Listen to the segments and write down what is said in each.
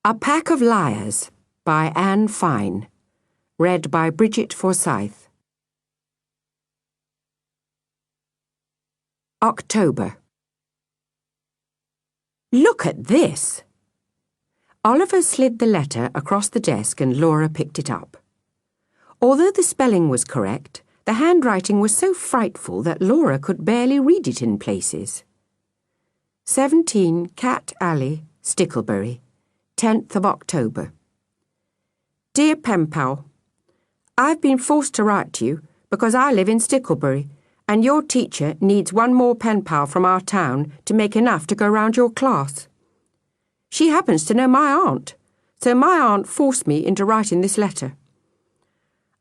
A Pack of Liars by Anne Fine. Read by Brigit Forsyth. October. Look at this! Oliver slid the letter across the desk and Laura picked it up. Although the spelling was correct, the handwriting was so frightful that Laura could barely read it in places. 17 Cat Alley, Stickley, 10th of October. Dear Penpal, I've been forced to write to you because I live in Stickley and your teacher needs one more penpal from our town to make enough to go round your class. She happens to know my aunt, so my aunt forced me into writing this letter.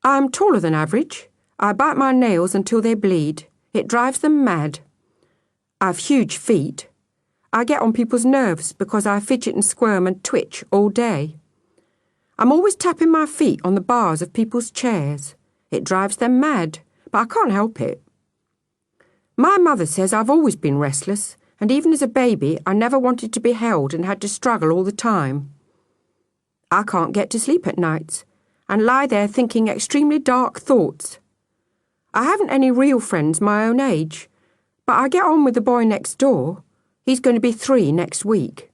I'm taller than average. I bite my nails until they bleed. It drives them mad. I've huge feet. I get on people's nerves because I fidget and squirm and twitch all day. I'm always tapping my feet on the bars of people's chairs. It drives them mad, but I can't help it. My mother says I've always been restless, and even as a baby I never wanted to be held and had to struggle all the time. I can't get to sleep at nights, and lie there thinking extremely dark thoughts. I haven't any real friends my own age, but I get on with the boy next door. He's going to be 3 next week.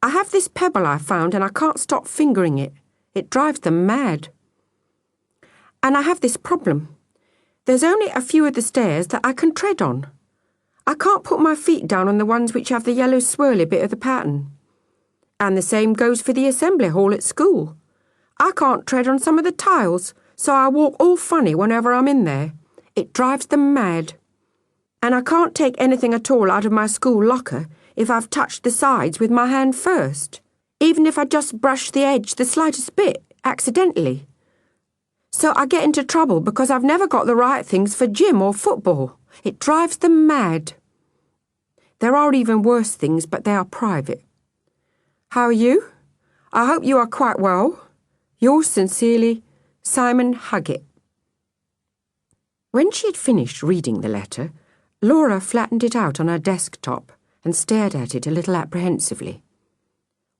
I have this pebble I found and I can't stop fingering it. It drives them mad. And I have this problem. There's only a few of the stairs that I can tread on. I can't put my feet down on the ones which have the yellow swirly bit of the pattern. And the same goes for the assembly hall at school. I can't tread on some of the tiles, so I walk all funny whenever I'm in there. It drives them mad. And I can't take anything at all out of my school locker if I've touched the sides with my hand first, even if I just brush the edge the slightest bit, accidentally. So I get into trouble because I've never got the right things for gym or football. It drives them mad. There are even worse things, but they are private. How are you? I hope you are quite well. Yours sincerely, Simon Huggett. When she had finished reading the letter, Laura flattened it out on her desktop and stared at it a little apprehensively.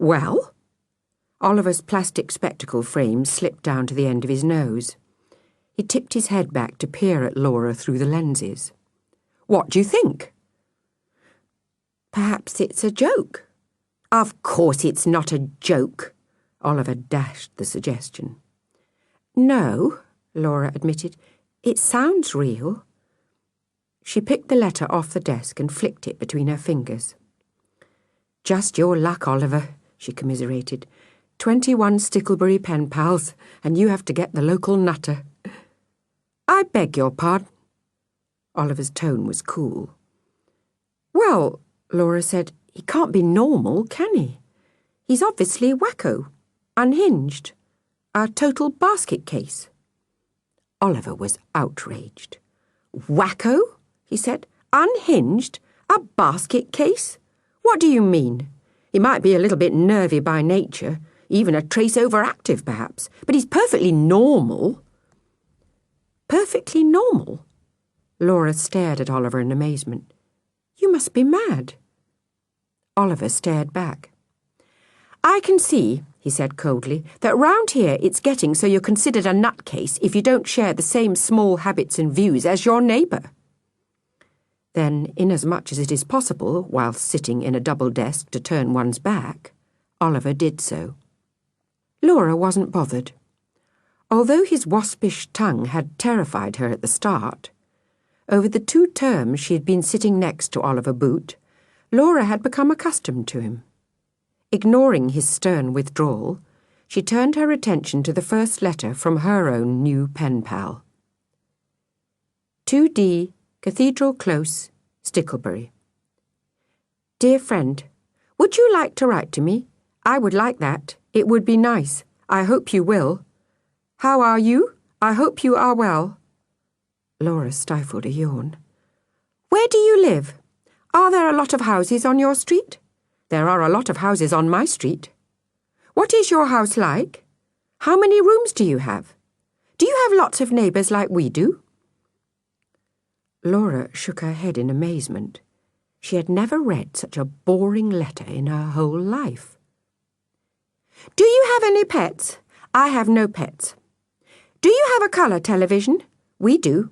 Well? Oliver's plastic spectacle frame slipped down to the end of his nose. He tipped his head back to peer at Laura through the lenses. What do you think? Perhaps it's a joke. Of course it's not a joke. Oliver dashed the suggestion. No, Laura admitted. It sounds real. She picked the letter off the desk and flicked it between her fingers. Just your luck, Oliver, she commiserated. 21 Stickley pen pals, and you have to get the local nutter. I beg your pardon. Oliver's tone was cool. Well, Laura said, he can't be normal, can he? He's obviously wacko, unhinged, a total basket case. Oliver was outraged. Wacko? He said. Unhinged? A basket case? What do you mean? He might be a little bit nervy by nature, even a trace overactive perhaps, but he's perfectly normal. Perfectly normal? Laura stared at Oliver in amazement. You must be mad. Oliver stared back. I can see, he said coldly, that round here it's getting so you're considered a nutcase if you don't share the same small habits and views as your neighbour. Then, inasmuch as it is possible, whilst sitting in a double desk, to turn one's back, Oliver did so. Laura wasn't bothered. Although his waspish tongue had terrified her at the start, over the 2 terms she had been sitting next to Oliver Boot, Laura had become accustomed to him. Ignoring his stern withdrawal, she turned her attention to the first letter from her own new pen pal. 2D, Cathedral Close, Stickley. Dear friend, would you like to write to me? I would like that. It would be nice. I hope you will. How are you? I hope you are well. Laura stifled a yawn. Where do you live? Are there a lot of houses on your street? There are a lot of houses on my street. What is your house like? How many rooms do you have? Do you have lots of neighbours like we do? Laura shook her head in amazement. She had never read such a boring letter in her whole life. Do you have any pets? I have no pets. Do you have a colour television? We do.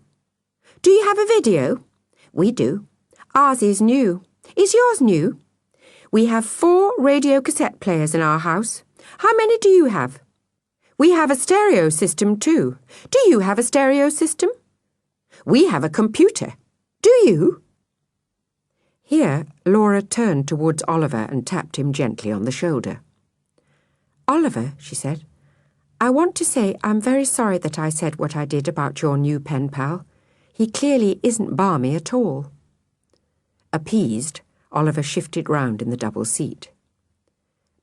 Do you have a video? We do. Ours is new. Is yours new? We have 4 radio cassette players in our house. How many do you have? We have a stereo system too. Do you have a stereo system? We have a computer. Do you? Here, Laura turned towards Oliver and tapped him gently on the shoulder. Oliver, she said, I want to say I'm very sorry that I said what I did about your new pen pal. He clearly isn't balmy at all. Appeased, Oliver shifted round in the double seat.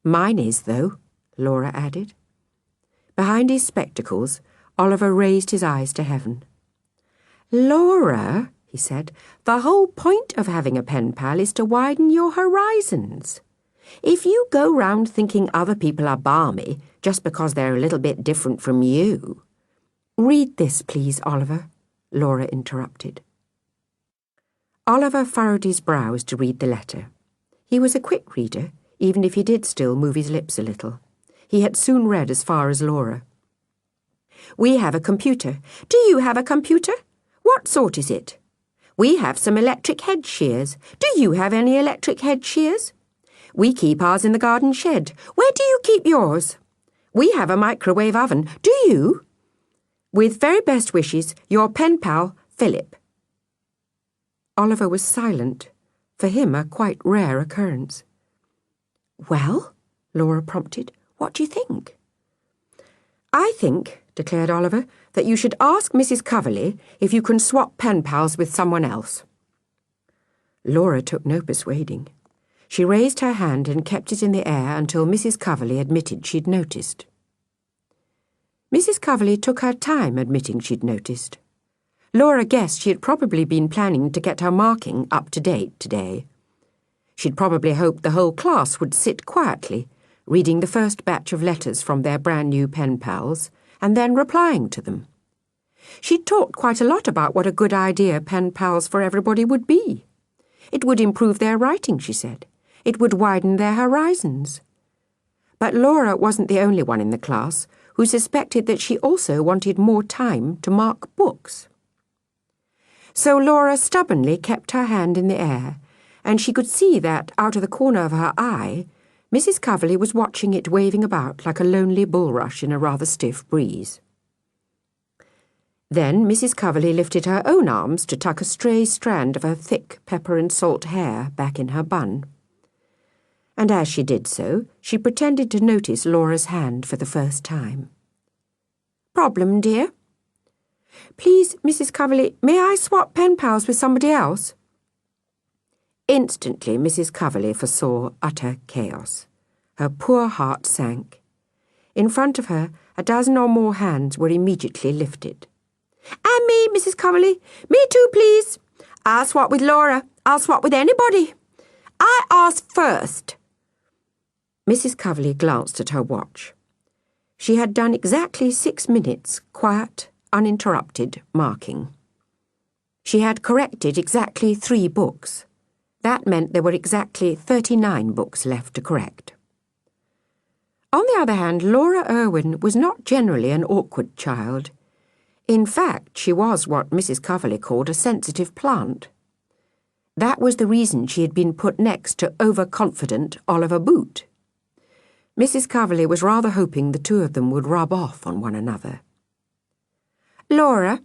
Mine is, though, Laura added. Behind his spectacles, Oliver raised his eyes to heaven. Laura, he said, the whole point of having a pen pal is to widen your horizons. If you go round thinking other people are balmy just because they're a little bit different from you... Read this, please, Oliver, Laura interrupted. Oliver furrowed his brows to read the letter. He was a quick reader, even if he did still move his lips a little. He had soon read as far as Laura. We have a computer. Do you have a computer? What sort is it? We have some electric head shears. Do you have any electric head shears? We keep ours in the garden shed. Where do you keep yours? We have a microwave oven. Do you? With very best wishes, your pen pal, Philip. Oliver was silent, for him a quite rare occurrence. Well, Laura prompted, what do you think? I think, declared Oliver, that you should ask Mrs. Coverley if you can swap pen pals with someone else. Laura took no persuading. She raised her hand and kept it in the air until Mrs. Coverley admitted she'd noticed. Mrs. Coverley took her time admitting she'd noticed. Laura guessed she had probably been planning to get her marking up to date today. She'd probably hoped the whole class would sit quietly, reading the first batch of letters from their brand-new pen pals, and then replying to them. She'd talked quite a lot about what a good idea pen pals for everybody would be. It would improve their writing, she said. It would widen their horizons. But Laura wasn't the only one in the class who suspected that she also wanted more time to mark books. So Laura stubbornly kept her hand in the air, and she could see that, out of the corner of her eye, Mrs. Coverley was watching it waving about like a lonely bulrush in a rather stiff breeze. Then Mrs. Coverley lifted her own arms to tuck a stray strand of her thick pepper and salt hair back in her bun. And as she did so, she pretended to notice Laura's hand for the first time. Problem, dear? Please, Mrs. Coverley, may I swap pen pals with somebody else? Instantly, Mrs. Coverley foresaw utter chaos. Her poor heart sank. In front of her, a dozen or more hands were immediately lifted. And me, Mrs. Coverley. Me too, please. I'll swap with Laura. I'll swap with anybody. I asked first. Mrs. Coverley glanced at her watch. She had done exactly 6 minutes, quiet, uninterrupted marking. She had corrected exactly 3 books. That meant there were exactly 39 books left to correct. On the other hand, Laura Irwin was not generally an awkward child. In fact, she was what Mrs. Coverley called a sensitive plant. That was the reason she had been put next to overconfident Oliver Boot. Mrs. Coverley was rather hoping the two of them would rub off on one another. Laura,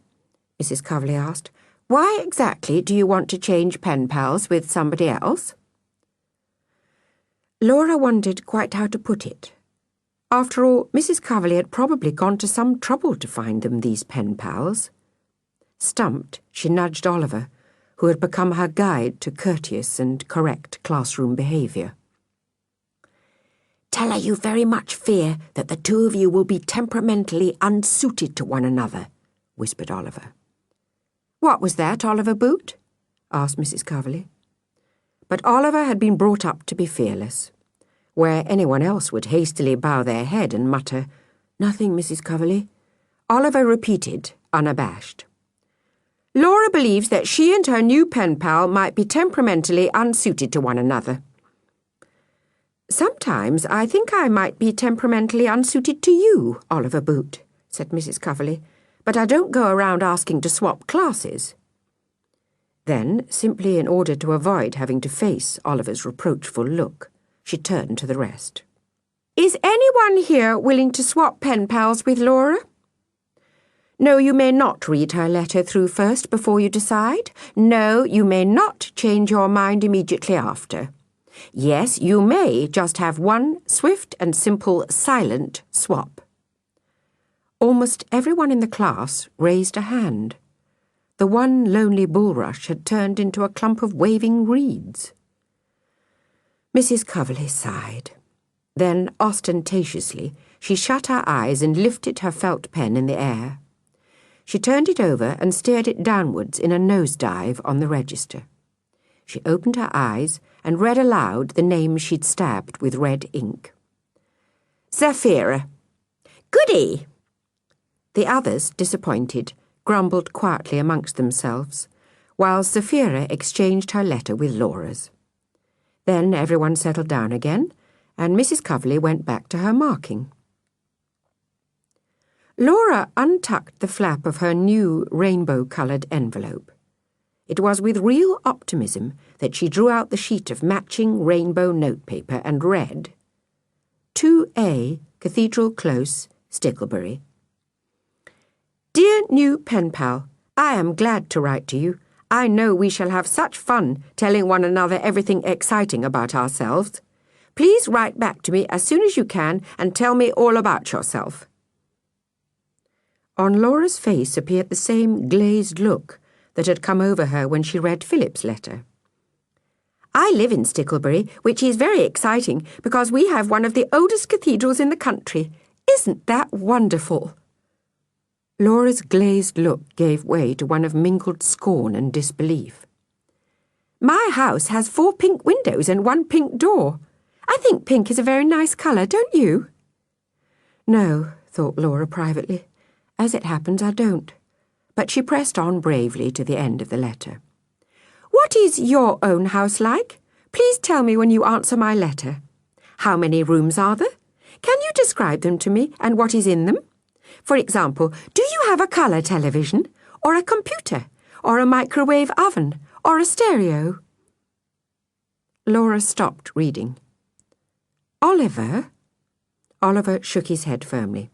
Mrs. Coverley asked, why exactly do you want to change pen pals with somebody else? Laura wondered quite how to put it. After all, Mrs. Coverley had probably gone to some trouble to find them these pen pals. Stumped, she nudged Oliver, who had become her guide to courteous and correct classroom behaviour. Tell her you very much fear that the two of you will be temperamentally unsuited to one another, whispered Oliver. What was that, Oliver Boot? Asked Mrs. Coverley. But Oliver had been brought up to be fearless. Where anyone else would hastily bow their head and mutter, Nothing, Mrs. Coverley, Oliver repeated, unabashed. Laura believes that she and her new pen pal might be temperamentally unsuited to one another. "Sometimes I think I might be temperamentally unsuited to you, Oliver Boot," said Mrs. Coverley, "but I don't go around asking to swap classes." Then, simply in order to avoid having to face Oliver's reproachful look, she turned to the rest. "Is anyone here willing to swap pen pals with Laura? No, you may not read her letter through first before you decide. No, you may not change your mind immediately after. Yes, you may just have one swift and simple silent swap." Almost everyone in the class raised a hand. The one lonely bulrush had turned into a clump of waving reeds. Mrs. Coverley sighed. Then, ostentatiously, she shut her eyes and lifted her felt pen in the air. She turned it over and steered it downwards in a nosedive on the register. She opened her eyes and read aloud the name she'd stabbed with red ink. "Sapphira." "Goody!" The others, disappointed, grumbled quietly amongst themselves, while Sapphira exchanged her letter with Laura's. Then everyone settled down again, and Mrs. Coverley went back to her marking. Laura untucked the flap of her new rainbow-coloured envelope. It was with real optimism that she drew out the sheet of matching rainbow notepaper and read, 2A, Cathedral Close, Sticklebury. "Dear new pen pal, I am glad to write to you. I know we shall have such fun telling one another everything exciting about ourselves. Please write back to me as soon as you can and tell me all about yourself." On Laura's face appeared the same glazed look that had come over her when she read Philip's letter. "I live in Sticklebury, which is very exciting because we have one of the oldest cathedrals in the country. Isn't that wonderful?" Laura's glazed look gave way to one of mingled scorn and disbelief. "My house has 4 pink windows and 1 pink door. I think pink is a very nice colour, don't you?" "No," thought Laura privately. "As it happens, I don't." But she pressed on bravely to the end of the letter. "What is your own house like? Please tell me when you answer my letter. How many rooms are there? Can you describe them to me and what is in them? For example, do you have a colour television, or a computer, or a microwave oven, or a stereo?" Laura stopped reading. "Oliver?" Oliver shook his head firmly.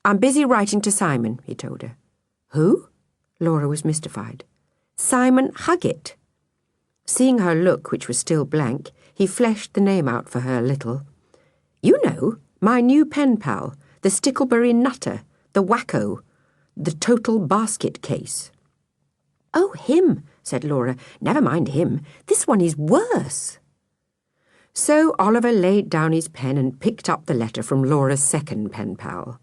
"I'm busy writing to Simon," he told her. "Who?" Laura was mystified. "Simon Huggett." Seeing her look, which was still blank, he fleshed the name out for her a little. "You know, my new pen pal, the Sticklebury Nutter, the wacko, the total basket case." "Oh, him," said Laura. "Never mind him. This one is worse." So Oliver laid down his pen and picked up the letter from Laura's second pen pal.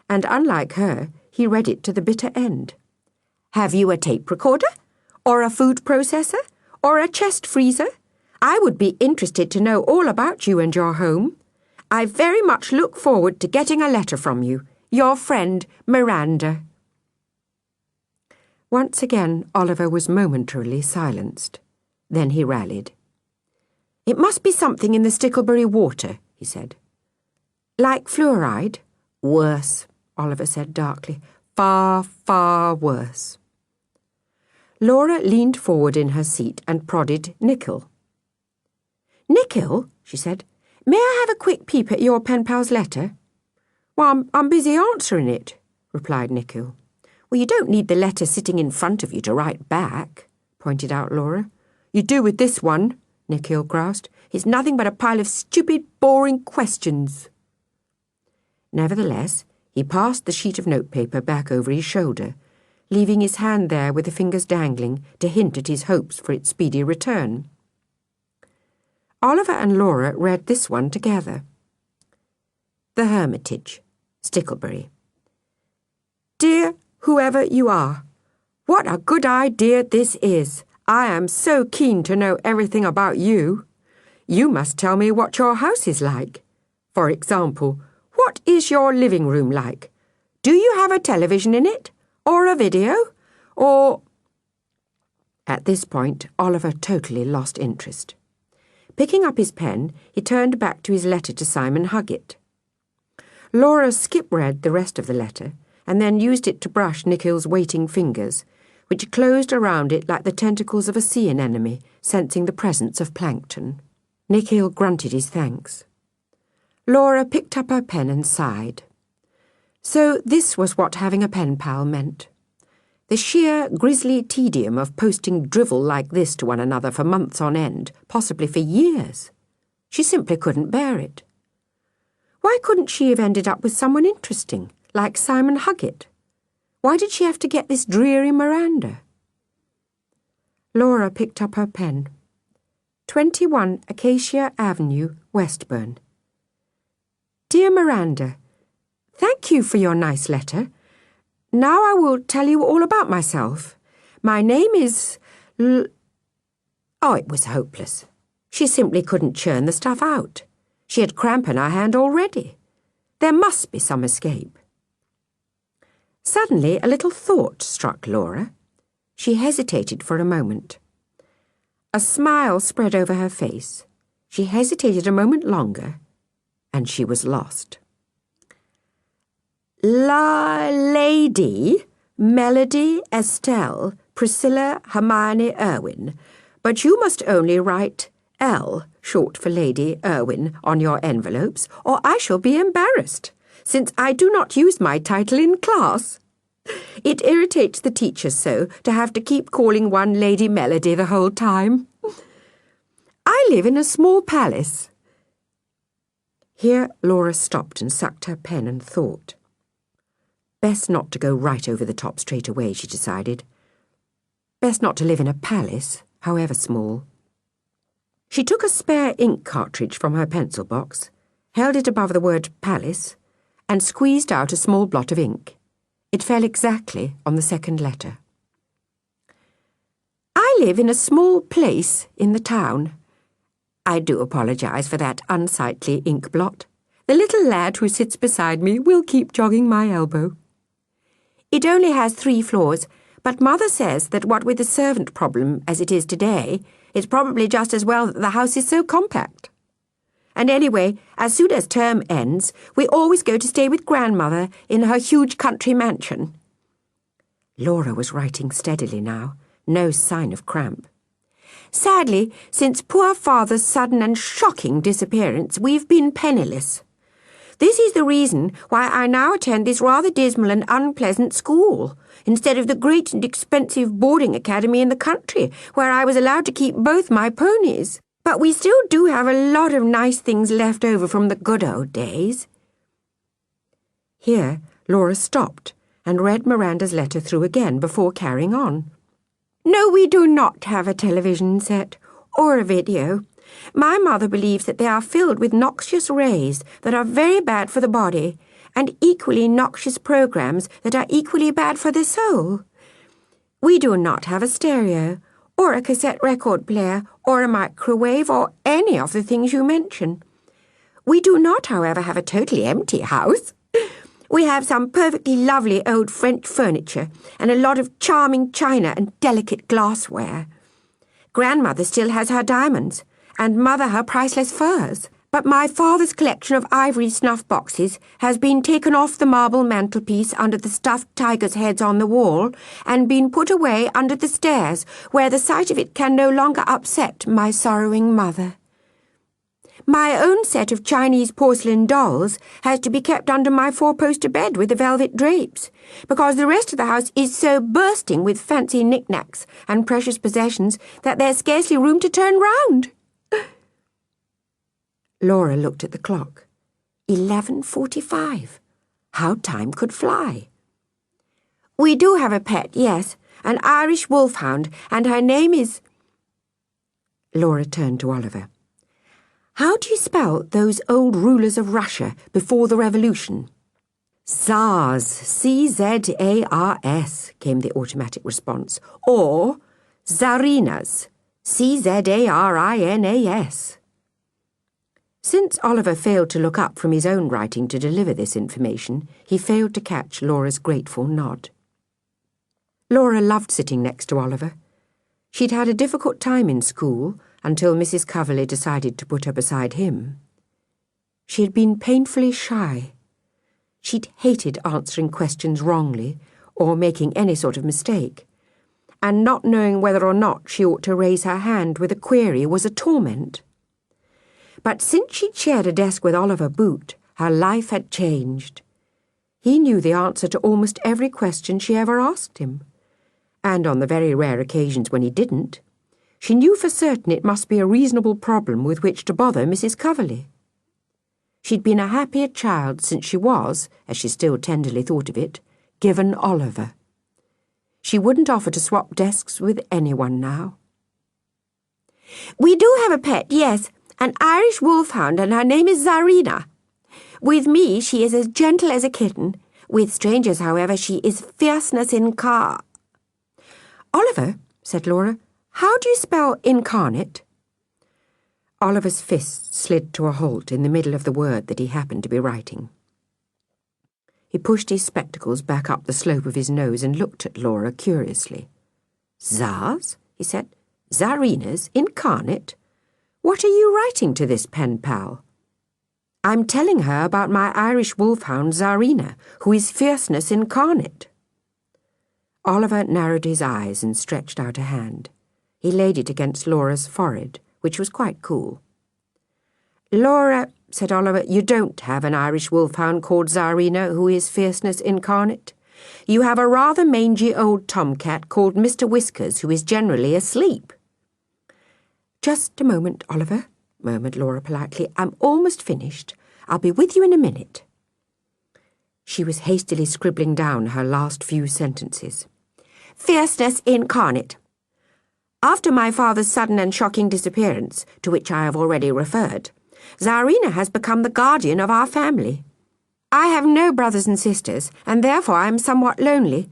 And unlike her, he read it to the bitter end. "Have you a tape recorder? Or a food processor? Or a chest freezer? I would be interested to know all about you and your home. I very much look forward to getting a letter from you. Your friend, Miranda." Once again, Oliver was momentarily silenced. Then he rallied. "It must be something in the Sticklebury water," he said. "Like fluoride?" "Worse," Oliver said darkly. "Far, far worse." Laura leaned forward in her seat and prodded Nickel. "Nickel," she said, "may I have a quick peep at your pen pal's letter?" "Well, I'm busy answering it," replied Nickel. "Well, you don't need the letter sitting in front of you to write back," pointed out Laura. "You do with this one," Nickel groused. "It's nothing but a pile of stupid, boring questions." Nevertheless, he passed the sheet of notepaper back over his shoulder, leaving his hand there with the fingers dangling to hint at his hopes for its speedy return. Oliver and Laura read this one together. The Hermitage, Sticklebury. "Dear whoever you are, what a good idea this is. I am so keen to know everything about you. You must tell me what your house is like. For example, what is your living room like? Do you have a television in it? Or a video? Or—" At this point, Oliver totally lost interest. Picking up his pen, he turned back to his letter to Simon Huggett. Laura skip-read the rest of the letter and then used it to brush Nikhil's waiting fingers, which closed around it like the tentacles of a sea anemone, sensing the presence of plankton. Nikhil grunted his thanks. Laura picked up her pen and sighed. So this was what having a pen pal meant. The sheer grisly tedium of posting drivel like this to one another for months on end, possibly for years. She simply couldn't bear it. Why couldn't she have ended up with someone interesting, like Simon Huggett? Why did she have to get this dreary Miranda? Laura picked up her pen. 21 Acacia Avenue, Westburn. Dear Miranda, thank you for your nice letter. Now I will tell you all about myself. My name is Oh, it was hopeless. She simply couldn't churn the stuff out. She had cramp in her hand already. There must be some escape. Suddenly a little thought struck Laura. She hesitated for a moment. A smile spread over her face. She hesitated a moment longer, and she was lost. Lady, Melody, Estelle, Priscilla, Hermione, Irwin. But you must only write L, short for Lady Irwin, on your envelopes, or I shall be embarrassed, since I do not use my title in class. It irritates the teachers so to have to keep calling one Lady Melody the whole time. I live in a small palace. Here Laura stopped and sucked her pen and thought. Best not to go right over the top straight away, she decided. Best not to live in a palace, however small. She took a spare ink cartridge from her pencil box, held it above the word palace, and squeezed out a small blot of ink. It fell exactly on the second letter. I live in a small place in the town. I do apologise for that unsightly ink blot. The little lad who sits beside me will keep jogging my elbow. It only has 3 floors, but Mother says that what with the servant problem as it is today, it's probably just as well that the house is so compact. And anyway, as soon as term ends, we always go to stay with Grandmother in her huge country mansion. Laura was writing steadily now, no sign of cramp. Sadly, since poor Father's sudden and shocking disappearance, we've been penniless. This is the reason why I now attend this rather dismal and unpleasant school, instead of the great and expensive boarding academy in the country, where I was allowed to keep both my ponies. But we still do have a lot of nice things left over from the good old days. Here Laura stopped and read Miranda's letter through again before carrying on. No, we do not have a television set, or a video. My mother believes that they are filled with noxious rays that are very bad for the body, and equally noxious programs that are equally bad for the soul. We do not have a stereo, or a cassette record player, or a microwave, or any of the things you mention. We do not, however, have a totally empty house. We have some perfectly lovely old French furniture, and a lot of charming china and delicate glassware. Grandmother still has her diamonds, and Mother her priceless furs. But my father's collection of ivory snuff boxes has been taken off the marble mantelpiece under the stuffed tigers' heads on the wall and been put away under the stairs, where the sight of it can no longer upset my sorrowing mother. My own set of Chinese porcelain dolls has to be kept under my 4-poster bed with the velvet drapes, because the rest of the house is so bursting with fancy knickknacks and precious possessions that there's scarcely room to turn round. Laura looked at the clock. 11:45. How time could fly. We do have a pet, yes, an Irish wolfhound, and her name is... Laura turned to Oliver. How do you spell those old rulers of Russia before the revolution? Tsars, C-Z-A-R-S, came the automatic response, or Tsarinas, C-Z-A-R-I-N-A-S. Since Oliver failed to look up from his own writing to deliver this information, he failed to catch Laura's grateful nod. Laura loved sitting next to Oliver. She'd had a difficult time in school, until Mrs. Coverley decided to put her beside him. She had been painfully shy. She'd hated answering questions wrongly or making any sort of mistake, and not knowing whether or not she ought to raise her hand with a query was a torment. But since she'd shared a desk with Oliver Boot, her life had changed. He knew the answer to almost every question she ever asked him, and on the very rare occasions when he didn't, she knew for certain it must be a reasonable problem with which to bother Mrs. Coverley. She'd been a happier child since she was, as she still tenderly thought of it, given Oliver. She wouldn't offer to swap desks with anyone now. "We do have a pet, yes, an Irish wolfhound, and her name is Zarina. With me she is as gentle as a kitten. With strangers, however, she is fierceness incarnate." "Oliver," said Laura, "how do you spell incarnate?" Oliver's fist slid to a halt in the middle of the word that he happened to be writing. He pushed his spectacles back up the slope of his nose and looked at Laura curiously. "Zars?" he said. "Zarina's incarnate? What are you writing to this pen pal?" "I'm telling her about my Irish wolfhound Zarina, who is fierceness incarnate." Oliver narrowed his eyes and stretched out a hand. He laid it against Laura's forehead, which was quite cool. "Laura," said Oliver, "you don't have an Irish wolfhound called Zarina who is fierceness incarnate. You have a rather mangy old tomcat called Mr. Whiskers who is generally asleep." "Just a moment, Oliver," murmured Laura politely. "I'm almost finished. I'll be with you in a minute." She was hastily scribbling down her last few sentences. "Fierceness incarnate. After my father's sudden and shocking disappearance, to which I have already referred, Zarina has become the guardian of our family. I have no brothers and sisters, and therefore I am somewhat lonely.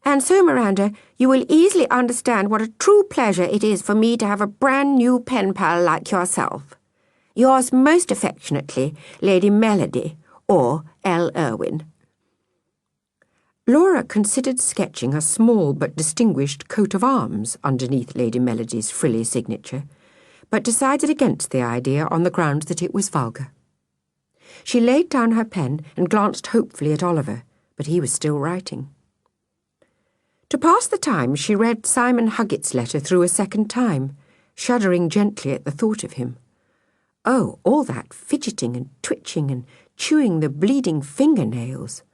And so, Miranda, you will easily understand what a true pleasure it is for me to have a brand new pen pal like yourself. Yours most affectionately, Lady Melody, or L. Irwin." Laura considered sketching a small but distinguished coat of arms underneath Lady Melody's frilly signature, but decided against the idea on the grounds that it was vulgar. She laid down her pen and glanced hopefully at Oliver, but he was still writing. To pass the time, she read Simon Huggett's letter through a second time, shuddering gently at the thought of him. Oh, all that fidgeting and twitching and chewing the bleeding fingernails.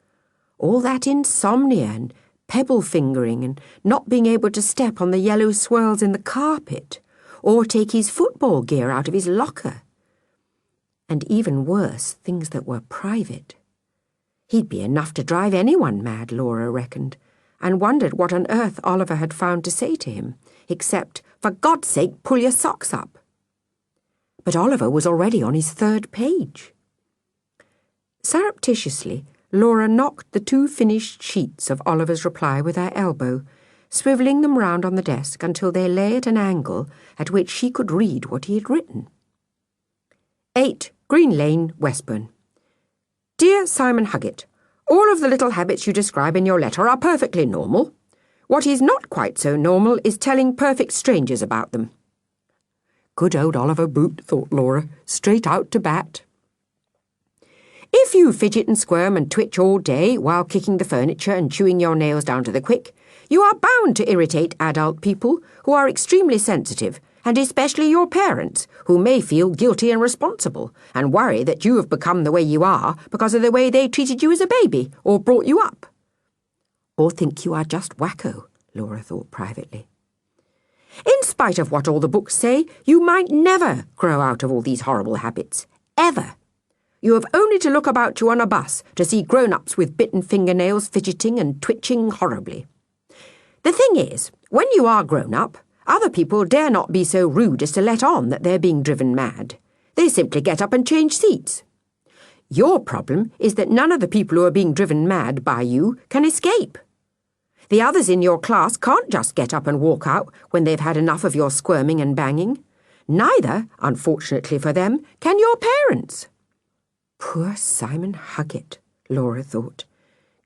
All that insomnia and pebble-fingering and not being able to step on the yellow swirls in the carpet or take his football gear out of his locker. And even worse, things that were private. He'd be enough to drive anyone mad, Laura reckoned, and wondered what on earth Oliver had found to say to him, except, "For God's sake, pull your socks up." But Oliver was already on his third page. Surreptitiously, Laura knocked the 2 finished sheets of Oliver's reply with her elbow, swivelling them round on the desk until they lay at an angle at which she could read what he had written. 8 Green Lane, Westburn. Dear Simon Huggett, all of the little habits you describe in your letter are perfectly normal. What is not quite so normal is telling perfect strangers about them. Good old Oliver Boot, thought Laura, straight out to bat. If you fidget and squirm and twitch all day while kicking the furniture and chewing your nails down to the quick, you are bound to irritate adult people who are extremely sensitive, and especially your parents, who may feel guilty and responsible and worry that you have become the way you are because of the way they treated you as a baby or brought you up. Or think you are just wacko, Laura thought privately. In spite of what all the books say, you might never grow out of all these horrible habits. Ever. You have only to look about you on a bus to see grown-ups with bitten fingernails fidgeting and twitching horribly. The thing is, when you are grown up, other people dare not be so rude as to let on that they're being driven mad. They simply get up and change seats. Your problem is that none of the people who are being driven mad by you can escape. The others in your class can't just get up and walk out when they've had enough of your squirming and banging. Neither, unfortunately for them, can your parents. Poor Simon Huggett, Laura thought,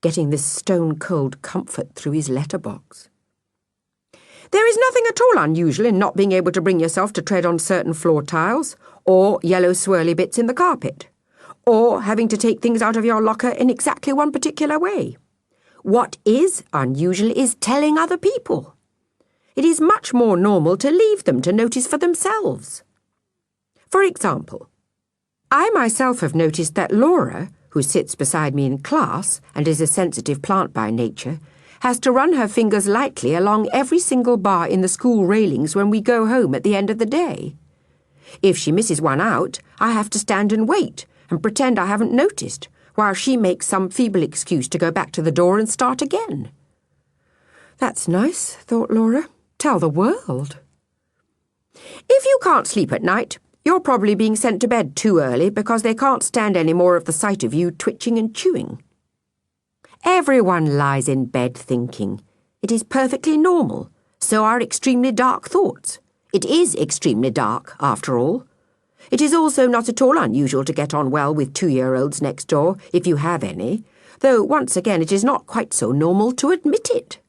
getting this stone-cold comfort through his letterbox. There is nothing at all unusual in not being able to bring yourself to tread on certain floor tiles, or yellow swirly bits in the carpet, or having to take things out of your locker in exactly one particular way. What is unusual is telling other people. It is much more normal to leave them to notice for themselves. For example, I myself have noticed that Laura, who sits beside me in class and is a sensitive plant by nature, has to run her fingers lightly along every single bar in the school railings when we go home at the end of the day. If she misses one out, I have to stand and wait and pretend I haven't noticed, while she makes some feeble excuse to go back to the door and start again. That's nice, thought Laura. Tell the world. If you can't sleep at night, you're probably being sent to bed too early because they can't stand any more of the sight of you twitching and chewing. Everyone lies in bed thinking. It is perfectly normal. So are extremely dark thoughts. It is extremely dark, after all. It is also not at all unusual to get on well with 2-year-olds next door, if you have any, though once again it is not quite so normal to admit it.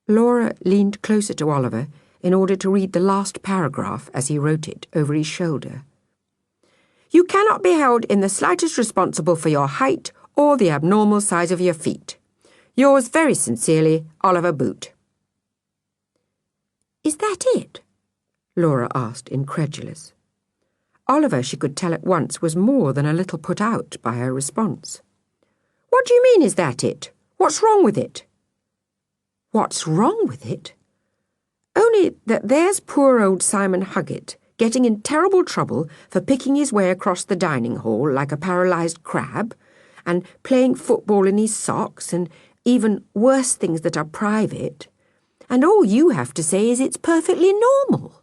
Laura leaned closer to Oliver in order to read the last paragraph as he wrote it over his shoulder. You cannot be held in the slightest responsible for your height or the abnormal size of your feet. Yours very sincerely, Oliver Boot. Is that it? Laura asked, incredulous. Oliver, she could tell at once, was more than a little put out by her response. What do you mean, is that it? What's wrong with it? What's wrong with it? Only that there's poor old Simon Huggett getting in terrible trouble for picking his way across the dining hall like a paralysed crab, and playing football in his socks, and even worse things that are private, and all you have to say is it's perfectly normal.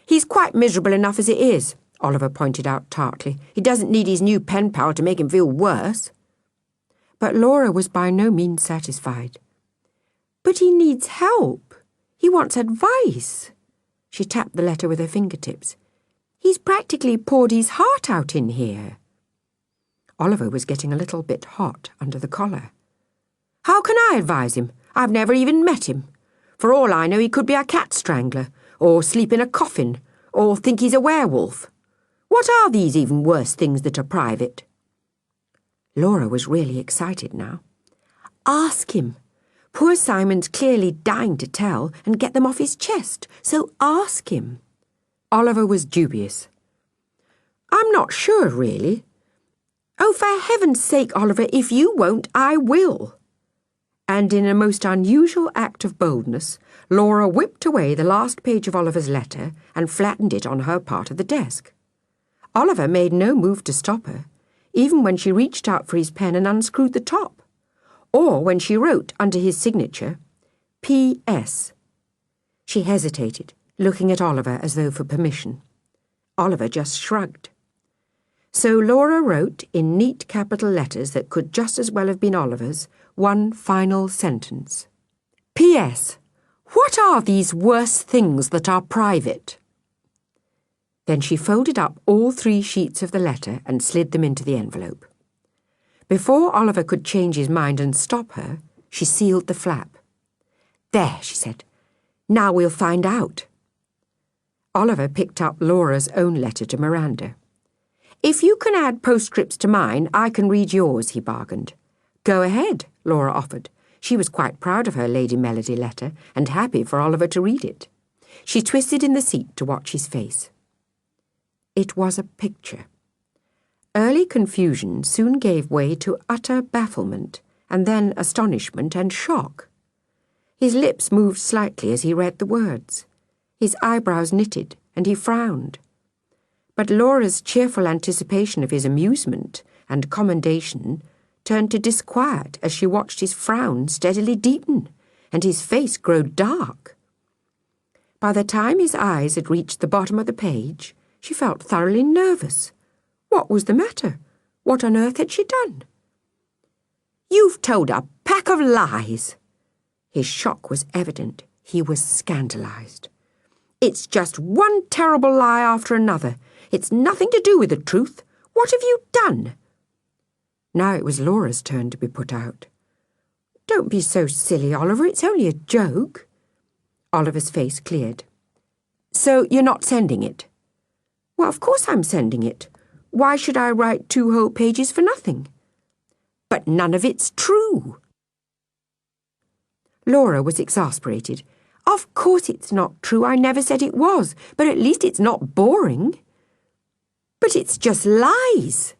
He's quite miserable enough as it is, Oliver pointed out tartly. He doesn't need his new pen pal to make him feel worse. But Laura was by no means satisfied. But he needs help. He wants advice. She tapped the letter with her fingertips. He's practically poured his heart out in here. Oliver was getting a little bit hot under the collar. How can I advise him? I've never even met him. For all I know, he could be a cat strangler, or sleep in a coffin, or think he's a werewolf. What are these even worse things that are private? Laura was really excited now. Ask him. Poor Simon's clearly dying to tell and get them off his chest, so ask him. Oliver was dubious. I'm not sure, really. Oh, for heaven's sake, Oliver, if you won't, I will. And in a most unusual act of boldness, Laura whipped away the last page of Oliver's letter and flattened it on her part of the desk. Oliver made no move to stop her, even when she reached out for his pen and unscrewed the top, or when she wrote under his signature, P.S. She hesitated, looking at Oliver as though for permission. Oliver just shrugged. So Laura wrote, in neat capital letters that could just as well have been Oliver's, one final sentence. P.S. What are these worse things that are private? Then she folded up all 3 sheets of the letter and slid them into the envelope. Before Oliver could change his mind and stop her, she sealed the flap. There, she said. Now we'll find out. Oliver picked up Laura's own letter to Miranda. If you can add postscripts to mine, I can read yours, he bargained. Go ahead, Laura offered. She was quite proud of her Lady Melody letter and happy for Oliver to read it. She twisted in the seat to watch his face. It was a picture. Early confusion soon gave way to utter bafflement, and then astonishment and shock. His lips moved slightly as he read the words. His eyebrows knitted, and he frowned. But Laura's cheerful anticipation of his amusement and commendation turned to disquiet as she watched his frown steadily deepen and his face grow dark. By the time his eyes had reached the bottom of the page, she felt thoroughly nervous. What was the matter? What on earth had she done? You've told a pack of lies. His shock was evident. He was scandalized. It's just one terrible lie after another. It's nothing to do with the truth. What have you done? Now it was Laura's turn to be put out. Don't be so silly, Oliver. It's only a joke. Oliver's face cleared. So you're not sending it? Well, of course I'm sending it. Why should I write 2 whole pages for nothing? But none of it's true. Laura was exasperated. Of course it's not true. I never said it was. But at least it's not boring. But it's just lies.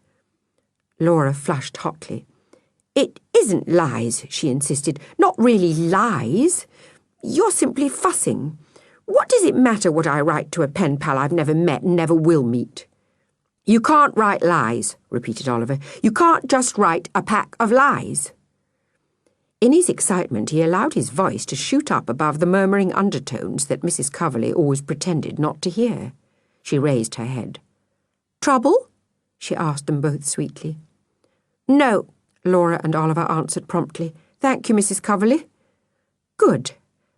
Laura flushed hotly. It isn't lies, she insisted. Not really lies. You're simply fussing. What does it matter what I write to a pen pal I've never met and never will meet? You can't write lies, repeated Oliver. You can't just write a pack of lies. In his excitement, he allowed his voice to shoot up above the murmuring undertones that Mrs. Coverley always pretended not to hear. She raised her head. Trouble? She asked them both sweetly. No, Laura and Oliver answered promptly. Thank you, Mrs. Coverley. Good.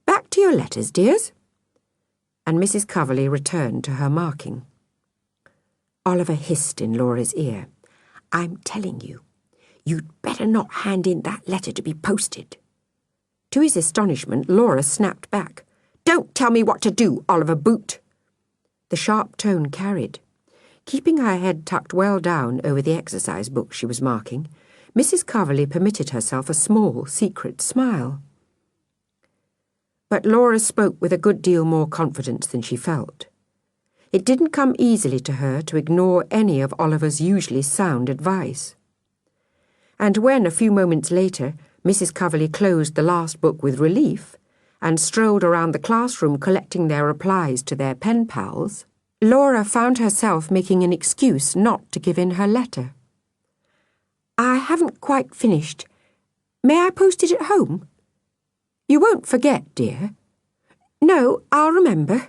Back to your letters, dears. And Mrs. Coverley returned to her marking. Oliver hissed in Laura's ear. I'm telling you, you'd better not hand in that letter to be posted. To his astonishment, Laura snapped back. Don't tell me what to do, Oliver Boot. The sharp tone carried. Keeping her head tucked well down over the exercise book she was marking, Mrs. Coverley permitted herself a small, secret smile. But Laura spoke with a good deal more confidence than she felt. It didn't come easily to her to ignore any of Oliver's usually sound advice. And when, a few moments later, Mrs. Coverley closed the last book with relief and strolled around the classroom collecting their replies to their pen pals, Laura found herself making an excuse not to give in her letter. I haven't quite finished. May I post it at home? You won't forget, dear. No, I'll remember.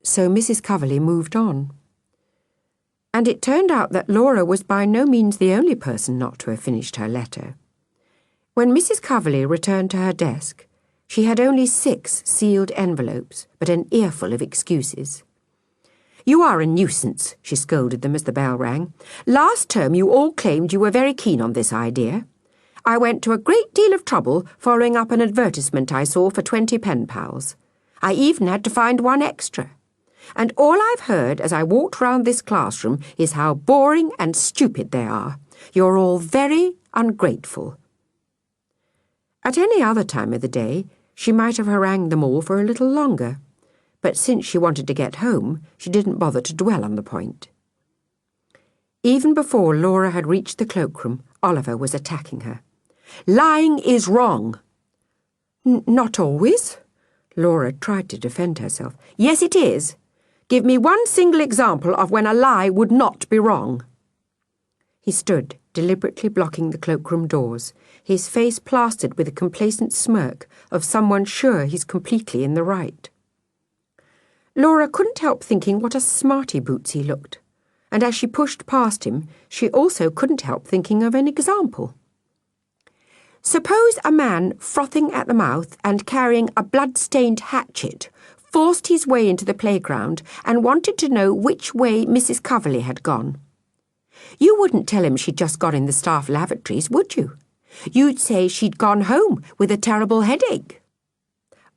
So Mrs. Coverley moved on. And it turned out that Laura was by no means the only person not to have finished her letter. When Mrs. Coverley returned to her desk, she had only 6 sealed envelopes, but an earful of excuses. You are a nuisance, she scolded them as the bell rang. Last term you all claimed you were very keen on this idea. I went to a great deal of trouble following up an advertisement I saw for 20 pen pals. I even had to find 1 extra. And all I've heard as I walked round this classroom is how boring and stupid they are. You're all very ungrateful. At any other time of the day, she might have harangued them all for a little longer. But since she wanted to get home, she didn't bother to dwell on the point. Even before Laura had reached the cloakroom, Oliver was attacking her. Lying is wrong. Not always. Laura tried to defend herself. Yes, it is. Give me 1 single example of when a lie would not be wrong. He stood, deliberately blocking the cloakroom doors, his face plastered with a complacent smirk of someone sure he's completely in the right. Laura couldn't help thinking what a smarty boots he looked, and as she pushed past him, she also couldn't help thinking of an example. Suppose a man frothing at the mouth and carrying a blood-stained hatchet forced his way into the playground and wanted to know which way Mrs. Coverley had gone. You wouldn't tell him she'd just got in the staff lavatories, would you? You'd say she'd gone home with a terrible headache.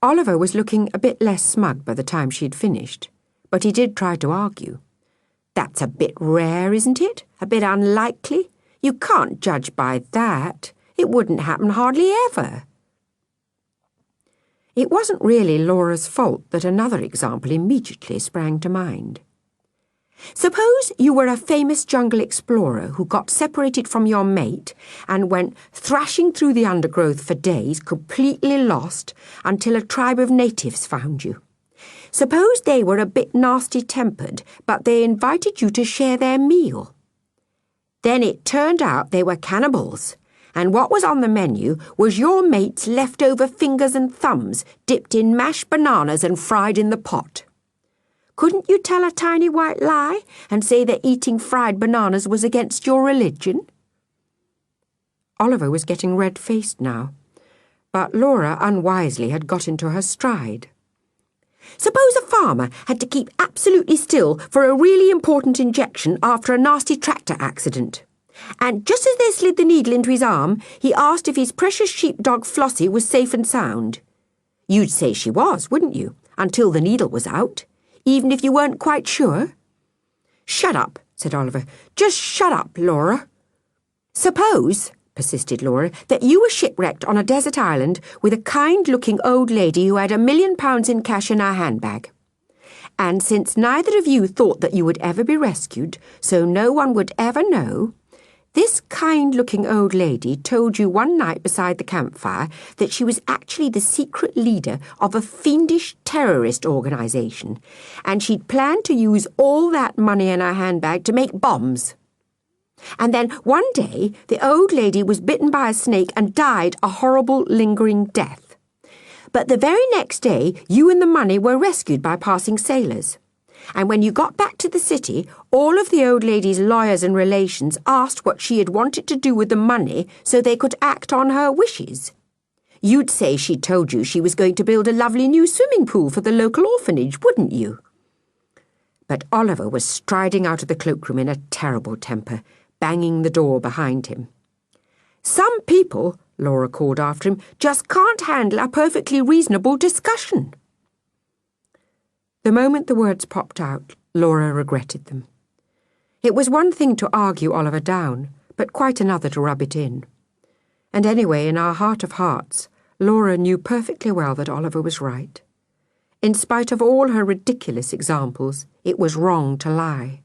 Oliver was looking a bit less smug by the time she'd finished, but he did try to argue. That's a bit rare, isn't it? A bit unlikely? You can't judge by that. It wouldn't happen hardly ever. It wasn't really Laura's fault that another example immediately sprang to mind. Suppose you were a famous jungle explorer who got separated from your mate and went thrashing through the undergrowth for days, completely lost, until a tribe of natives found you. Suppose they were a bit nasty-tempered, but they invited you to share their meal. Then it turned out they were cannibals, and what was on the menu was your mate's leftover fingers and thumbs dipped in mashed bananas and fried in the pot. Couldn't you tell a tiny white lie and say that eating fried bananas was against your religion? Oliver was getting red-faced now, but Laura unwisely had got into her stride. Suppose a farmer had to keep absolutely still for a really important injection after a nasty tractor accident. And just as they slid the needle into his arm, he asked if his precious sheepdog Flossie was safe and sound. You'd say she was, wouldn't you, until the needle was out, even if you weren't quite sure? Shut up, said Oliver. Just shut up, Laura. Suppose, persisted Laura, that you were shipwrecked on a desert island with a kind-looking old lady who had £1 million in cash in her handbag. And since neither of you thought that you would ever be rescued, so no one would ever know, this kind-looking old lady told you one night beside the campfire that she was actually the secret leader of a fiendish terrorist organisation, and she'd planned to use all that money in her handbag to make bombs. And then one day the old lady was bitten by a snake and died a horrible, lingering death. But the very next day you and the money were rescued by passing sailors. And when you got back to the city, all of the old lady's lawyers and relations asked what she had wanted to do with the money so they could act on her wishes. You'd say she told you she was going to build a lovely new swimming pool for the local orphanage, wouldn't you? But Oliver was striding out of the cloakroom in a terrible temper, banging the door behind him. Some people, Laura called after him, just can't handle a perfectly reasonable discussion. The moment the words popped out, Laura regretted them. It was one thing to argue Oliver down, but quite another to rub it in. And anyway, in her heart of hearts, Laura knew perfectly well that Oliver was right. In spite of all her ridiculous examples, it was wrong to lie.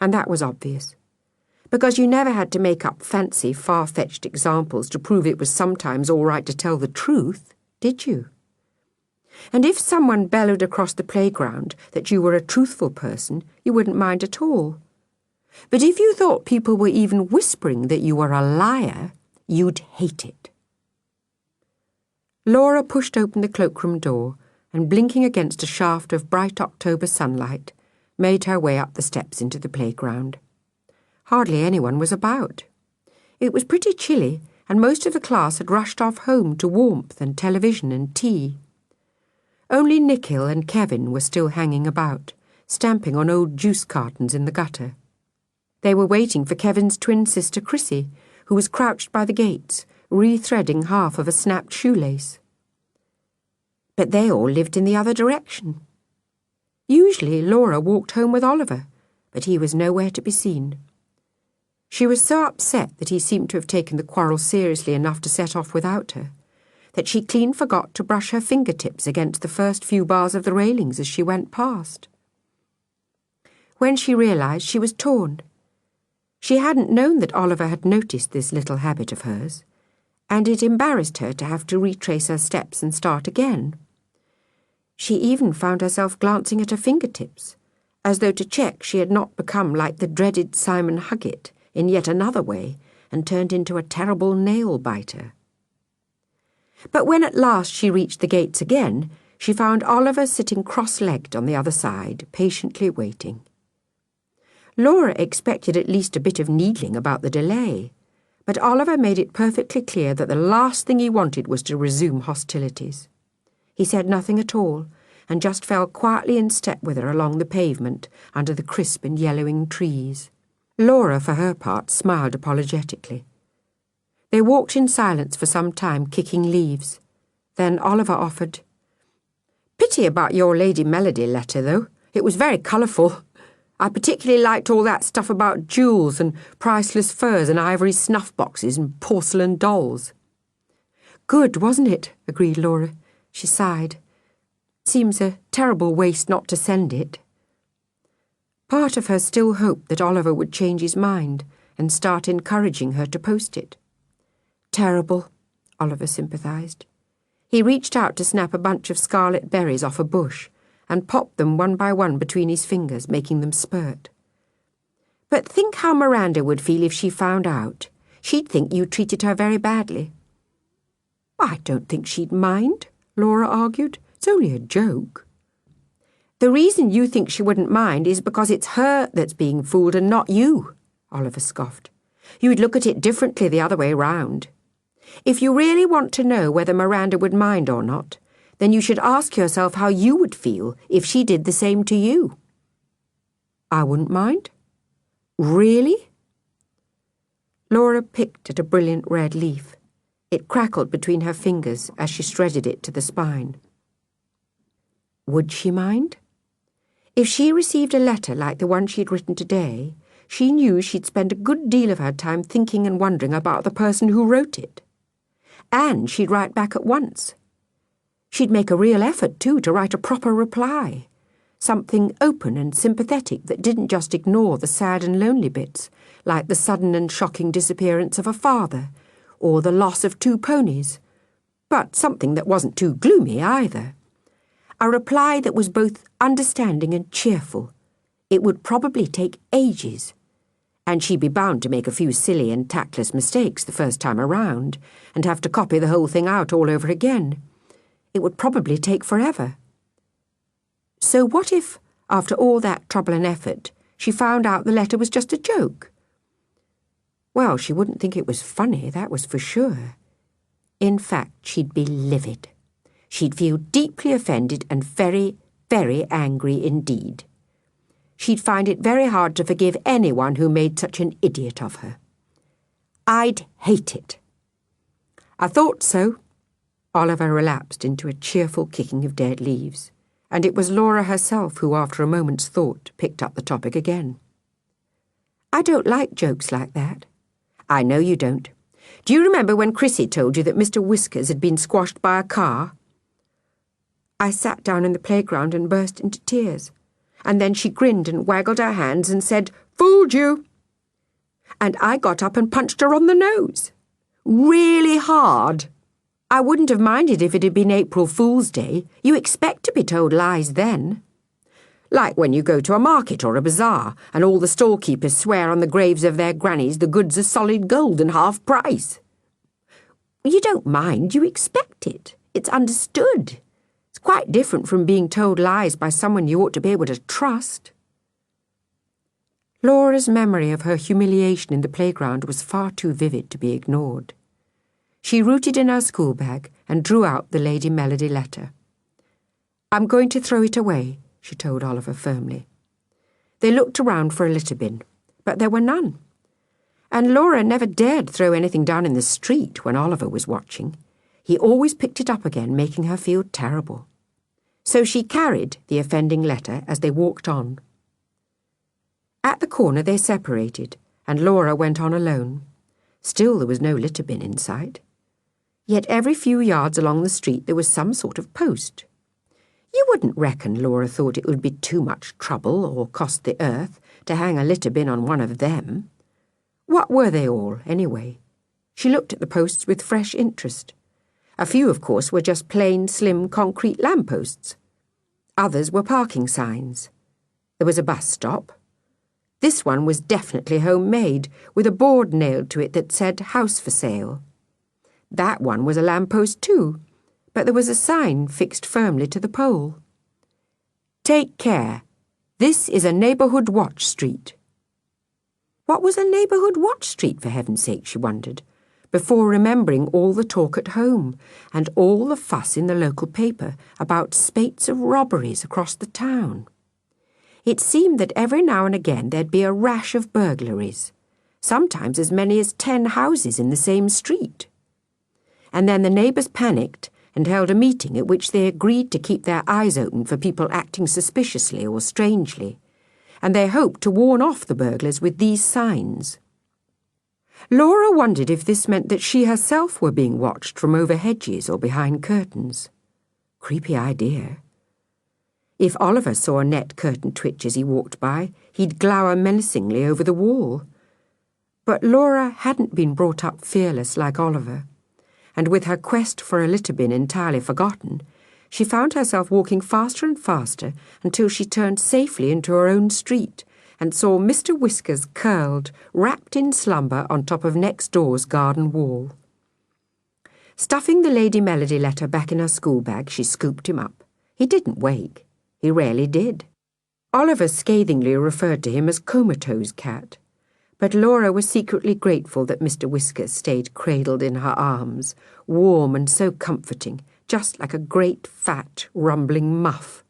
And that was obvious. Because you never had to make up fancy, far-fetched examples to prove it was sometimes all right to tell the truth, did you? And if someone bellowed across the playground that you were a truthful person, you wouldn't mind at all. But if you thought people were even whispering that you were a liar, you'd hate it. Laura pushed open the cloakroom door and, blinking against a shaft of bright October sunlight, made her way up the steps into the playground. Hardly anyone was about. It was pretty chilly, and most of the class had rushed off home to warmth and television and tea. Only Nikhil and Kevin were still hanging about, stamping on old juice cartons in the gutter. They were waiting for Kevin's twin sister Chrissy, who was crouched by the gates, rethreading half of a snapped shoelace. But they all lived in the other direction. Usually Laura walked home with Oliver, but he was nowhere to be seen. She was so upset that he seemed to have taken the quarrel seriously enough to set off without her, that she clean forgot to brush her fingertips against the first few bars of the railings as she went past. When she realised, she was torn. She hadn't known that Oliver had noticed this little habit of hers, and it embarrassed her to have to retrace her steps and start again. She even found herself glancing at her fingertips, as though to check she had not become like the dreaded Simon Huggett in yet another way and turned into a terrible nail-biter. But when at last she reached the gates again, she found Oliver sitting cross-legged on the other side, patiently waiting. Laura expected at least a bit of needling about the delay, but Oliver made it perfectly clear that the last thing he wanted was to resume hostilities. He said nothing at all, and just fell quietly in step with her along the pavement under the crisp and yellowing trees. Laura, for her part, smiled apologetically. They walked in silence for some time, kicking leaves. Then Oliver offered, "Pity about your Lady Melody letter, though. It was very colourful. I particularly liked all that stuff about jewels and priceless furs and ivory snuff boxes and porcelain dolls." "Good, wasn't it?" agreed Laura. She sighed. "Seems a terrible waste not to send it." Part of her still hoped that Oliver would change his mind and start encouraging her to post it. "Terrible," Oliver sympathised. He reached out to snap a bunch of scarlet berries off a bush and popped them one by one between his fingers, making them spurt. "But think how Miranda would feel if she found out. She'd think you treated her very badly." "I don't think she'd mind," Laura argued. "It's only a joke." "The reason you think she wouldn't mind is because it's her that's being fooled and not you," Oliver scoffed. "You'd look at it differently the other way round. If you really want to know whether Miranda would mind or not, then you should ask yourself how you would feel if she did the same to you." "I wouldn't mind?" "Really?" Laura picked at a brilliant red leaf. It crackled between her fingers as she shredded it to the spine. Would she mind? If she received a letter like the one she'd written today, she knew she'd spend a good deal of her time thinking and wondering about the person who wrote it. And she'd write back at once. She'd make a real effort, too, to write a proper reply. Something open and sympathetic that didn't just ignore the sad and lonely bits, like the sudden and shocking disappearance of a father, or the loss of 2 ponies, but something that wasn't too gloomy either. A reply that was both understanding and cheerful. It would probably take ages, and she'd be bound to make a few silly and tactless mistakes the first time around, and have to copy the whole thing out all over again. It would probably take forever. So what if, after all that trouble and effort, she found out the letter was just a joke? Well, she wouldn't think it was funny, that was for sure. In fact, she'd be livid. She'd feel deeply offended and very, very angry indeed. She'd find it very hard to forgive anyone who made such an idiot of her. I'd hate it. I thought so. Oliver relapsed into a cheerful kicking of dead leaves, and it was Laura herself who, after a moment's thought, picked up the topic again. I don't like jokes like that. I know you don't. Do you remember when Chrissy told you that Mr. Whiskers had been squashed by a car? I sat down in the playground and burst into tears, and then she grinned and waggled her hands and said, "Fooled you!" And I got up and punched her on the nose. Really hard. I wouldn't have minded if it had been April Fool's Day. You expect to be told lies then. Like when you go to a market or a bazaar and all the storekeepers swear on the graves of their grannies the goods are solid gold and half price. You don't mind, you expect it. It's understood. It's quite different from being told lies by someone you ought to be able to trust. Laura's memory of her humiliation in the playground was far too vivid to be ignored. She rooted in her school bag and drew out the Lady Melody letter. "I'm going to throw it away," she told Oliver firmly. They looked around for a litter bin, but there were none. And Laura never dared throw anything down in the street when Oliver was watching. He always picked it up again, making her feel terrible. So she carried the offending letter as they walked on. At the corner they separated, and Laura went on alone. Still there was no litter bin in sight. Yet every few yards along the street there was some sort of post. You wouldn't reckon Laura thought it would be too much trouble or cost the earth to hang a litter bin on one of them. What were they all, anyway? She looked at the posts with fresh interest. A few, of course, were just plain, slim, concrete lampposts. Others were parking signs. There was a bus stop. This one was definitely homemade, with a board nailed to it that said "House for Sale." That one was a lamppost too, but there was a sign fixed firmly to the pole. "Take care. This is a neighbourhood watch street." What was a neighbourhood watch street, for heaven's sake, she wondered, before remembering all the talk at home and all the fuss in the local paper about spates of robberies across the town. It seemed that every now and again there'd be a rash of burglaries, sometimes as many as 10 houses in the same street. And then the neighbours panicked and held a meeting at which they agreed to keep their eyes open for people acting suspiciously or strangely, and they hoped to warn off the burglars with these signs. Laura wondered if this meant that she herself were being watched from over hedges or behind curtains. Creepy idea. If Oliver saw a net curtain twitch as he walked by, he'd glower menacingly over the wall. But Laura hadn't been brought up fearless like Oliver, and with her quest for a litter bin entirely forgotten, she found herself walking faster and faster until she turned safely into her own street and saw Mr. Whiskers curled, wrapped in slumber on top of next door's garden wall. Stuffing the Lady Melody letter back in her school bag, she scooped him up. He didn't wake. He rarely did. Oliver scathingly referred to him as comatose cat, but Laura was secretly grateful that Mr. Whiskers stayed cradled in her arms, warm and so comforting, just like a great, fat, rumbling muff,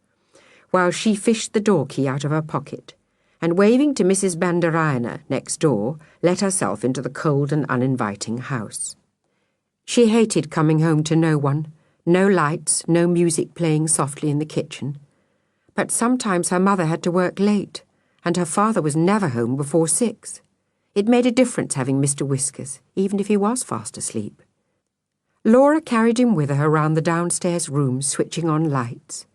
while she fished the door key out of her pocket and waving to Mrs. Bandarayana next door, let herself into the cold and uninviting house. She hated coming home to no one, no lights, no music playing softly in the kitchen. But sometimes her mother had to work late, and her father was never home before 6. It made a difference having Mr. Whiskers, even if he was fast asleep. Laura carried him with her round the downstairs rooms, switching on lights.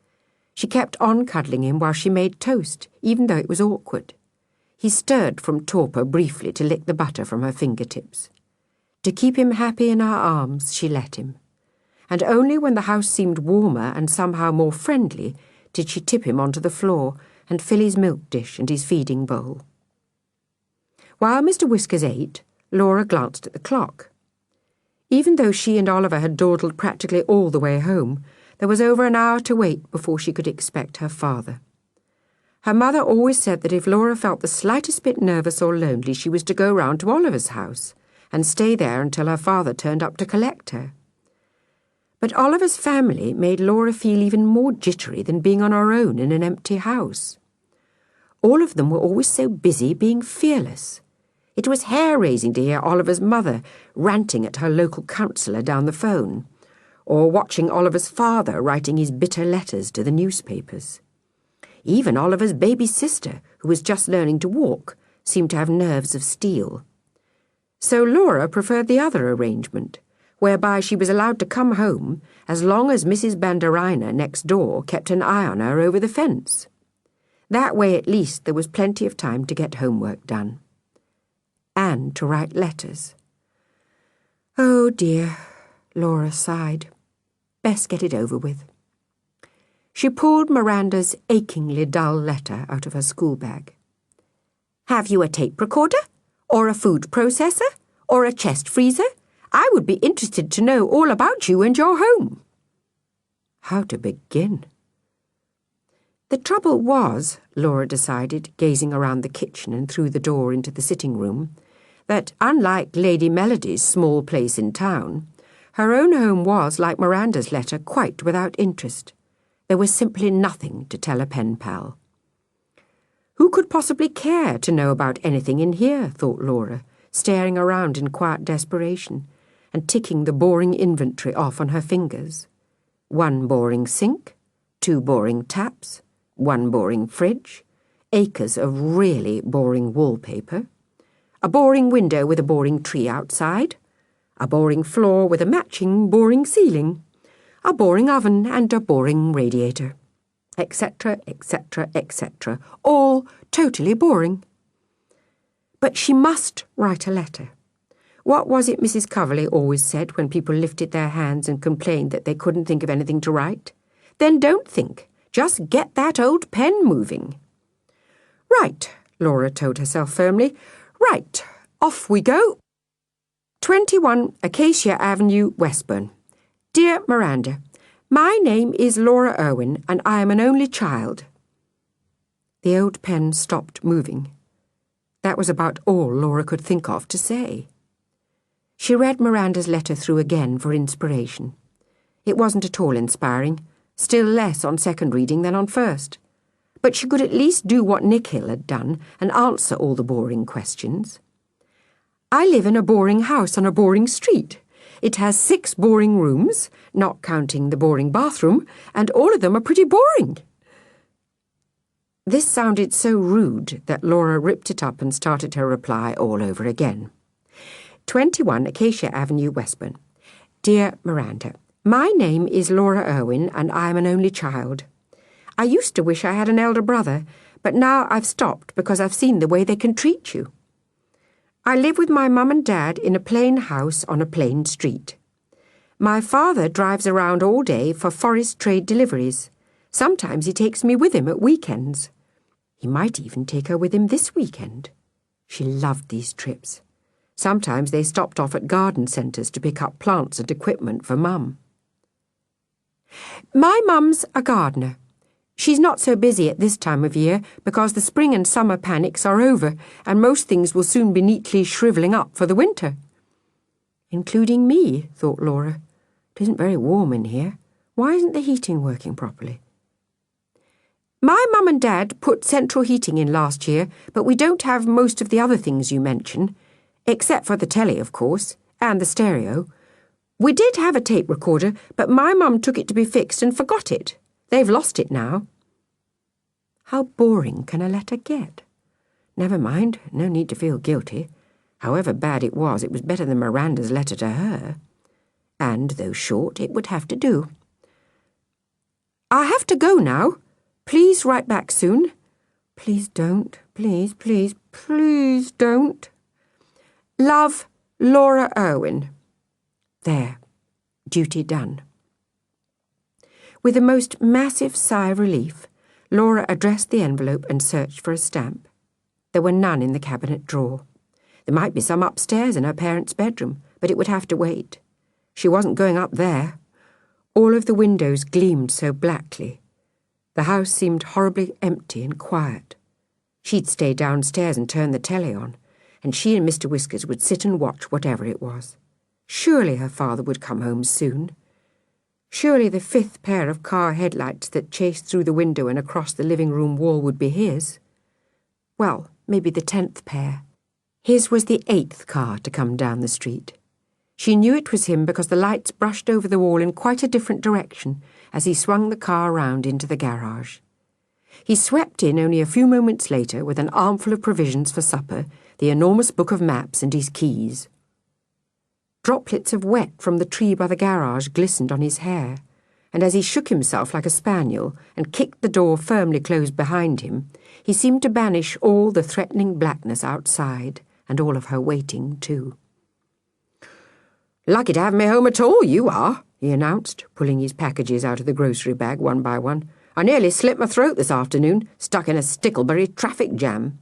She kept on cuddling him while she made toast, even though it was awkward. He stirred from torpor briefly to lick the butter from her fingertips. To keep him happy in her arms, she let him. And only when the house seemed warmer and somehow more friendly did she tip him onto the floor and fill his milk dish and his feeding bowl. While Mr. Whiskers ate, Laura glanced at the clock. Even though she and Oliver had dawdled practically all the way home, there was over an hour to wait before she could expect her father. Her mother always said that if Laura felt the slightest bit nervous or lonely, she was to go round to Oliver's house and stay there until her father turned up to collect her. But Oliver's family made Laura feel even more jittery than being on her own in an empty house. All of them were always so busy being fearless. It was hair-raising to hear Oliver's mother ranting at her local councillor down the phone, or watching Oliver's father writing his bitter letters to the newspapers. Even Oliver's baby sister, who was just learning to walk, seemed to have nerves of steel. So Laura preferred the other arrangement, whereby she was allowed to come home as long as Mrs. Bandarayana next door kept an eye on her over the fence. That way at least there was plenty of time to get homework done. And to write letters. Oh dear, Laura sighed. Best get it over with. She pulled Miranda's achingly dull letter out of her school bag. Have you a tape recorder? Or a food processor? Or a chest freezer? I would be interested to know all about you and your home. How to begin? The trouble was, Laura decided, gazing around the kitchen and through the door into the sitting room, that unlike Lady Melody's small place in town, her own home was, like Miranda's letter, quite without interest. There was simply nothing to tell a pen pal. Who could possibly care to know about anything in here, thought Laura, staring around in quiet desperation and ticking the boring inventory off on her fingers. 1 boring sink, 2 boring taps, 1 boring fridge, acres of really boring wallpaper, a boring window with a boring tree outside, a boring floor with a matching boring ceiling, a boring oven and a boring radiator, etc., etc., etc., all totally boring. But she must write a letter. What was it Mrs. Coverley always said when people lifted their hands and complained that they couldn't think of anything to write? Then don't think. Just get that old pen moving. Right, Laura told herself firmly. Right, off we go. 21 Acacia Avenue, Westburn. Dear Miranda, my name is Laura Irwin and I am an only child. The old pen stopped moving. That was about all Laura could think of to say. She read Miranda's letter through again for inspiration. It wasn't at all inspiring, still less on second reading than on first. But she could at least do what Nick Hill had done and answer all the boring questions. I live in a boring house on a boring street. It has 6 boring rooms, not counting the boring bathroom, and all of them are pretty boring. This sounded so rude that Laura ripped it up and started her reply all over again. 21 Acacia Avenue, Westburn. Dear Miranda, my name is Laura Irwin and I am an only child. I used to wish I had an elder brother, but now I've stopped because I've seen the way they can treat you. I live with my mum and dad in a plain house on a plain street. My father drives around all day for forest trade deliveries. Sometimes he takes me with him at weekends. He might even take her with him this weekend. She loved these trips. Sometimes they stopped off at garden centres to pick up plants and equipment for Mum. My mum's a gardener. She's not so busy at this time of year because the spring and summer panics are over and most things will soon be neatly shrivelling up for the winter. Including me, thought Laura. It isn't very warm in here. Why isn't the heating working properly? My mum and dad put central heating in last year, but we don't have most of the other things you mention, except for the telly, of course, and the stereo. We did have a tape recorder, but my mum took it to be fixed and forgot it. They've lost it now. How boring can a letter get? Never mind, no need to feel guilty. However bad it was better than Miranda's letter to her. And, though short, it would have to do. I have to go now. Please write back soon. Please don't. Please, please, please don't. Love, Laura Irwin. There. Duty done. With a most massive sigh of relief, Laura addressed the envelope and searched for a stamp. There were none in the cabinet drawer. There might be some upstairs in her parents' bedroom, but it would have to wait. She wasn't going up there. All of the windows gleamed so blackly. The house seemed horribly empty and quiet. She'd stay downstairs and turn the telly on, and she and Mr. Whiskers would sit and watch whatever it was. Surely her father would come home soon. Surely the 5th pair of car headlights that chased through the window and across the living room wall would be his. Well, maybe the 10th pair. His was the 8th car to come down the street. She knew it was him because the lights brushed over the wall in quite a different direction as he swung the car round into the garage. He swept in only a few moments later with an armful of provisions for supper, the enormous book of maps and his keys. Droplets of wet from the tree by the garage glistened on his hair, and as he shook himself like a spaniel and kicked the door firmly closed behind him, he seemed to banish all the threatening blackness outside, and all of her waiting, too. "Lucky to have me home at all, you are," he announced, pulling his packages out of the grocery bag one by one. "I nearly slit my throat this afternoon, stuck in a Sticklebury traffic jam."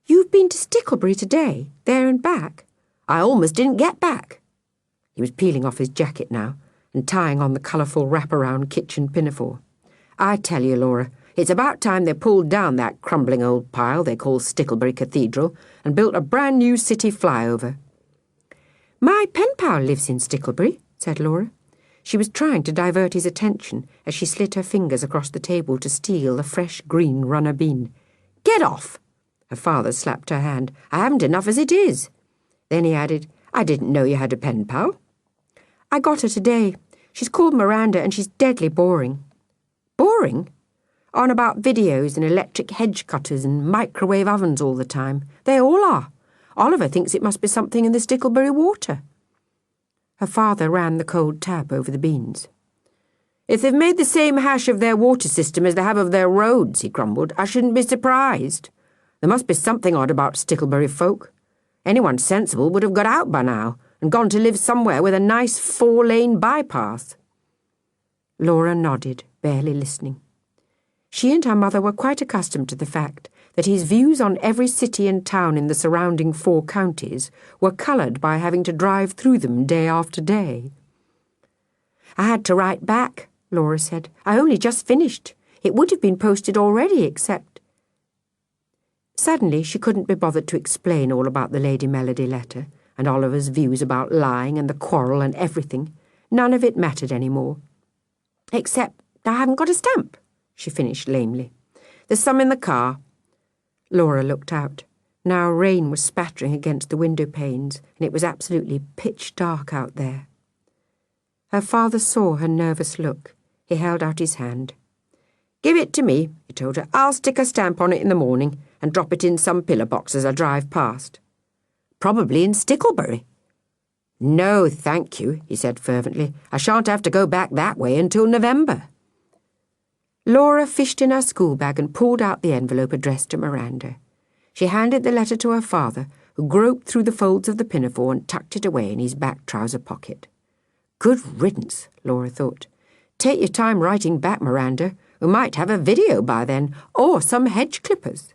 "You've been to Sticklebury today, there and back?" "I almost didn't get back." He was peeling off his jacket now and tying on the colourful wraparound kitchen pinafore. "I tell you, Laura, it's about time they pulled down that crumbling old pile they call Sticklebury Cathedral and built a brand new city flyover." "My pen pal lives in Sticklebury," said Laura. She was trying to divert his attention as she slid her fingers across the table to steal a fresh green runner bean. "Get off!" Her father slapped her hand. "I haven't enough as it is." Then he added, "I didn't know you had a pen pal." "I got her today. She's called Miranda and she's deadly boring." "Boring?" "On about videos and electric hedge cutters and microwave ovens all the time. They all are. Oliver thinks it must be something in the Sticklebury water." Her father ran the cold tap over the beans. "If they've made the same hash of their water system as they have of their roads," he grumbled, "I shouldn't be surprised. There must be something odd about Sticklebury folk. Anyone sensible would have got out by now and gone to live somewhere with a nice 4-lane bypass." Laura nodded, barely listening. She and her mother were quite accustomed to the fact that his views on every city and town in the surrounding 4 counties were coloured by having to drive through them day after day. "I had to write back," Laura said. "I only just finished. It would have been posted already, except—" Suddenly she couldn't be bothered to explain all about the Lady Melody letter, and Oliver's views about lying and the quarrel and everything. None of it mattered any more. "Except I haven't got a stamp," she finished lamely. "There's some in the car." Laura looked out. Now rain was spattering against the window panes, and it was absolutely pitch dark out there. Her father saw her nervous look. He held out his hand. "Give it to me," he told her. "I'll stick a stamp on it in the morning and drop it in some pillar box as I drive past." "Probably in Sticklebury." "No, thank you," he said fervently. "I shan't have to go back that way until November." Laura fished in her school bag and pulled out the envelope addressed to Miranda. She handed the letter to her father, who groped through the folds of the pinafore and tucked it away in his back trouser pocket. Good riddance, Laura thought. Take your time writing back, Miranda. We might have a video by then, or some hedge clippers.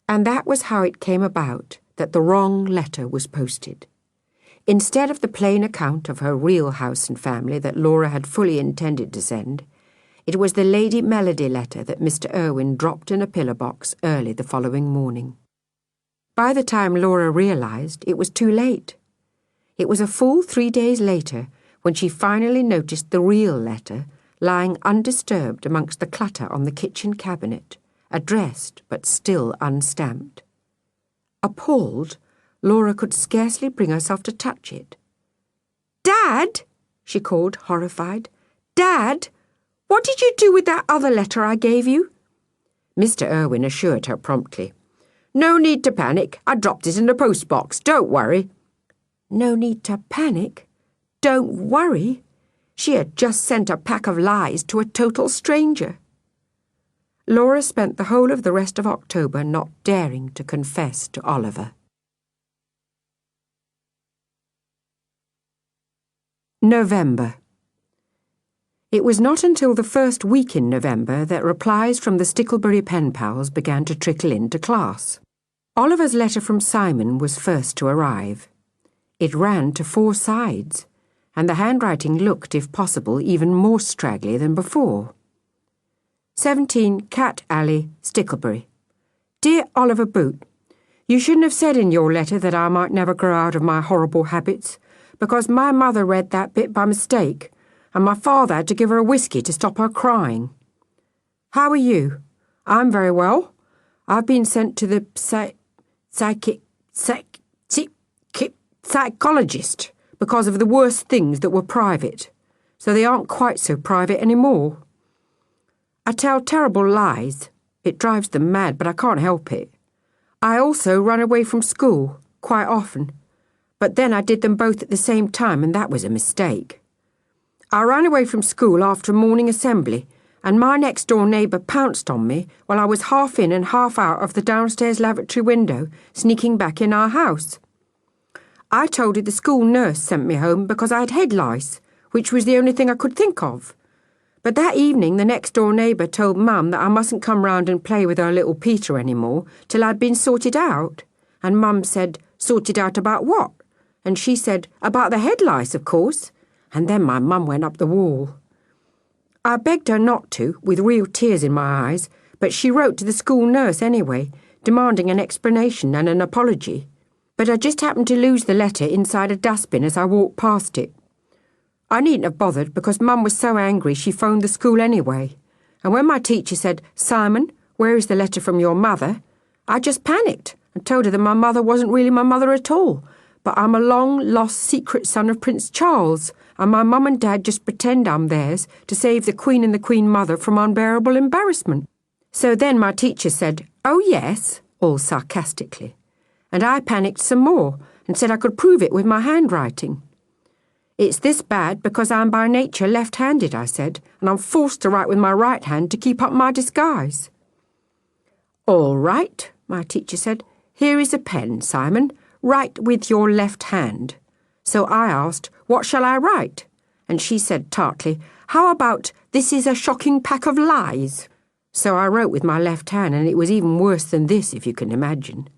And that was how it came about that the wrong letter was posted. Instead of the plain account of her real house and family that Laura had fully intended to send, it was the Lady Melody letter that Mr. Irwin dropped in a pillar box early the following morning. By the time Laura realised, it was too late. It was a full 3 days later when she finally noticed the real letter lying undisturbed amongst the clutter on the kitchen cabinet, addressed but still unstamped. Appalled, Laura could scarcely bring herself to touch it. "Dad!" she called, horrified. "Dad! What did you do with that other letter I gave you?" Mr. Irwin assured her promptly. "No need to panic. I dropped it in the postbox. Don't worry." No need to panic? Don't worry? She had just sent a pack of lies to a total stranger. Laura spent the whole of the rest of October not daring to confess to Oliver. November. It was not until the first week in November that replies from the Sticklebury penpals began to trickle into class. Oliver's letter from Simon was first to arrive. It ran to 4 sides, and the handwriting looked, if possible, even more straggly than before. 17 Cat Alley, Sticklebury. Dear Oliver Boot, you shouldn't have said in your letter that I might never grow out of my horrible habits, because my mother read that bit by mistake, and my father had to give her a whiskey to stop her crying. How are you? I'm very well. I've been sent to the psychologist because of the worst things that were private, so they aren't quite so private anymore. I tell terrible lies. It drives them mad, but I can't help it. I also run away from school, quite often, but then I did them both at the same time, and that was a mistake. I ran away from school after a morning assembly, and my next-door neighbour pounced on me while I was half in and half out of the downstairs lavatory window, sneaking back in our house. I told her the school nurse sent me home because I had head lice, which was the only thing I could think of. But that evening the next-door neighbour told Mum that I mustn't come round and play with her little Peter any more till I'd been sorted out. And Mum said, "Sorted out about what?" And she said, "About the head lice, of course." And then my mum went up the wall. I begged her not to, with real tears in my eyes, but she wrote to the school nurse anyway, demanding an explanation and an apology. But I just happened to lose the letter inside a dustbin as I walked past it. I needn't have bothered because Mum was so angry she phoned the school anyway. And when my teacher said, "Simon, where is the letter from your mother?" I just panicked and told her that my mother wasn't really my mother at all, but I'm a long-lost secret son of Prince Charles, and my mum and dad just pretend I'm theirs to save the Queen and the Queen Mother from unbearable embarrassment. So then my teacher said, "Oh yes," all sarcastically. And I panicked some more and said I could prove it with my handwriting. "It's this bad because I'm by nature left-handed," I said, "and I'm forced to write with my right hand to keep up my disguise." "All right," my teacher said. "Here is a pen, Simon. Write with your left hand." So I asked, "What shall I write?" And she said tartly, "How about, 'This is a shocking pack of lies'?" So I wrote with my left hand, and it was even worse than this, if you can imagine.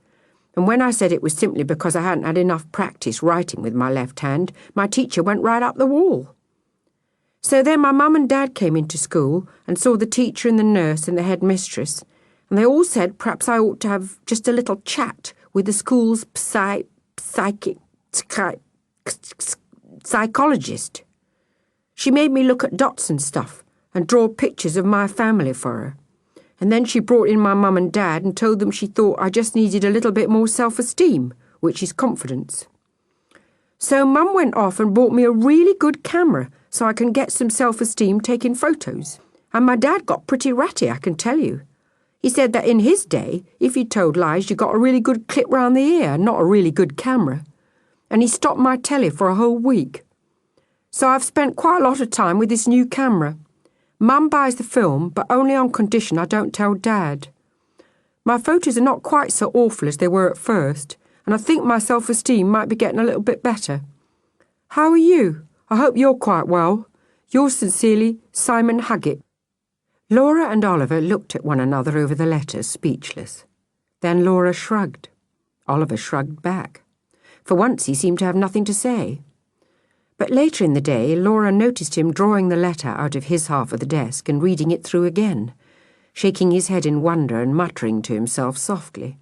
And when I said it was simply because I hadn't had enough practice writing with my left hand, my teacher went right up the wall. So then my mum and dad came into school and saw the teacher and the nurse and the headmistress, and they all said perhaps I ought to have just a little chat with the school's psychologist. She made me look at dots and stuff and draw pictures of my family for her. And then she brought in my mum and dad and told them she thought I just needed a little bit more self-esteem, which is confidence. So Mum went off and bought me a really good camera so I can get some self-esteem taking photos. And my dad got pretty ratty, I can tell you. He said that in his day, if you told lies, you got a really good clip round the ear, not a really good camera. And he stopped my telly for a whole week. So I've spent quite a lot of time with this new camera. Mum buys the film, but only on condition I don't tell Dad. My photos are not quite so awful as they were at first, and I think my self-esteem might be getting a little bit better. How are you? I hope you're quite well. Yours sincerely, Simon Huggett. Laura and Oliver looked at one another over the letters, speechless. Then Laura shrugged. Oliver shrugged back. For once he seemed to have nothing to say. But later in the day, Laura noticed him drawing the letter out of his half of the desk and reading it through again, shaking his head in wonder and muttering to himself softly.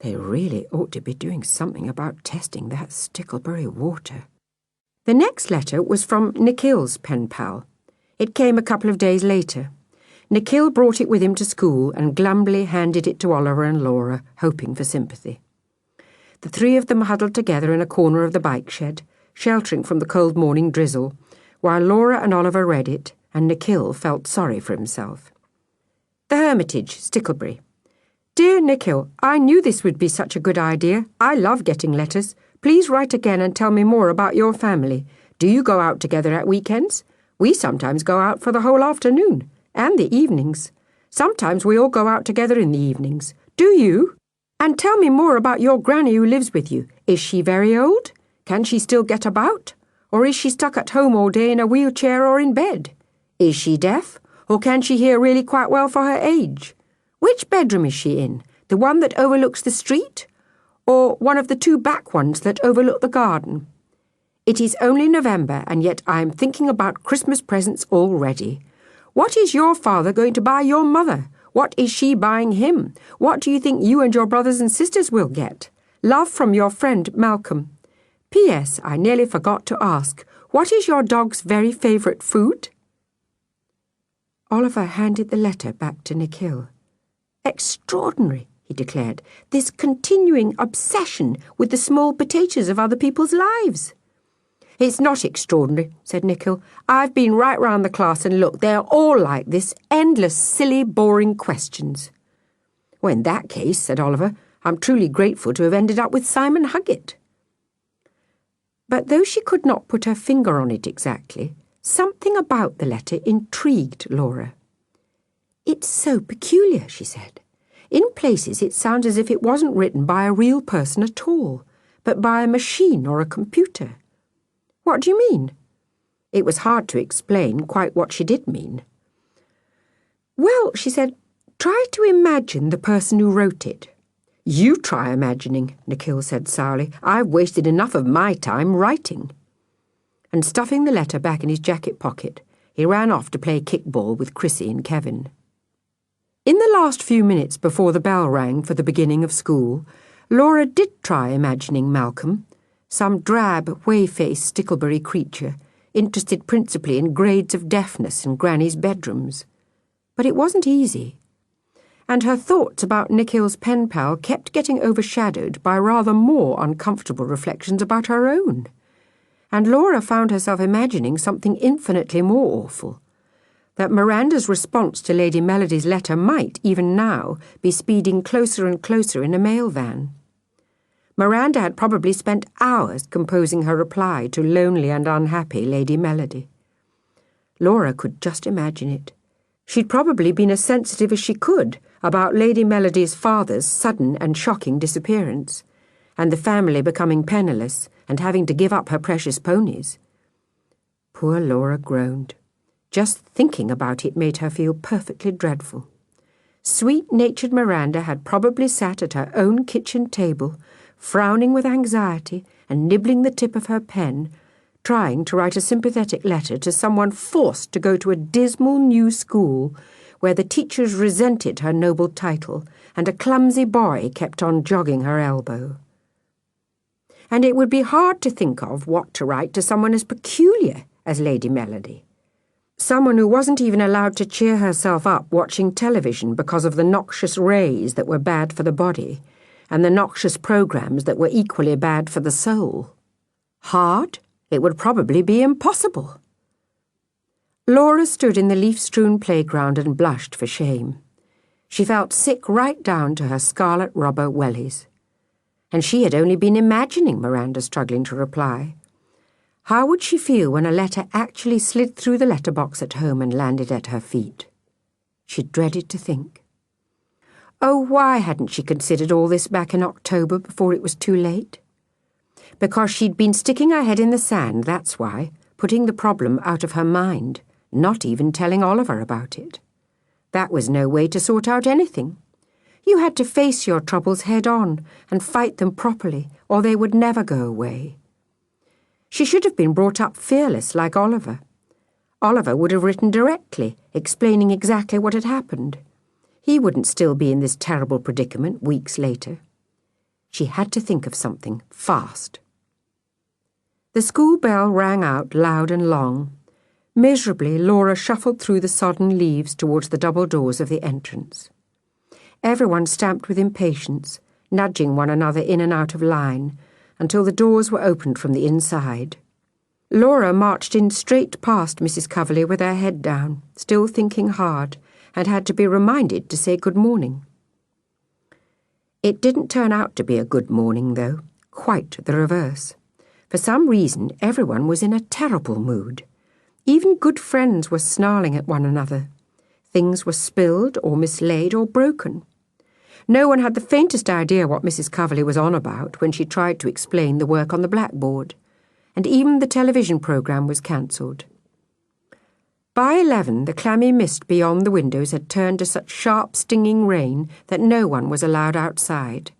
They really ought to be doing something about testing that Sticklebury water. The next letter was from Nikhil's pen pal. It came a couple of days later. Nikhil brought it with him to school and glumly handed it to Oliver and Laura, hoping for sympathy. The three of them huddled together in a corner of the bike shed, sheltering from the cold morning drizzle, while Laura and Oliver read it, and Nikhil felt sorry for himself. The Hermitage, Stickley. Dear Nikhil, I knew this would be such a good idea. I love getting letters. Please write again and tell me more about your family. Do you go out together at weekends? We sometimes go out for the whole afternoon, and the evenings. Sometimes we all go out together in the evenings. Do you? And tell me more about your granny who lives with you. Is she very old? Can she still get about? Or is she stuck at home all day in a wheelchair or in bed? Is she deaf? Or can she hear really quite well for her age? Which bedroom is she in? The one that overlooks the street? Or one of the two back ones that overlook the garden? It is only November, and yet I am thinking about Christmas presents already. What is your father going to buy your mother? What is she buying him? What do you think you and your brothers and sisters will get? Love from your friend Malcolm. P.S. I nearly forgot to ask, what is your dog's very favourite food? Oliver handed the letter back to Nikhil. Extraordinary, he declared, this continuing obsession with the small potatoes of other people's lives. It's not extraordinary, said Nikhil. I've been right round the class and looked, they're all like this, endless, silly, boring questions. Well, in that case, said Oliver, I'm truly grateful to have ended up with Simon Huggett. But though she could not put her finger on it exactly, something about the letter intrigued Laura. It's so peculiar, she said. In places it sounds as if it wasn't written by a real person at all, but by a machine or a computer. What do you mean? It was hard to explain quite what she did mean. Well, she said, try to imagine the person who wrote it. You try imagining, Nikhil said sourly. I've wasted enough of my time writing. And stuffing the letter back in his jacket pocket, he ran off to play kickball with Chrissy and Kevin. In the last few minutes before the bell rang for the beginning of school, Laura did try imagining Malcolm, some drab, whey-faced stickleberry creature, interested principally in grades of deafness in Granny's bedrooms. But it wasn't easy. And her thoughts about Nikhil's pen pal kept getting overshadowed by rather more uncomfortable reflections about her own. And Laura found herself imagining something infinitely more awful, that Miranda's response to Lady Melody's letter might, even now, be speeding closer and closer in a mail van. Miranda had probably spent hours composing her reply to lonely and unhappy Lady Melody. Laura could just imagine it. She'd probably been as sensitive as she could about Lady Melody's father's sudden and shocking disappearance, and the family becoming penniless and having to give up her precious ponies. Poor Laura groaned. Just thinking about it made her feel perfectly dreadful. Sweet-natured Miranda had probably sat at her own kitchen table, frowning with anxiety and nibbling the tip of her pen, trying to write a sympathetic letter to someone forced to go to a dismal new school where the teachers resented her noble title and a clumsy boy kept on jogging her elbow. And it would be hard to think of what to write to someone as peculiar as Lady Melody. Someone who wasn't even allowed to cheer herself up watching television because of the noxious rays that were bad for the body, and the noxious programs that were equally bad for the soul. Hard? It would probably be impossible. Laura stood in the leaf-strewn playground and blushed for shame. She felt sick right down to her scarlet rubber wellies. And she had only been imagining Miranda struggling to reply. How would she feel when a letter actually slid through the letterbox at home and landed at her feet? She dreaded to think. Oh, why hadn't she considered all this back in October before it was too late? Because she'd been sticking her head in the sand, that's why, putting the problem out of her mind, not even telling Oliver about it. That was no way to sort out anything. You had to face your troubles head-on and fight them properly, or they would never go away. She should have been brought up fearless like Oliver. Oliver would have written directly, explaining exactly what had happened. He wouldn't still be in this terrible predicament weeks later. She had to think of something fast. The school bell rang out loud and long. Miserably, Laura shuffled through the sodden leaves towards the double doors of the entrance. Everyone stamped with impatience, nudging one another in and out of line, until the doors were opened from the inside. Laura marched in straight past Mrs. Coverley with her head down, still thinking hard, and had to be reminded to say good morning. It didn't turn out to be a good morning, though, quite the reverse. For some reason, everyone was in a terrible mood. Even good friends were snarling at one another. Things were spilled or mislaid or broken. No one had the faintest idea what Mrs. Coverley was on about when she tried to explain the work on the blackboard, and even the television programme was cancelled. By 11, the clammy mist beyond the windows had turned to such sharp, stinging rain that no one was allowed outside,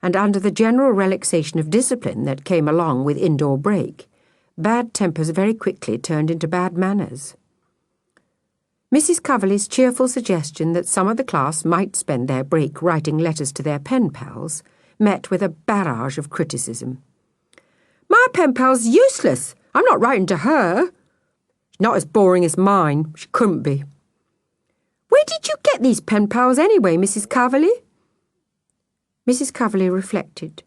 and under the general relaxation of discipline that came along with indoor break, bad tempers very quickly turned into bad manners. Mrs. Coverley's cheerful suggestion that some of the class might spend their break writing letters to their pen pals met with a barrage of criticism. "My pen pal's useless. I'm not writing to her. She's not as boring as mine. She couldn't be." "Where did you get these pen pals anyway, Mrs. Coverley?" Mrs. Coverley reflected.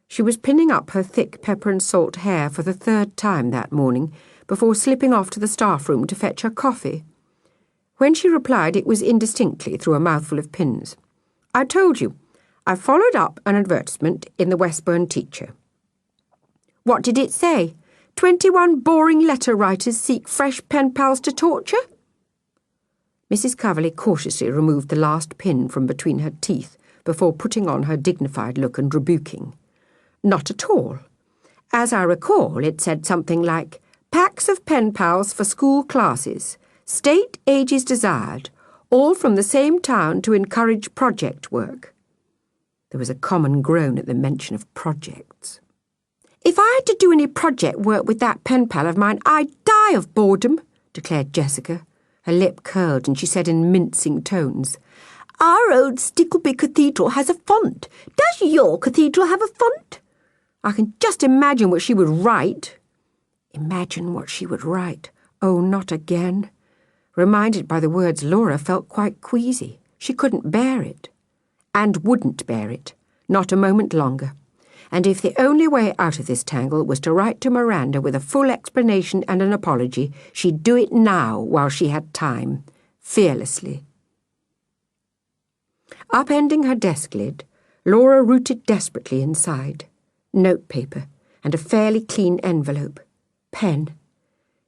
She was pinning up her thick pepper and salt hair for the third time that morning before slipping off to the staff room to fetch her coffee. When she replied, it was indistinctly through a mouthful of pins. "I told you, I followed up an advertisement in the Westburn Teacher." "What did it say? 21 boring letter writers seek fresh pen pals to torture?" Mrs. Coverley cautiously removed the last pin from between her teeth before putting on her dignified look and rebuking. "Not at all. As I recall, it said something like, 'Packs of pen pals for school classes. State ages desired, all from the same town to encourage project work.'" There was a common groan at the mention of projects. "If I had to do any project work with that pen pal of mine, I'd die of boredom," declared Jessica. Her lip curled and she said in mincing tones, "Our old Stickley Cathedral has a font. Does your cathedral have a font? I can just imagine what she would write." Imagine what she would write. Oh, not again. Reminded by the words, Laura felt quite queasy. She couldn't bear it. And wouldn't bear it. Not a moment longer. And if the only way out of this tangle was to write to Miranda with a full explanation and an apology, she'd do it now while she had time. Fearlessly. Upending her desk lid, Laura rooted desperately inside. Notepaper and a fairly clean envelope. Pen.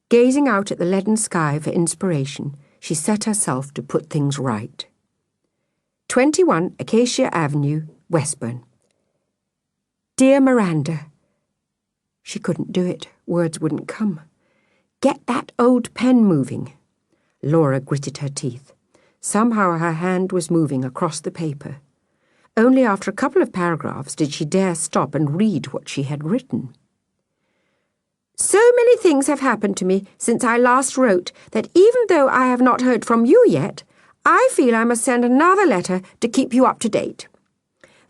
Gazing out at the leaden sky for inspiration, she set herself to put things right. 21 Acacia Avenue, Westburn. Dear Miranda. She couldn't do it. Words wouldn't come. Get that old pen moving. Laura gritted her teeth. Somehow her hand was moving across the paper. Only after a couple of paragraphs did she dare stop and read what she had written. "So many things have happened to me since I last wrote that even though I have not heard from you yet, I feel I must send another letter to keep you up to date.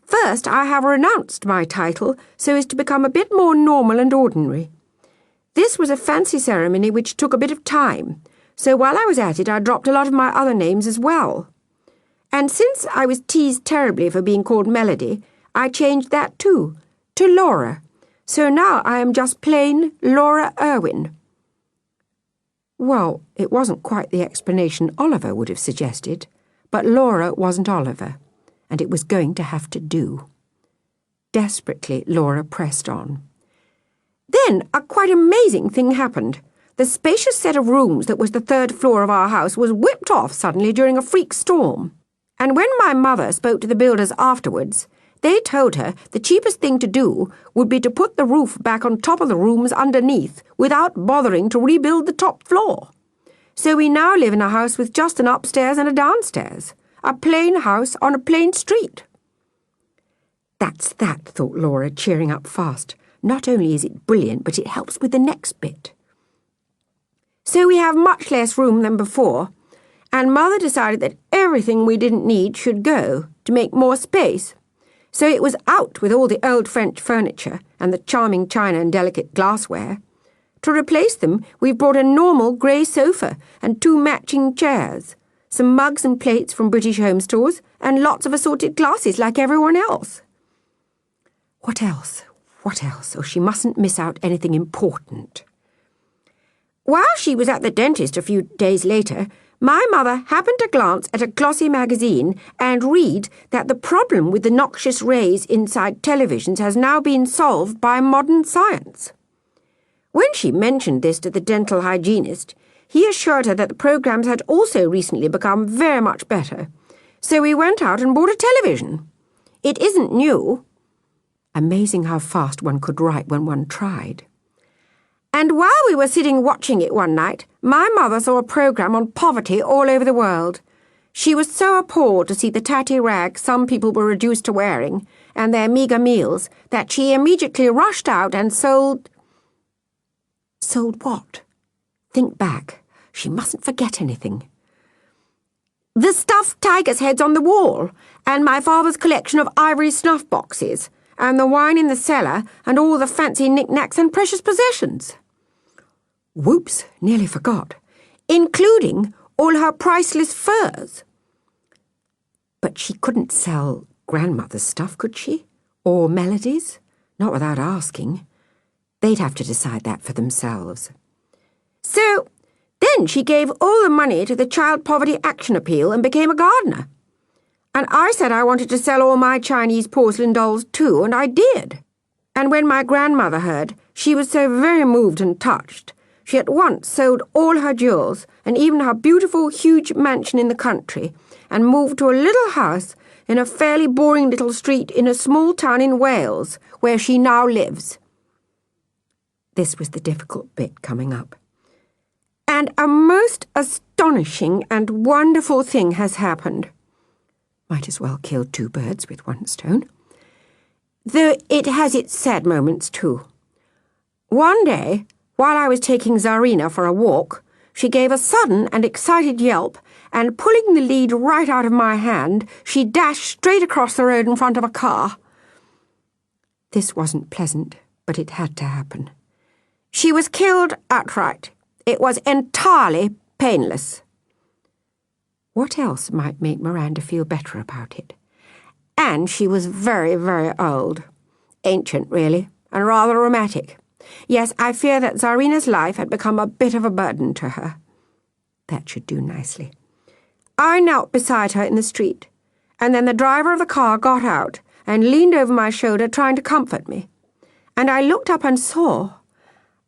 First, I have renounced my title so as to become a bit more normal and ordinary. This was a fancy ceremony which took a bit of time, so while I was at it I dropped a lot of my other names as well. And since I was teased terribly for being called Melody, I changed that too, to Laura. So now I am just plain Laura Irwin." Well, it wasn't quite the explanation Oliver would have suggested, but Laura wasn't Oliver, and it was going to have to do. Desperately, Laura pressed on. "Then a quite amazing thing happened. The spacious set of rooms that was the third floor of our house was whipped off suddenly during a freak storm. And when my mother spoke to the builders afterwards, they told her the cheapest thing to do would be to put the roof back on top of the rooms underneath without bothering to rebuild the top floor. So we now live in a house with just an upstairs and a downstairs. A plain house on a plain street." "That's that," thought Laura, cheering up fast. "Not only is it brilliant, but it helps with the next bit." "So we have much less room than before, and Mother decided that everything we didn't need should go to make more space. So it was out with all the old French furniture and the charming china and delicate glassware. To replace them, we've brought a normal grey sofa and 2 matching chairs, some mugs and plates from British home stores, and lots of assorted glasses like everyone else. What else? What else? Oh, she mustn't miss out anything important. While she was at the dentist a few days later, my mother happened to glance at a glossy magazine and read that the problem with the noxious rays inside televisions has now been solved by modern science. When she mentioned this to the dental hygienist, he assured her that the programs had also recently become very much better. So we went out and bought a television. It isn't new. Amazing how fast one could write when one tried. And while we were sitting watching it one night, my mother saw a program on poverty all over the world. She was so appalled to see the tatty rags some people were reduced to wearing, and their meagre meals, that she immediately rushed out and sold... Sold what? Think back. She mustn't forget anything. The stuffed tiger's heads on the wall, and my father's collection of ivory snuff boxes, and the wine in the cellar, and all the fancy knickknacks and precious possessions. Whoops, nearly forgot. Including all her priceless furs. But she couldn't sell grandmother's stuff, could she? Or Melody's? Not without asking. They'd have to decide that for themselves. So then she gave all the money to the Child Poverty Action Appeal and became a gardener. And I said I wanted to sell all my Chinese porcelain dolls too, and I did. And when my grandmother heard, she was so very moved and touched. She at once sold all her jewels and even her beautiful, huge mansion in the country and moved to a little house in a fairly boring little street in a small town in Wales, where she now lives. This was the difficult bit coming up. And a most astonishing and wonderful thing has happened. Might as well kill 2 birds with 1 stone. Though it has its sad moments too. One day, while I was taking Tsarina for a walk, she gave a sudden and excited yelp, and pulling the lead right out of my hand, she dashed straight across the road in front of a car. This wasn't pleasant, but it had to happen. She was killed outright. It was entirely painless. What else might make Miranda feel better about it? And she was very, very old. Ancient, really, and rather rheumatic. Yes, I fear that Tsarina's life had become a bit of a burden to her. That should do nicely. I knelt beside her in the street, and then the driver of the car got out and leaned over my shoulder trying to comfort me. And I looked up and saw,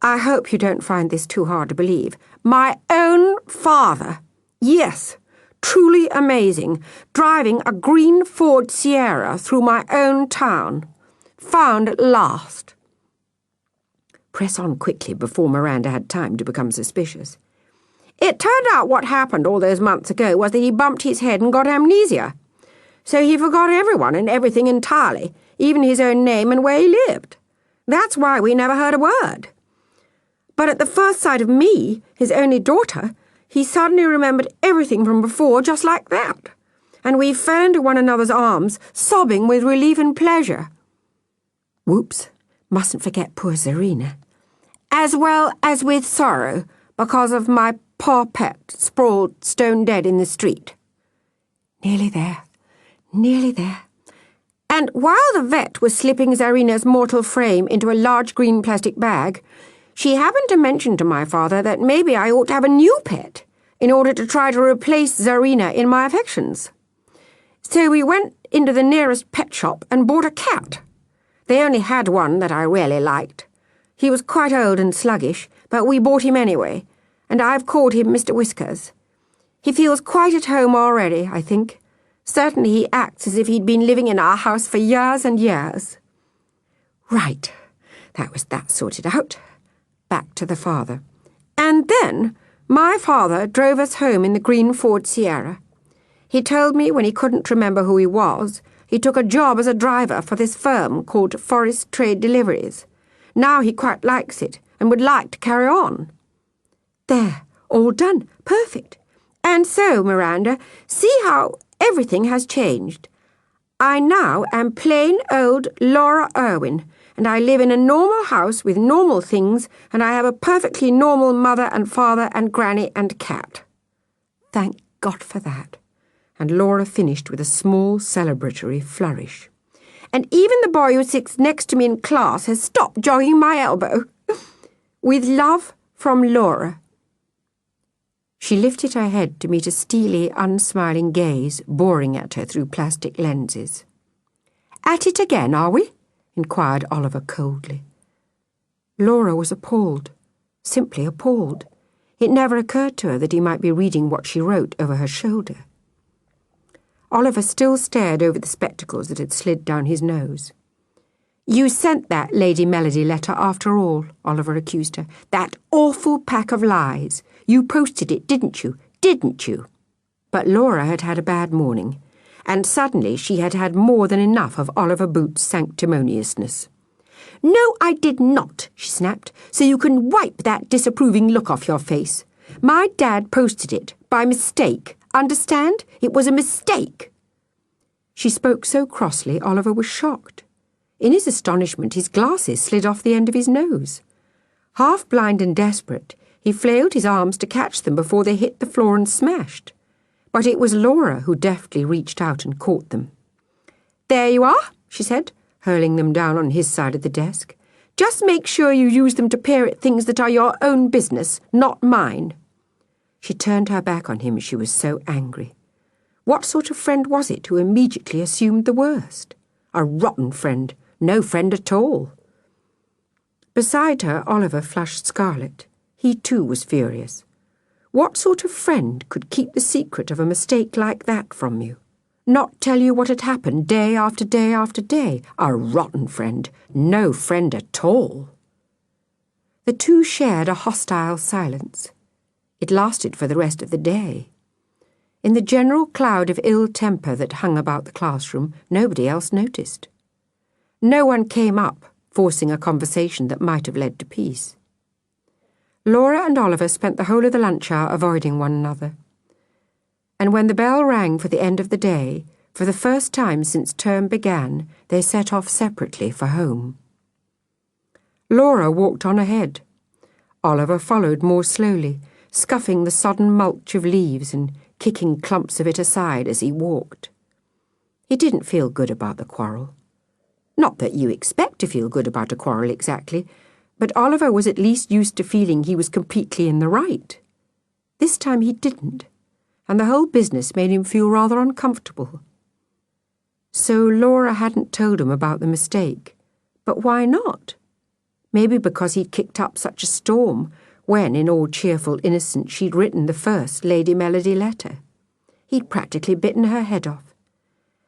I hope you don't find this too hard to believe, my own father. Yes, truly amazing, driving a green Ford Sierra through my own town. Found at last. Press on quickly before Miranda had time to become suspicious. It turned out what happened all those months ago was that he bumped his head and got amnesia. So he forgot everyone and everything entirely, even his own name and where he lived. That's why we never heard a word. But at the first sight of me, his only daughter, he suddenly remembered everything from before just like that. And we fell into one another's arms, sobbing with relief and pleasure. Whoops, mustn't forget poor Tsarina. As well as with sorrow, because of my poor pet sprawled stone dead in the street. Nearly there, nearly there. And while the vet was slipping Tsarina's mortal frame into a large green plastic bag, she happened to mention to my father that maybe I ought to have a new pet in order to try to replace Tsarina in my affections. So we went into the nearest pet shop and bought a cat. They only had one that I really liked. He was quite old and sluggish, but we bought him anyway, and I've called him Mr. Whiskers. He feels quite at home already, I think. Certainly he acts as if he'd been living in our house for years and years. Right, that was that sorted out. Back to the father. And then my father drove us home in the green Ford Sierra. He told me when he couldn't remember who he was, he took a job as a driver for this firm called Forest Trade Deliveries. Now he quite likes it and would like to carry on. There, all done. Perfect. And so, Miranda, see how everything has changed. I now am plain old Laura Irwin, and I live in a normal house with normal things, and I have a perfectly normal mother and father and granny and cat." Thank God for that. And Laura finished with a small celebratory flourish. "And even the boy who sits next to me in class has stopped jogging my elbow. With love, from Laura." She lifted her head to meet a steely, unsmiling gaze boring at her through plastic lenses. "At it again, are we?" inquired Oliver coldly. Laura was appalled, simply appalled. It never occurred to her that he might be reading what she wrote over her shoulder. Oliver still stared over the spectacles that had slid down his nose. "You sent that Lady Melody letter after all," Oliver accused her. "That awful pack of lies. You posted it, didn't you? Didn't you?" But Laura had had a bad morning, and suddenly she had had more than enough of Oliver Boot's sanctimoniousness. "No, I did not," she snapped, "so you can wipe that disapproving look off your face. My dad posted it, by mistake. Understand? It was a mistake." She spoke so crossly, Oliver was shocked. In his astonishment, his glasses slid off the end of his nose. Half blind and desperate, he flailed his arms to catch them before they hit the floor and smashed. But it was Laura who deftly reached out and caught them. "There you are," she said, hurling them down on his side of the desk. "Just make sure you use them to peer at things that are your own business, not mine." She turned her back on him, she was so angry. What sort of friend was it who immediately assumed the worst? A rotten friend, no friend at all. Beside her, Oliver flushed scarlet. He too was furious. What sort of friend could keep the secret of a mistake like that from you? Not tell you what had happened day after day after day? A rotten friend, no friend at all. The two shared a hostile silence. It lasted for the rest of the day. In the general cloud of ill temper that hung about the classroom, nobody else noticed. No one came up, forcing a conversation that might have led to peace. Laura and Oliver spent the whole of the lunch hour avoiding one another. And when the bell rang for the end of the day, for the first time since term began, they set off separately for home. Laura walked on ahead. Oliver followed more slowly, scuffing the sodden mulch of leaves and kicking clumps of it aside as he walked. He didn't feel good about the quarrel. Not that you expect to feel good about a quarrel exactly, but Oliver was at least used to feeling he was completely in the right. This time he didn't, and the whole business made him feel rather uncomfortable. So Laura hadn't told him about the mistake. But why not? Maybe because he'd kicked up such a storm when, in all cheerful innocence, she'd written the first Lady Melody letter. He'd practically bitten her head off.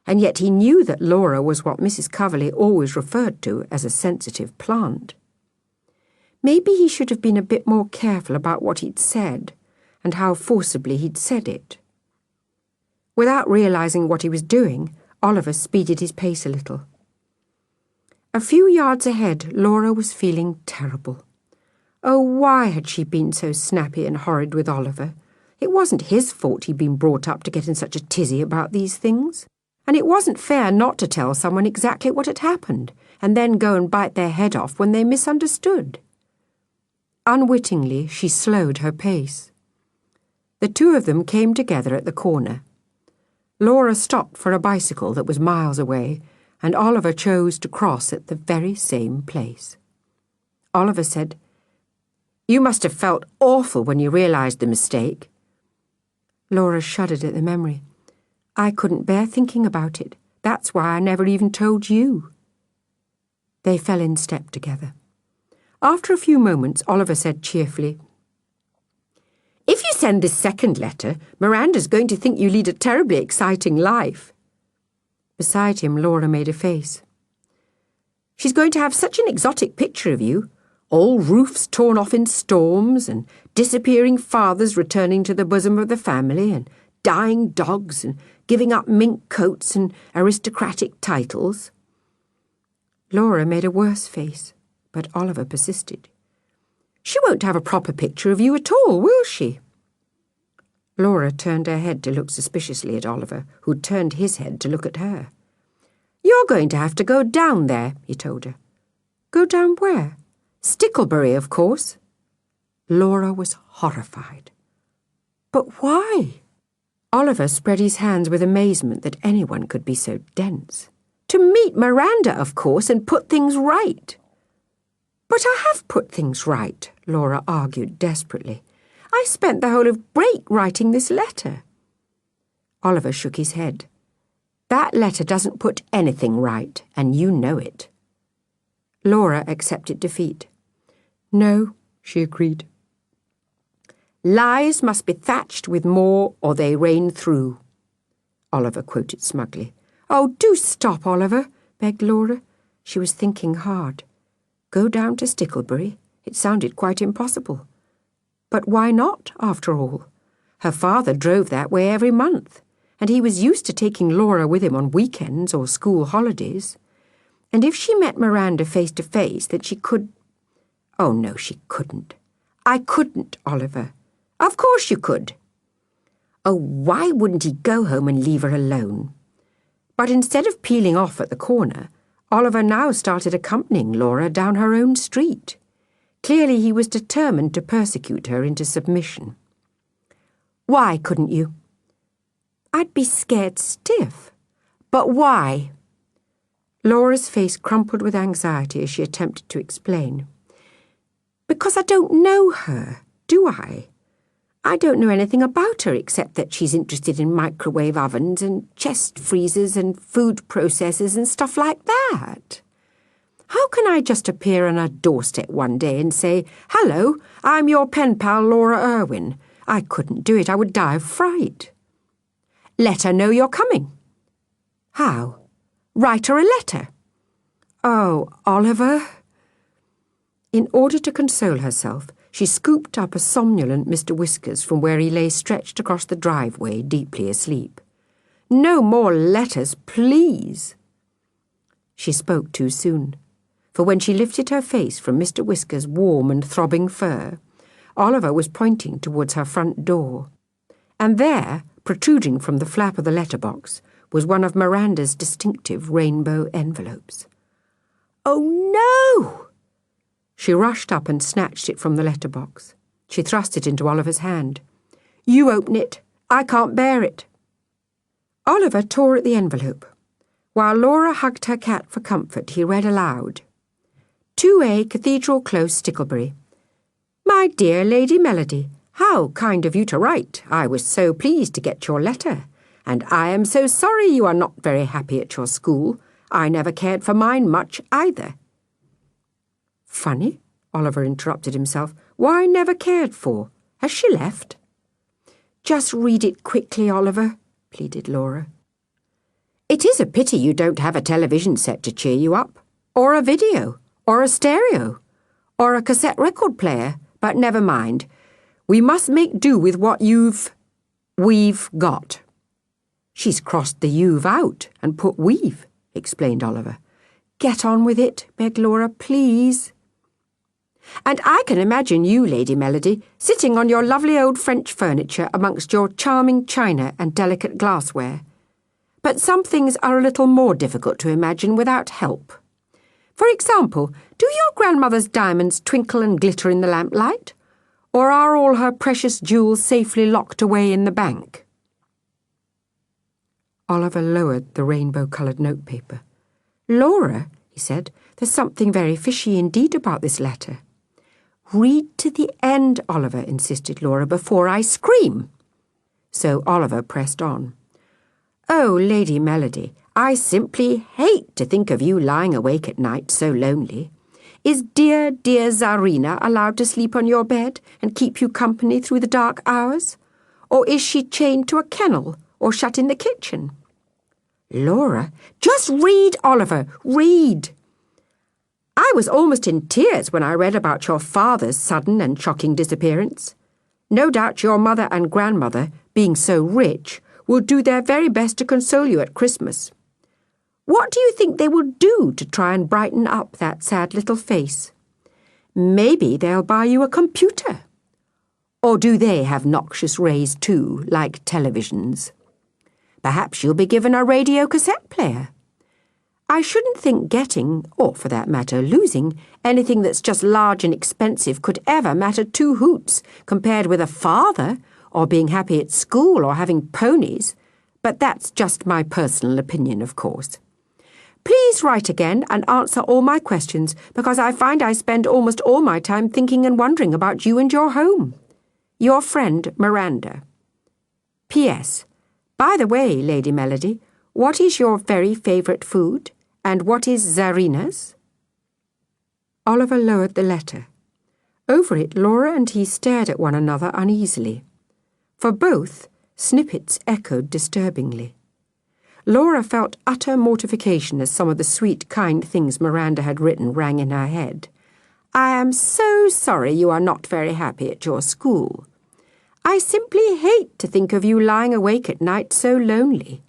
And yet he knew that Laura was what Mrs. Coverley always referred to as a sensitive plant. Maybe he should have been a bit more careful about what he'd said, and how forcibly he'd said it. Without realizing what he was doing, Oliver speeded his pace a little. A few yards ahead, Laura was feeling terrible. Oh, why had she been so snappy and horrid with Oliver? It wasn't his fault he'd been brought up to get in such a tizzy about these things. And it wasn't fair not to tell someone exactly what had happened, and then go and bite their head off when they misunderstood. Unwittingly, she slowed her pace. The two of them came together at the corner. Laura stopped for a bicycle that was miles away, and Oliver chose to cross at the very same place. Oliver said, "You must have felt awful when you realized the mistake." Laura shuddered at the memory. "I couldn't bear thinking about it. That's why I never even told you." They fell in step together. After a few moments, Oliver said cheerfully, "If you send this second letter, Miranda's going to think you lead a terribly exciting life." Beside him, Laura made a face. "She's going to have such an exotic picture of you. All roofs torn off in storms, and disappearing fathers returning to the bosom of the family, and dying dogs, and giving up mink coats and aristocratic titles." Laura made a worse face, but Oliver persisted. "She won't have a proper picture of you at all, will she?" Laura turned her head to look suspiciously at Oliver, who turned his head to look at her. "You're going to have to go down there," he told her. Go down where? Sticklebury, of course. Laura was horrified. But why? Oliver spread his hands with amazement that anyone could be so dense. To meet Miranda, of course, and put things right. But I have put things right, Laura argued desperately. I spent the whole of break writing this letter. Oliver shook his head. That letter doesn't put anything right, and you know it. Laura accepted defeat. No, she agreed. Lies must be thatched with more, or they rain through, Oliver quoted smugly. Oh, do stop, Oliver, begged Laura. She was thinking hard. Go down to Sticklebury? It sounded quite impossible. But why not, after all? Her father drove that way every month, and he was used to taking Laura with him on weekends or school holidays. And if she met Miranda face to face, then she could... Oh, no, she couldn't. I couldn't, Oliver. Of course you could. Oh, why wouldn't he go home and leave her alone? But instead of peeling off at the corner, Oliver now started accompanying Laura down her own street. Clearly he was determined to persecute her into submission. Why couldn't you? I'd be scared stiff. But why? Laura's face crumpled with anxiety as she attempted to explain. Because I don't know her, do I? I don't know anything about her except that she's interested in microwave ovens and chest freezers and food processors and stuff like that. How can I just appear on her doorstep one day and say, Hello, I'm your pen pal Laura Irwin? I couldn't do it. I would die of fright. Let her know you're coming. How? Write her a letter. Oh, Oliver. In order to console herself, she scooped up a somnolent Mr. Whiskers from where he lay stretched across the driveway, deeply asleep. No more letters, please. She spoke too soon, for when she lifted her face from Mr. Whiskers' warm and throbbing fur, Oliver was pointing towards her front door, and there, protruding from the flap of the letterbox, was one of Miranda's distinctive rainbow envelopes. Oh, no! She rushed up and snatched it from the letterbox. She thrust it into Oliver's hand. You open it. I can't bear it. Oliver tore at the envelope. While Laura hugged her cat for comfort, he read aloud. 2A Cathedral Close, Sticklebury. My dear Lady Melody, how kind of you to write. I was so pleased to get your letter. And I am so sorry you are not very happy at your school. I never cared for mine much either. Funny, Oliver interrupted himself. Why never cared for? Has she left? Just read it quickly, Oliver, pleaded Laura. It is a pity you don't have a television set to cheer you up, or a video, or a stereo, or a cassette record player, but never mind. We must make do with what we've got. She's crossed the you've out and put we've, explained Oliver. Get on with it, begged Laura, please. And I can imagine you, Lady Melody, sitting on your lovely old French furniture amongst your charming china and delicate glassware. But some things are a little more difficult to imagine without help. For example, do your grandmother's diamonds twinkle and glitter in the lamplight? Or are all her precious jewels safely locked away in the bank? Oliver lowered the rainbow-coloured notepaper. Laura, he said, there's something very fishy indeed about this letter. Read to the end, Oliver, insisted Laura, before I scream. So Oliver pressed on. Oh, Lady Melody, I simply hate to think of you lying awake at night so lonely. Is dear, dear Tsarina allowed to sleep on your bed and keep you company through the dark hours? Or is she chained to a kennel or shut in the kitchen? Laura, just read, Oliver, read. I was almost in tears when I read about your father's sudden and shocking disappearance. No doubt your mother and grandmother, being so rich, will do their very best to console you at Christmas. What do you think they will do to try and brighten up that sad little face? Maybe they'll buy you a computer. Or do they have noxious rays too, like televisions? Perhaps you'll be given a radio cassette player. I shouldn't think getting, or for that matter losing, anything that's just large and expensive could ever matter two hoots compared with a father, or being happy at school, or having ponies. But that's just my personal opinion, of course. Please write again and answer all my questions, because I find I spend almost all my time thinking and wondering about you and your home. Your friend, Miranda. P.S. By the way, Lady Melody, what is your very favourite food? And what is Zarina's? Oliver lowered the letter. Over it, Laura and he stared at one another uneasily. For both, snippets echoed disturbingly. Laura felt utter mortification as some of the sweet, kind things Miranda had written rang in her head. I am so sorry you are not very happy at your school. I simply hate to think of you lying awake at night so lonely.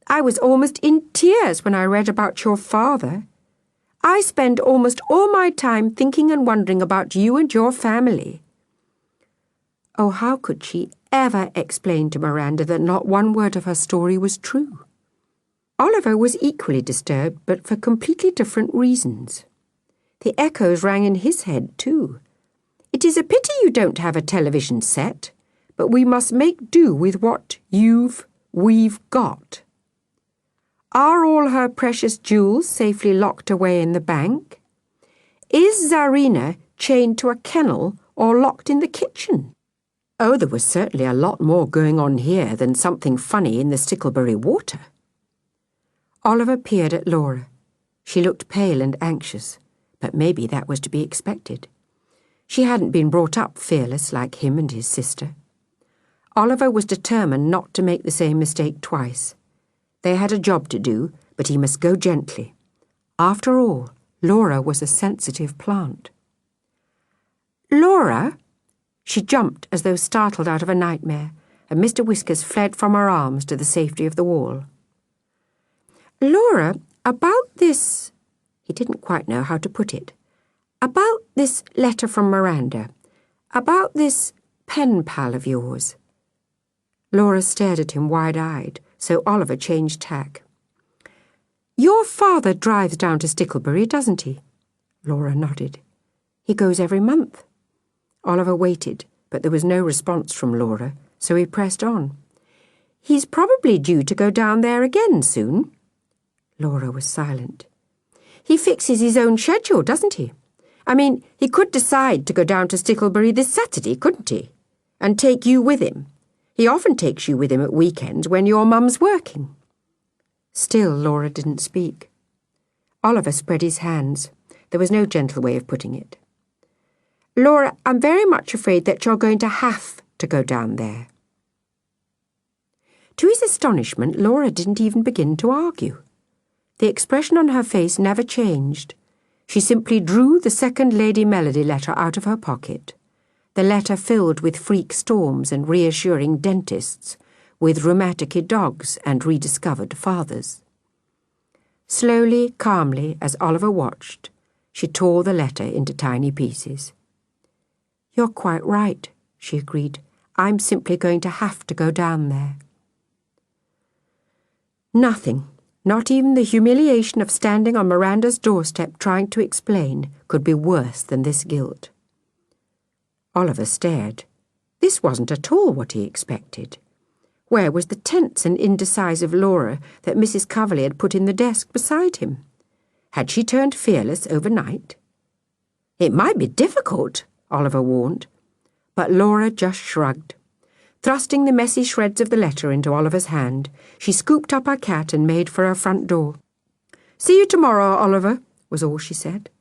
I was almost in tears when I read about your father. I spend almost all my time thinking and wondering about you and your family. Oh, how could she ever explain to Miranda that not one word of her story was true? Oliver was equally disturbed, but for completely different reasons. The echoes rang in his head, too. It is a pity you don't have a television set, but we must make do with what we've got. Are all her precious jewels safely locked away in the bank? Is Zarina chained to a kennel or locked in the kitchen? Oh, there was certainly a lot more going on here than something funny in the Sticklebury water. Oliver peered at Laura. She looked pale and anxious, but maybe that was to be expected. She hadn't been brought up fearless like him and his sister. Oliver was determined not to make the same mistake twice. They had a job to do, but he must go gently. After all, Laura was a sensitive plant. Laura? She jumped as though startled out of a nightmare, and Mr. Whiskers fled from her arms to the safety of the wall. Laura, about this... He didn't quite know how to put it. About this letter from Miranda. About this pen pal of yours. Laura stared at him wide-eyed, so Oliver changed tack. Your father drives down to Sticklebury, doesn't he? Laura nodded. He goes every month. Oliver waited, but there was no response from Laura, so he pressed on. He's probably due to go down there again soon. Laura was silent. He fixes his own schedule, doesn't he? I mean, he could decide to go down to Sticklebury this Saturday, couldn't he? And take you with him. He often takes you with him at weekends when your mum's working. Still, Laura didn't speak. Oliver spread his hands. There was no gentle way of putting it. Laura, I'm very much afraid that you're going to have to go down there. To his astonishment, Laura didn't even begin to argue. The expression on her face never changed. She simply drew the second Lady Melody letter out of her pocket. The letter filled with freak storms and reassuring dentists, with rheumatic dogs and rediscovered fathers. Slowly, calmly, as Oliver watched, she tore the letter into tiny pieces. You're quite right, she agreed. I'm simply going to have to go down there. Nothing, not even the humiliation of standing on Miranda's doorstep trying to explain, could be worse than this guilt. Oliver stared. This wasn't at all what he expected. Where was the tense and indecisive Laura that Mrs. Coverley had put in the desk beside him? Had she turned fearless overnight? It might be difficult, Oliver warned. But Laura just shrugged. Thrusting the messy shreds of the letter into Oliver's hand, she scooped up her cat and made for her front door. See you tomorrow, Oliver, was all she said.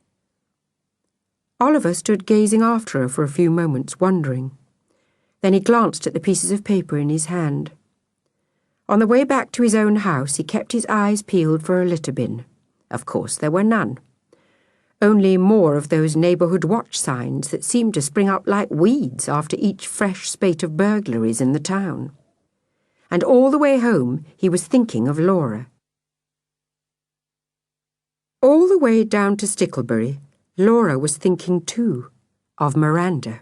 Oliver stood gazing after her for a few moments, wondering. Then he glanced at the pieces of paper in his hand. On the way back to his own house, he kept his eyes peeled for a litter bin. Of course, there were none. Only more of those neighbourhood watch signs that seemed to spring up like weeds after each fresh spate of burglaries in the town. And all the way home, he was thinking of Laura. All the way down to Sticklebury, Laura was thinking, too, of Miranda.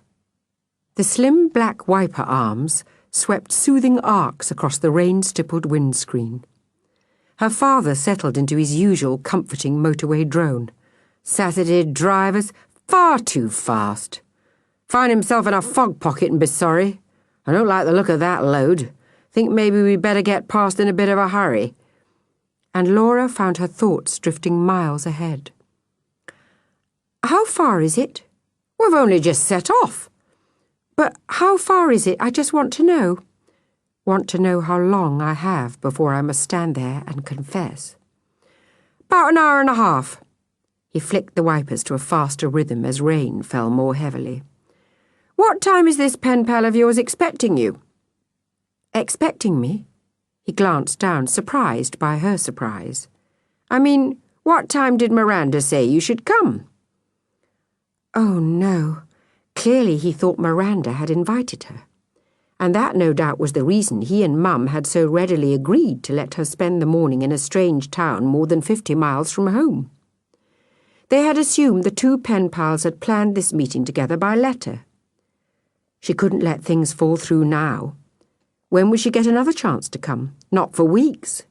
The slim black wiper arms swept soothing arcs across the rain-stippled windscreen. Her father settled into his usual comforting motorway drone. Saturday drivers, far too fast. Find himself in a fog pocket and be sorry. I don't like the look of that load. Think maybe we'd better get past in a bit of a hurry. And Laura found her thoughts drifting miles ahead. How far is it? We've only just set off. But how far is it? I just want to know. Want to know how long I have before I must stand there and confess. About an hour and a half. He flicked the wipers to a faster rhythm as rain fell more heavily. What time is this pen pal of yours expecting you? Expecting me? He glanced down, surprised by her surprise. I mean, what time did Miranda say you should come? Oh, no. Clearly he thought Miranda had invited her. And that no doubt was the reason he and Mum had so readily agreed to let her spend the morning in a strange town more than 50 miles from home. They had assumed the two pen pals had planned this meeting together by letter. She couldn't let things fall through now. When would she get another chance to come? Not for weeks.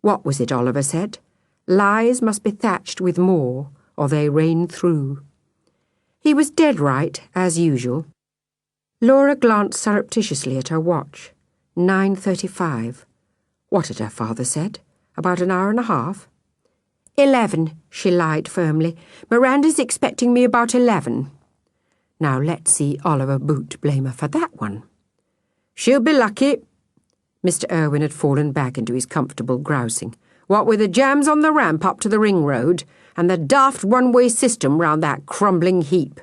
What was it Oliver said? Lies must be thatched with more, or they rain through. He was dead right, as usual. Laura glanced surreptitiously at her watch. 9:35. What had her father said? About an hour and a half? 11, she lied firmly. Miranda's expecting me about 11. Now let's see Oliver Boot blame her for that one. She'll be lucky. Mr. Irwin had fallen back into his comfortable grousing. What with the jams on the ramp up to the ring road, and the daft one-way system round that crumbling heap.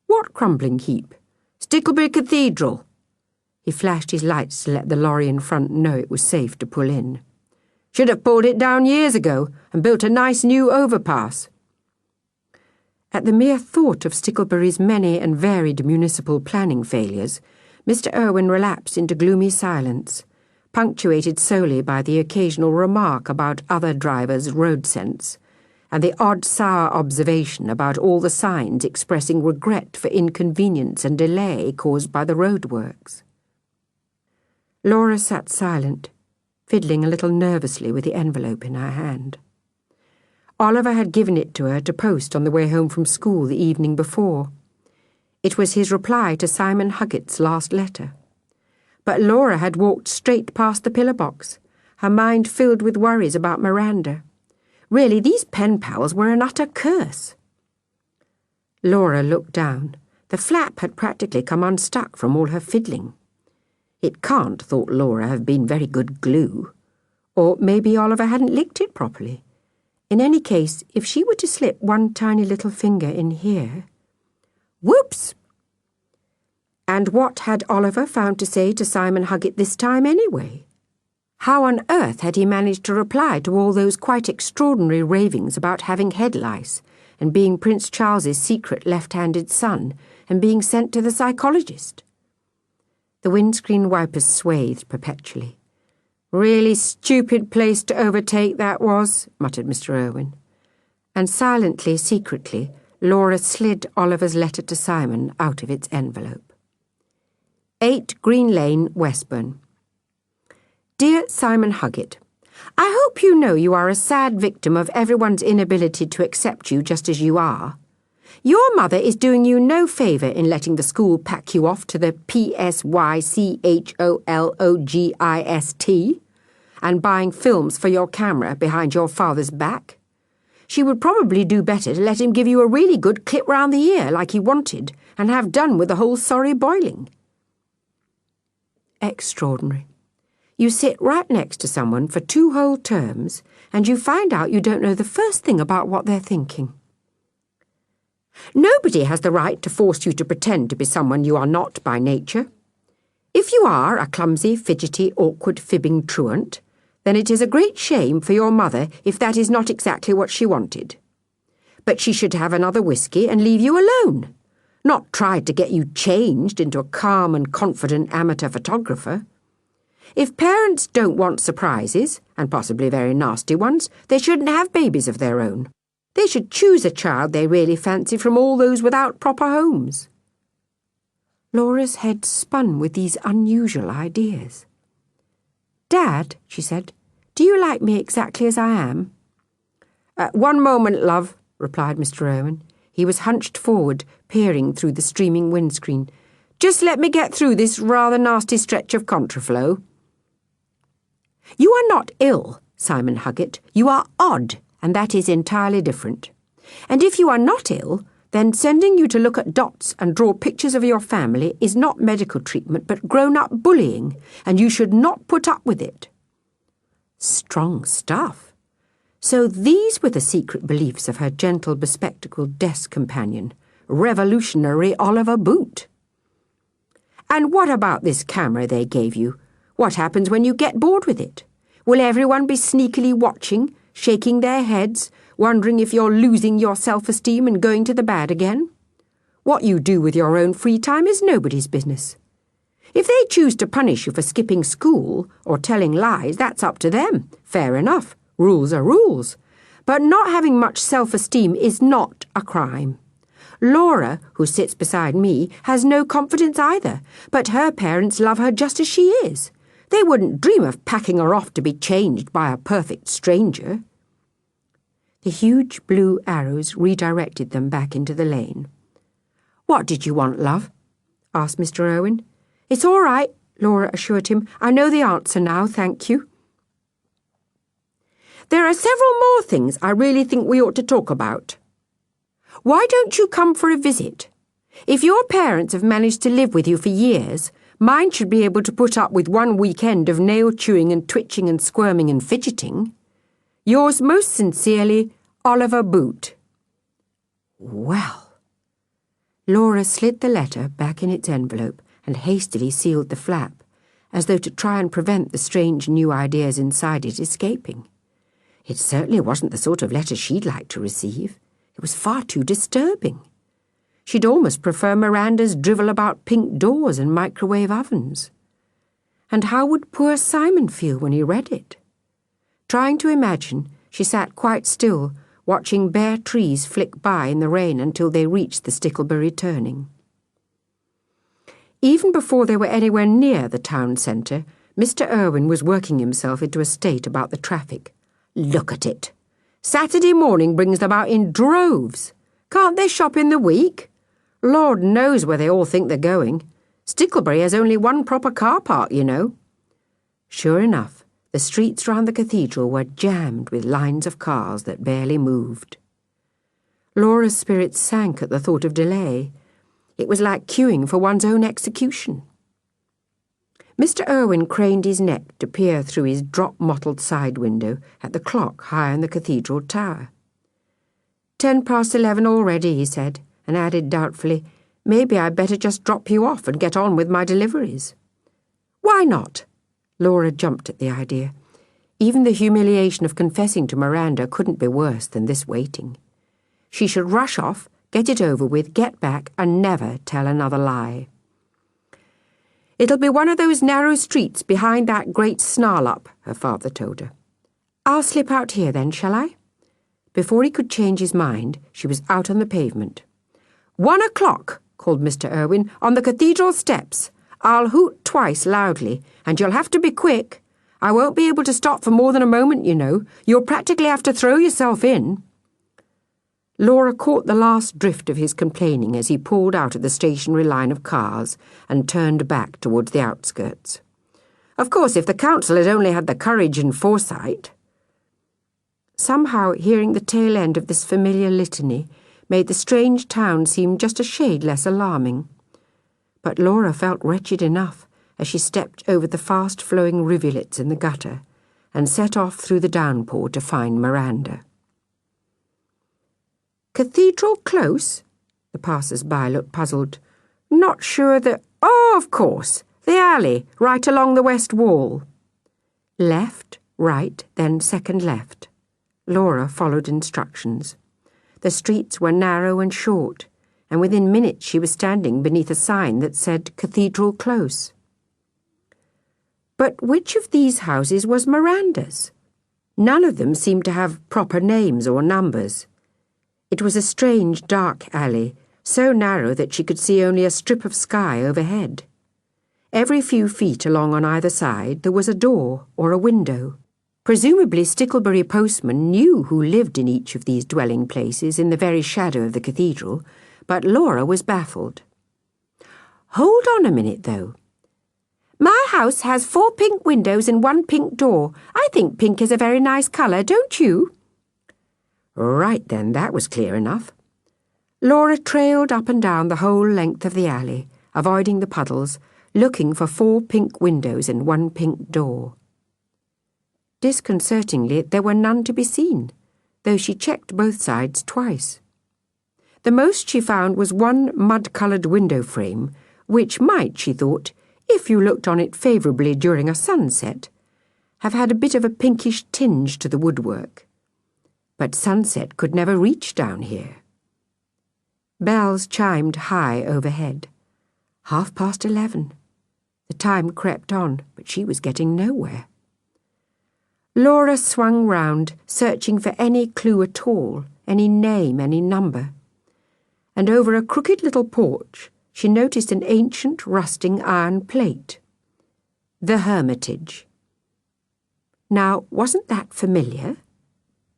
What crumbling heap? Stickley Cathedral. He flashed his lights to let the lorry in front know it was safe to pull in. Should have pulled it down years ago and built a nice new overpass. At the mere thought of Sticklebury's many and varied municipal planning failures, Mr. Irwin relapsed into gloomy silence, punctuated solely by the occasional remark about other drivers' road sense, and the odd sour observation about all the signs expressing regret for inconvenience and delay caused by the roadworks. Laura sat silent, fiddling a little nervously with the envelope in her hand. Oliver had given it to her to post on the way home from school the evening before. It was his reply to Simon Huggett's last letter. But Laura had walked straight past the pillar box, her mind filled with worries about Miranda. Really, these pen pals were an utter curse. Laura looked down. The flap had practically come unstuck from all her fiddling. It can't, thought Laura, have been very good glue. Or maybe Oliver hadn't licked it properly. In any case, if she were to slip one tiny little finger in here... Whoops! And what had Oliver found to say to Simon Huggett this time anyway? How on earth had he managed to reply to all those quite extraordinary ravings about having head lice and being Prince Charles's secret left-handed son and being sent to the psychologist? The windscreen wipers swathed perpetually. Really stupid place to overtake that was, muttered Mr. Irwin. And silently, secretly, Laura slid Oliver's letter to Simon out of its envelope. 8 Green Lane, Westburn. Dear Simon Huggett, I hope you know you are a sad victim of everyone's inability to accept you just as you are. Your mother is doing you no favour in letting the school pack you off to the PSYCHOLOGIST and buying films for your camera behind your father's back. She would probably do better to let him give you a really good clip round the ear like he wanted and have done with the whole sorry boiling. Extraordinary. You sit right next to someone for 2 whole terms and you find out you don't know the first thing about what they're thinking. Nobody has the right to force you to pretend to be someone you are not by nature. If you are a clumsy, fidgety, awkward, fibbing truant, then it is a great shame for your mother if that is not exactly what she wanted. But she should have another whiskey and leave you alone, not try to get you changed into a calm and confident amateur photographer. If parents don't want surprises, and possibly very nasty ones, they shouldn't have babies of their own. They should choose a child they really fancy from all those without proper homes. Laura's head spun with these unusual ideas. Dad, she said, Do you like me exactly as I am?" "One moment, love," replied Mr. Owen. He was hunched forward, peering through the streaming windscreen. "Just let me get through this rather nasty stretch of contraflow." "You are not ill, Simon Huggett. You are odd, and that is entirely different. And if you are not ill, then sending you to look at dots and draw pictures of your family is not medical treatment but grown-up bullying, and you should not put up with it." Strong stuff. So these were the secret beliefs of her gentle bespectacled desk companion, revolutionary Oliver Boot. "And what about this camera they gave you? What happens when you get bored with it? Will everyone be sneakily watching, shaking their heads, wondering if you're losing your self-esteem and going to the bad again? What you do with your own free time is nobody's business. If they choose to punish you for skipping school or telling lies, that's up to them. Fair enough. Rules are rules. But not having much self-esteem is not a crime. Laura, who sits beside me, has no confidence either, but her parents love her just as she is. They wouldn't dream of packing her off to be changed by a perfect stranger." The huge blue arrows redirected them back into the lane. "What did you want, love?" asked Mr. Owen. "It's all right," Laura assured him. "I know the answer now, thank you." "There are several more things I really think we ought to talk about. Why don't you come for a visit? If your parents have managed to live with you for years, mine should be able to put up with one weekend of nail-chewing and twitching and squirming and fidgeting. Yours most sincerely, Oliver Boot." Well. Laura slid the letter back in its envelope and hastily sealed the flap, as though to try and prevent the strange new ideas inside it escaping. It certainly wasn't the sort of letter she'd like to receive. It was far too disturbing. She'd almost prefer Miranda's drivel about pink doors and microwave ovens. And how would poor Simon feel when he read it? Trying to imagine, she sat quite still, watching bare trees flick by in the rain until they reached the Sticklebury turning. Even before they were anywhere near the town centre, Mr. Irwin was working himself into a state about the traffic. Look at it. Saturday morning brings them out in droves. Can't they shop in the week? Lord knows where they all think they're going. Sticklebury has only one proper car park, you know. Sure enough, the streets round the cathedral were jammed with lines of cars that barely moved. Laura's spirits sank at the thought of delay. It was like queuing for one's own execution. Mr. Irwin craned his neck to peer through his drop-mottled side window at the clock high on the cathedral tower. 11:10 already, he said, and added doubtfully, "Maybe I'd better just drop you off and get on with my deliveries." "Why not?" Laura jumped at the idea. Even the humiliation of confessing to Miranda couldn't be worse than this waiting. She should rush off, get it over with, get back, and never tell another lie. "It'll be one of those narrow streets behind that great snarl-up," her father told her. "I'll slip out here then, shall I?" Before he could change his mind, she was out on the pavement. 1:00, called Mr. Irwin, "on the cathedral steps. I'll hoot twice loudly, and you'll have to be quick. I won't be able to stop for more than a moment, you know. You'll practically have to throw yourself in." Laura caught the last drift of his complaining as he pulled out of the stationary line of cars and turned back towards the outskirts. Of course, if the council had only had the courage and foresight. Somehow, hearing the tail end of this familiar litany made the strange town seem just a shade less alarming. But Laura felt wretched enough as she stepped over the fast-flowing rivulets in the gutter and set off through the downpour to find Miranda. "Cathedral Close?" The passers-by looked puzzled. "Not sure that—" "Oh, of course, the alley, right along the west wall." Left, right, then second left. Laura followed instructions. The streets were narrow and short, and within minutes she was standing beneath a sign that said Cathedral Close. But which of these houses was Miranda's? None of them seemed to have proper names or numbers. It was a strange, dark alley, so narrow that she could see only a strip of sky overhead. Every few feet along on either side there was a door or a window. Presumably Sticklebury postman knew who lived in each of these dwelling places in the very shadow of the cathedral, but Laura was baffled. Hold on a minute, though. My house has 4 pink windows and 1 pink door. I think pink is a very nice colour, don't you? Right then, that was clear enough. Laura trailed up and down the whole length of the alley, avoiding the puddles, looking for 4 pink windows and 1 pink door. Disconcertingly, there were none to be seen, though she checked both sides twice. The most she found was 1 mud-coloured window frame, which might, she thought, if you looked on it favourably during a sunset, have had a bit of a pinkish tinge to the woodwork. But sunset could never reach down here. Bells chimed high overhead. 11:30. The time crept on, but she was getting nowhere. Laura swung round, searching for any clue at all, any name, any number. And over a crooked little porch, she noticed an ancient rusting iron plate. The Hermitage. Now, wasn't that familiar?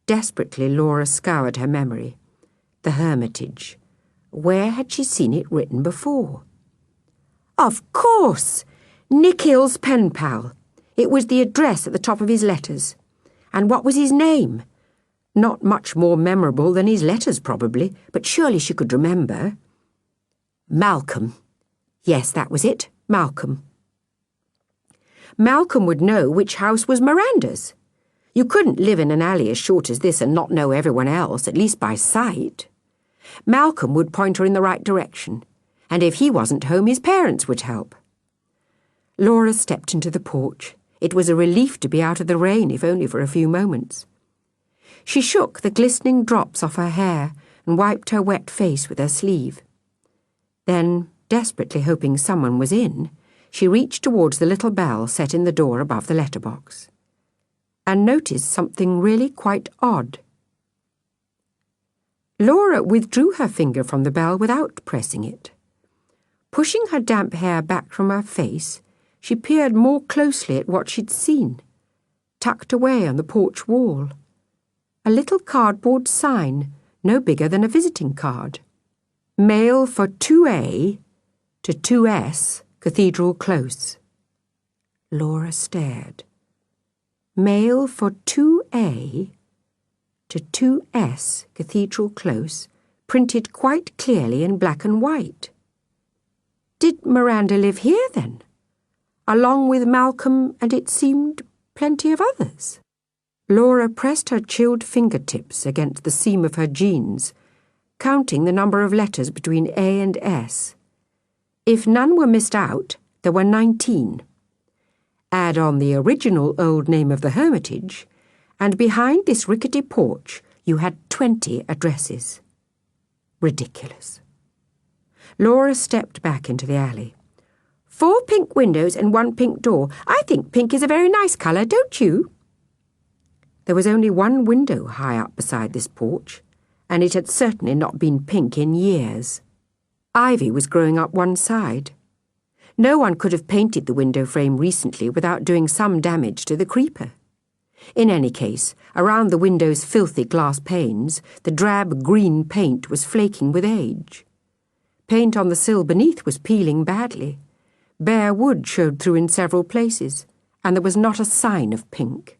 Desperately, Laura scoured her memory. The Hermitage. Where had she seen it written before? Of course! Nick Hill's pen pal. It was the address at the top of his letters. And what was his name? Not much more memorable than his letters, probably, but surely she could remember. Malcolm. Yes, that was it. Malcolm. Malcolm would know which house was Miranda's. You couldn't live in an alley as short as this and not know everyone else, at least by sight. Malcolm would point her in the right direction, and if he wasn't home, his parents would help. Laura stepped into the porch. It was a relief to be out of the rain, if only for a few moments. She shook the glistening drops off her hair and wiped her wet face with her sleeve. Then, desperately hoping someone was in, she reached towards the little bell set in the door above the letterbox, and noticed something really quite odd. Laura withdrew her finger from the bell without pressing it. Pushing her damp hair back from her face, she peered more closely at what she'd seen, tucked away on the porch wall. A little cardboard sign, no bigger than a visiting card. Mail for 2A to 2S, Cathedral Close. Laura stared. Mail for 2A to 2S, Cathedral Close, printed quite clearly in black and white. Did Miranda live here, then? Along with Malcolm and, it seemed, plenty of others? Laura pressed her chilled fingertips against the seam of her jeans, counting the number of letters between A and S. If none were missed out, there were 19. Add on the original old name of the Hermitage, and behind this rickety porch you had 20 addresses. Ridiculous. Laura stepped back into the alley. 4 pink windows and 1 pink door. I think pink is a very nice colour, don't you? There was only 1 window high up beside this porch, and it had certainly not been pink in years. Ivy was growing up one side. No one could have painted the window frame recently without doing some damage to the creeper. In any case, around the window's filthy glass panes, the drab green paint was flaking with age. Paint on the sill beneath was peeling badly. Bare wood showed through in several places, and there was not a sign of pink.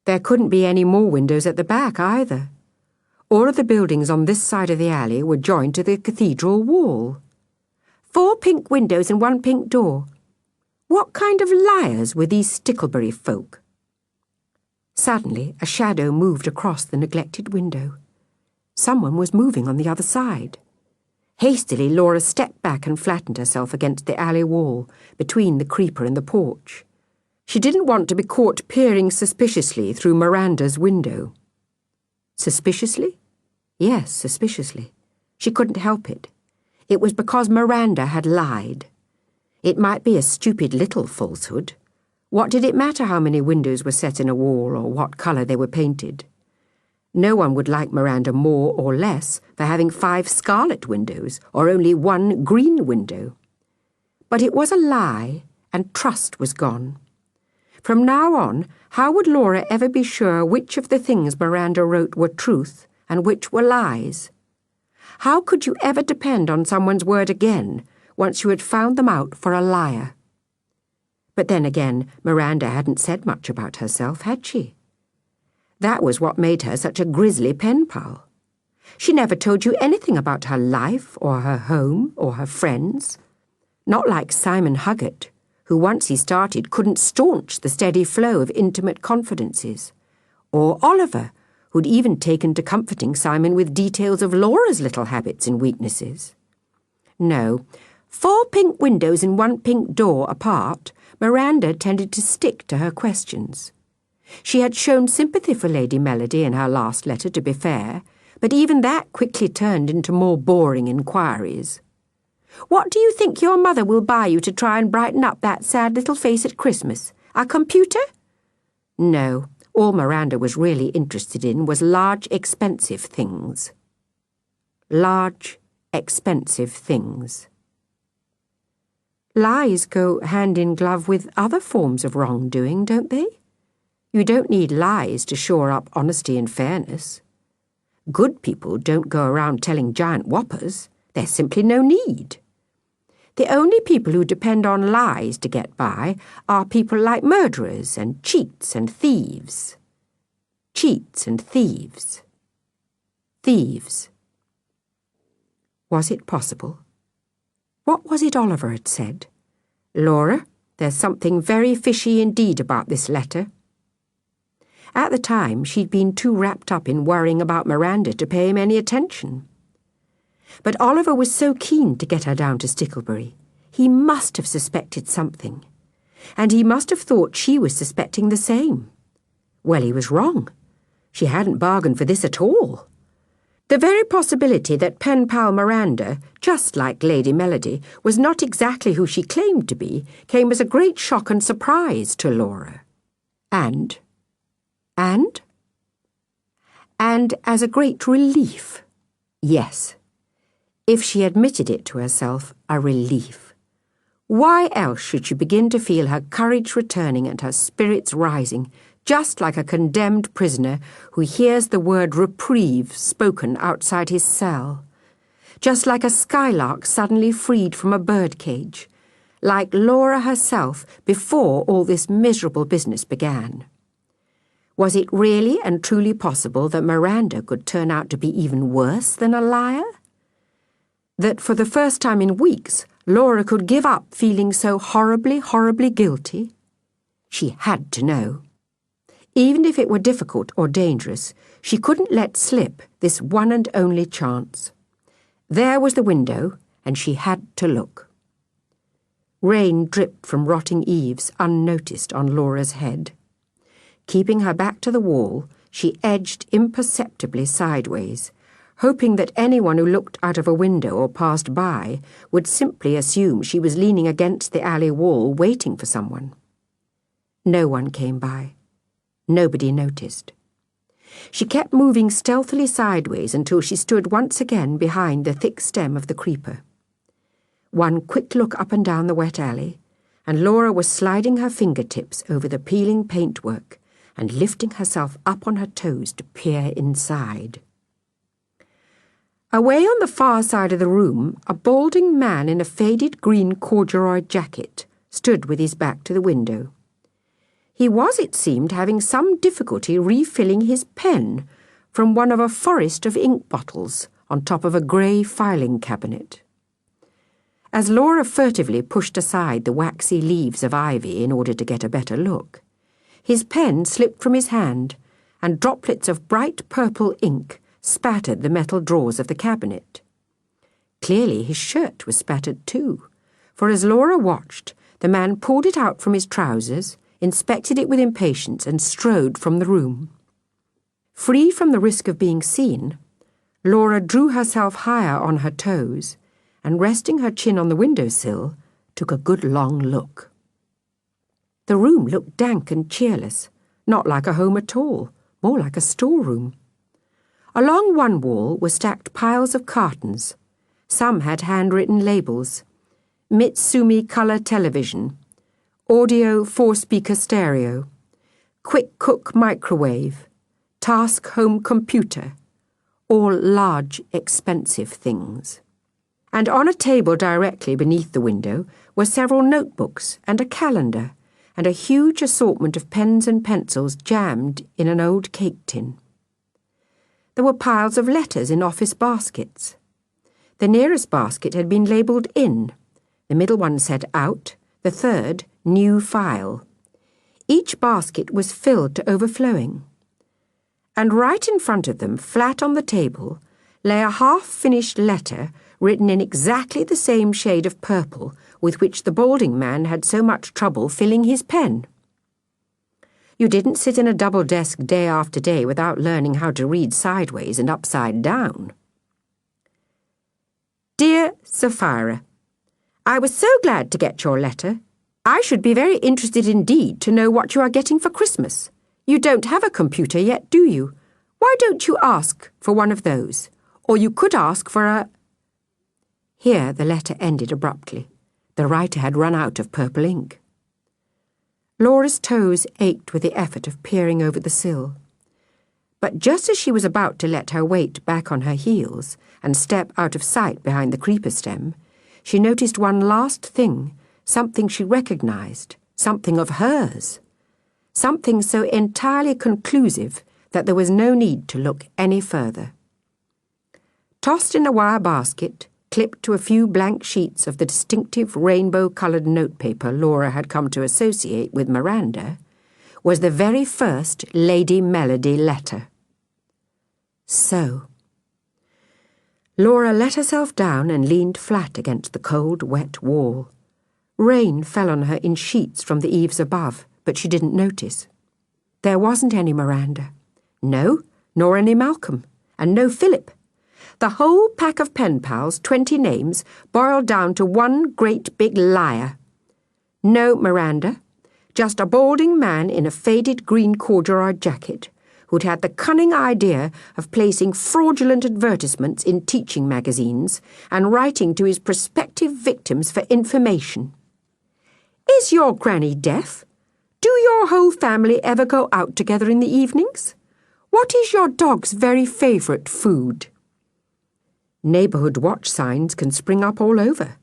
There couldn't be any more windows at the back either. All of the buildings on this side of the alley were joined to the cathedral wall. 4 pink windows and 1 pink door. What kind of liars were these Sticklebury folk? Suddenly, a shadow moved across the neglected window. Someone was moving on the other side. Hastily, Laura stepped back and flattened herself against the alley wall, between the creeper and the porch. She didn't want to be caught peering suspiciously through Miranda's window. Suspiciously? Yes, suspiciously. She couldn't help it. It was because Miranda had lied. It might be a stupid little falsehood. What did it matter how many windows were set in a wall or what colour they were painted? No one would like Miranda more or less for having 5 scarlet windows or only 1 green window. But it was a lie, and trust was gone. From now on, how would Laura ever be sure which of the things Miranda wrote were truth and which were lies? How could you ever depend on someone's word again once you had found them out for a liar? But then again, Miranda hadn't said much about herself, had she? That was what made her such a grisly pen pal. She never told you anything about her life or her home or her friends. Not like Simon Huggett, who once he started couldn't staunch the steady flow of intimate confidences. Or Oliver, who'd even taken to comforting Simon with details of Laura's little habits and weaknesses. No, 4 pink windows and 1 pink door apart, Miranda tended to stick to her questions. She had shown sympathy for Lady Melody in her last letter, to be fair, but even that quickly turned into more boring inquiries. What do you think your mother will buy you to try and brighten up that sad little face at Christmas? A computer? No, all Miranda was really interested in was large, expensive things. Large, expensive things. Lies go hand in glove with other forms of wrongdoing, don't they? You don't need lies to shore up honesty and fairness. Good people don't go around telling giant whoppers. There's simply no need. The only people who depend on lies to get by are people like murderers and cheats and thieves. Cheats and thieves. Thieves. Was it possible? What was it Oliver had said? Laura, there's something very fishy indeed about this letter. At the time, she'd been too wrapped up in worrying about Miranda to pay him any attention. But Oliver was so keen to get her down to Sticklebury. He must have suspected something. And he must have thought she was suspecting the same. Well, he was wrong. She hadn't bargained for this at all. The very possibility that pen pal Miranda, just like Lady Melody, was not exactly who she claimed to be, came as a great shock and surprise to Laura. And as a great relief. Yes. If she admitted it to herself, a relief. Why else should she begin to feel her courage returning and her spirits rising, just like a condemned prisoner who hears the word reprieve spoken outside his cell? Just like a skylark suddenly freed from a birdcage, like Laura herself before all this miserable business began. Was it really and truly possible that Miranda could turn out to be even worse than a liar? That for the first time in weeks, Laura could give up feeling so horribly, horribly guilty? She had to know. Even if it were difficult or dangerous, she couldn't let slip this one and only chance. There was the window, and she had to look. Rain dripped from rotting eaves unnoticed on Laura's head. Keeping her back to the wall, she edged imperceptibly sideways, hoping that anyone who looked out of a window or passed by would simply assume she was leaning against the alley wall waiting for someone. No one came by. Nobody noticed. She kept moving stealthily sideways until she stood once again behind the thick stem of the creeper. One quick look up and down the wet alley, and Laura was sliding her fingertips over the peeling paintwork and lifting herself up on her toes to peer inside. Away on the far side of the room, a balding man in a faded green corduroy jacket stood with his back to the window. He was, it seemed, having some difficulty refilling his pen from one of a forest of ink bottles on top of a grey filing cabinet. As Laura furtively pushed aside the waxy leaves of ivy in order to get a better look, his pen slipped from his hand, and droplets of bright purple ink spattered the metal drawers of the cabinet. Clearly his shirt was spattered too, for as Laura watched, the man pulled it out from his trousers, inspected it with impatience, and strode from the room. Free from the risk of being seen, Laura drew herself higher on her toes, and resting her chin on the windowsill, took a good long look. The room looked dank and cheerless, not like a home at all, more like a storeroom. Along one wall were stacked piles of cartons. Some had handwritten labels. Mitsumi Color Television, audio 4-speaker stereo, quick cook microwave, task home computer, all large, expensive things. And on a table directly beneath the window were several notebooks and a calendar and a huge assortment of pens and pencils jammed in an old cake tin. There were piles of letters in office baskets. The nearest basket had been labelled in, the middle one said out, the third new file. Each basket was filled to overflowing. And right in front of them, flat on the table, lay a half-finished letter written in exactly the same shade of purple with which the balding man had so much trouble filling his pen. You didn't sit in a double desk day after day without learning how to read sideways and upside down. Dear Sapphira, I was so glad to get your letter. I should be very interested indeed to know what you are getting for Christmas. You don't have a computer yet, do you? Why don't you ask for one of those? Or you could ask for a... Here the letter ended abruptly. The writer had run out of purple ink. Laura's toes ached with the effort of peering over the sill. But just as she was about to let her weight back on her heels and step out of sight behind the creeper stem, she noticed one last thing, something she recognized, something of hers, something so entirely conclusive that there was no need to look any further. Tossed in a wire basket, clipped to a few blank sheets of the distinctive rainbow-coloured notepaper Laura had come to associate with Miranda, was the very first Lady Melody letter. So. Laura let herself down and leaned flat against the cold, wet wall. Rain fell on her in sheets from the eaves above, but she didn't notice. There wasn't any Miranda. No, nor any Malcolm, and no Philip. The whole pack of pen pals, 20 names, boiled down to one great big liar. No Miranda, just a balding man in a faded green corduroy jacket who'd had the cunning idea of placing fraudulent advertisements in teaching magazines and writing to his prospective victims for information. Is your granny deaf? Do your whole family ever go out together in the evenings? What is your dog's very favourite food? Neighbourhood watch signs can spring up all over.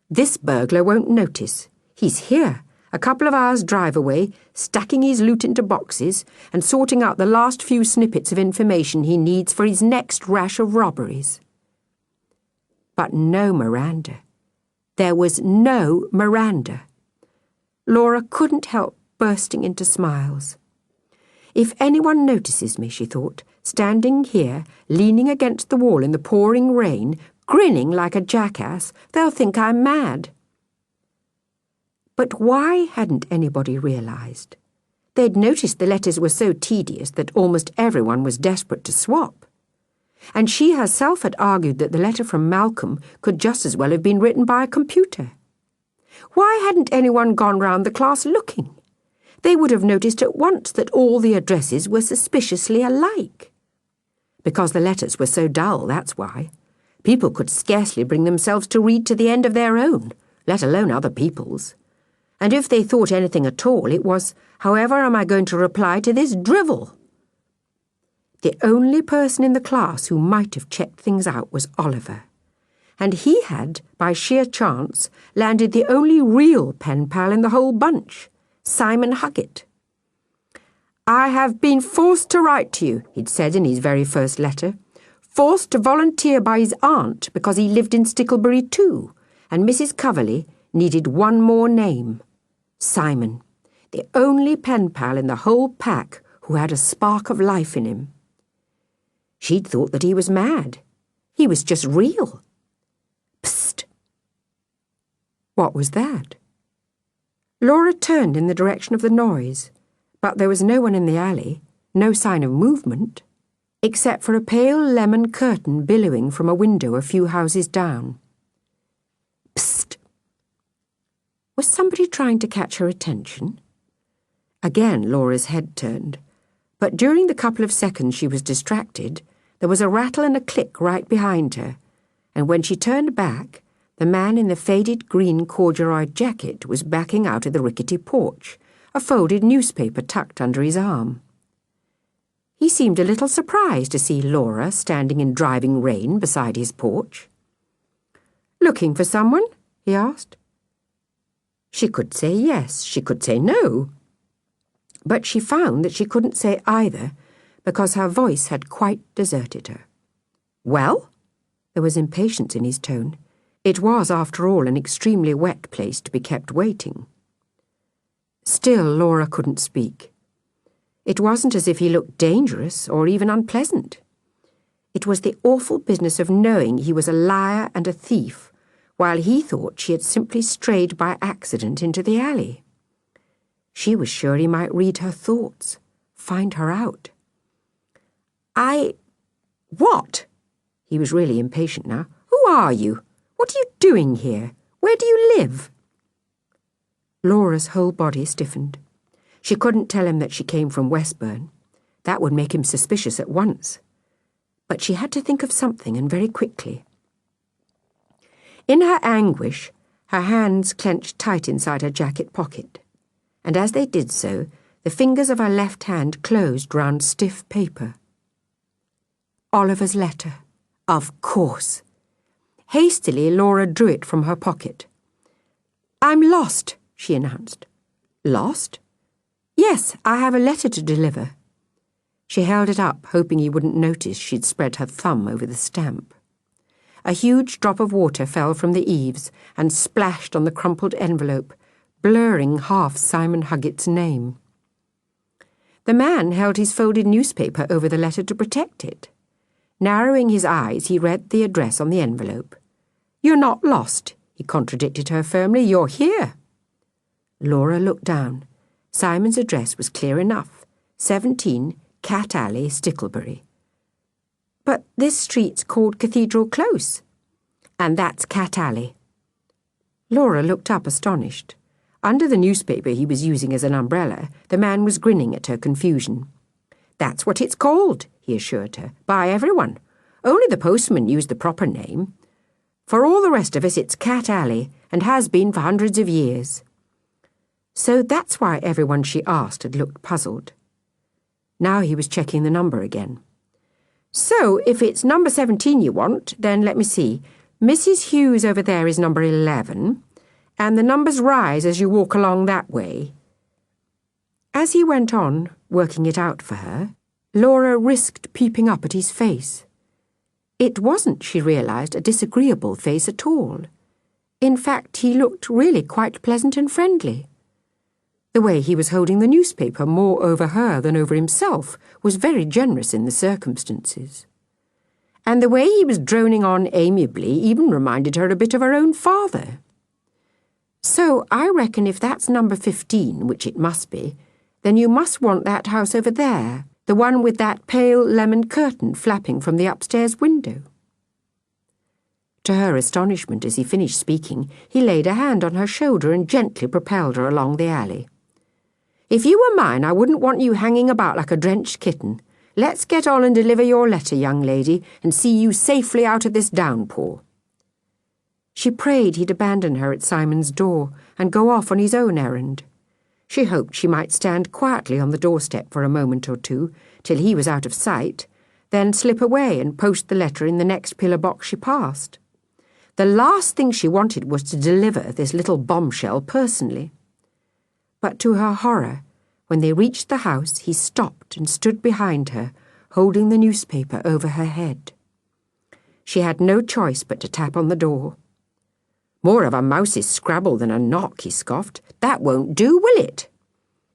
This burglar won't notice. He's here, a couple of hours' drive away, stacking his loot into boxes and sorting out the last few snippets of information he needs for his next rash of robberies. But no Miranda. There was no Miranda. Laura couldn't help bursting into smiles. If anyone notices me, she thought, standing here, leaning against the wall in the pouring rain, grinning like a jackass, they'll think I'm mad. But why hadn't anybody realised? They'd noticed the letters were so tedious that almost everyone was desperate to swap. And she herself had argued that the letter from Malcolm could just as well have been written by a computer. Why hadn't anyone gone round the class looking? They would have noticed at once that all the addresses were suspiciously alike. Because the letters were so dull, that's why. People could scarcely bring themselves to read to the end of their own, let alone other people's. And if they thought anything at all, it was, however am I going to reply to this drivel? The only person in the class who might have checked things out was Oliver. And he had, by sheer chance, landed the only real pen pal in the whole bunch, Simon Huggett. I have been forced to write to you, he'd said in his very first letter. Forced to volunteer by his aunt because he lived in Stickley too, and Mrs. Coverley needed one more name. Simon, the only pen pal in the whole pack who had a spark of life in him. She'd thought that he was mad. He was just real. Psst! What was that? Laura turned in the direction of the noise, but there was no one in the alley, no sign of movement, except for a pale lemon curtain billowing from a window a few houses down. Psst! Was somebody trying to catch her attention? Again Laura's head turned, but during the couple of seconds she was distracted, there was a rattle and a click right behind her, and when she turned back, The man in the faded green corduroy jacket was backing out of the rickety porch, a folded newspaper tucked under his arm. He seemed a little surprised to see Laura standing in driving rain beside his porch. "Looking for someone?" he asked. She could say yes, she could say no. But she found that she couldn't say either because her voice had quite deserted her. "Well?" There was impatience in his tone. It was, after all, an extremely wet place to be kept waiting. Still, Laura couldn't speak. It wasn't as if he looked dangerous or even unpleasant. It was the awful business of knowing he was a liar and a thief, while he thought she had simply strayed by accident into the alley. She was sure he might read her thoughts, find her out. What?" He was really impatient now. "Who are you? What are you doing here? Where do you live?" Laura's whole body stiffened. She couldn't tell him that she came from Westburn. That would make him suspicious at once. But she had to think of something, and very quickly. In her anguish, her hands clenched tight inside her jacket pocket, and as they did so, the fingers of her left hand closed round stiff paper. Oliver's letter. Of course. Hastily, Laura drew it from her pocket. "I'm lost," she announced. "Lost?" "Yes, I have a letter to deliver." She held it up, hoping he wouldn't notice she'd spread her thumb over the stamp. A huge drop of water fell from the eaves and splashed on the crumpled envelope, blurring half Simon Huggett's name. The man held his folded newspaper over the letter to protect it. Narrowing his eyes, he read the address on the envelope. "You're not lost," he contradicted her firmly. "You're here." Laura looked down. Simon's address was clear enough. 17 Cat Alley, Sticklebury. "But this street's called Cathedral Close." "And that's Cat Alley." Laura looked up astonished. Under the newspaper he was using as an umbrella, the man was grinning at her confusion. "That's what it's called," he assured her, "by everyone. Only the postman used the proper name. For all the rest of us, it's Cat Alley, and has been for hundreds of years." So that's why everyone she asked had looked puzzled. Now he was checking the number again. "So, if it's number 17 you want, then let me see. Mrs. Hughes over there is number 11, and the numbers rise as you walk along that way." As he went on, working it out for her, Laura risked peeping up at his face. It wasn't, she realized, a disagreeable face at all. In fact, he looked really quite pleasant and friendly. The way he was holding the newspaper more over her than over himself was very generous in the circumstances. And the way he was droning on amiably even reminded her a bit of her own father. "So I reckon if that's number 15, which it must be, then you must want that house over there, the one with that pale lemon curtain flapping from the upstairs window." To her astonishment, as he finished speaking, he laid a hand on her shoulder and gently propelled her along the alley. "If you were mine, I wouldn't want you hanging about like a drenched kitten. Let's get on and deliver your letter, young lady, and see you safely out of this downpour." She prayed he'd abandon her at Simon's door and go off on his own errand. She hoped she might stand quietly on the doorstep for a moment or two, till he was out of sight, then slip away and post the letter in the next pillar box she passed. The last thing she wanted was to deliver this little bombshell personally. But to her horror, when they reached the house, he stopped and stood behind her, holding the newspaper over her head. She had no choice but to tap on the door. "More of a mouse's scrabble than a knock," he scoffed. "That won't do, will it?"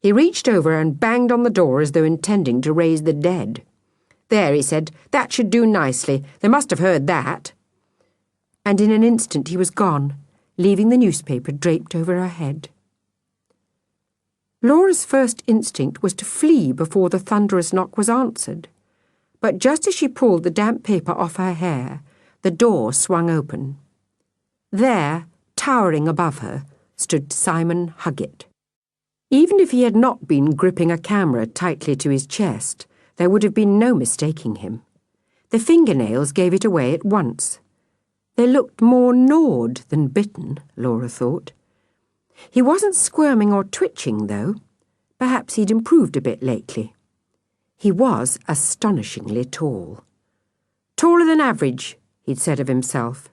He reached over and banged on the door as though intending to raise the dead. "There," he said, "that should do nicely. They must have heard that." And in an instant he was gone, leaving the newspaper draped over her head. Laura's first instinct was to flee before the thunderous knock was answered. But just as she pulled the damp paper off her hair, the door swung open. There, towering above her, stood Simon Huggett. Even if he had not been gripping a camera tightly to his chest, there would have been no mistaking him. The fingernails gave it away at once. They looked more gnawed than bitten, Laura thought. He wasn't squirming or twitching, though. Perhaps he'd improved a bit lately. He was astonishingly tall. Taller than average, he'd said of himself.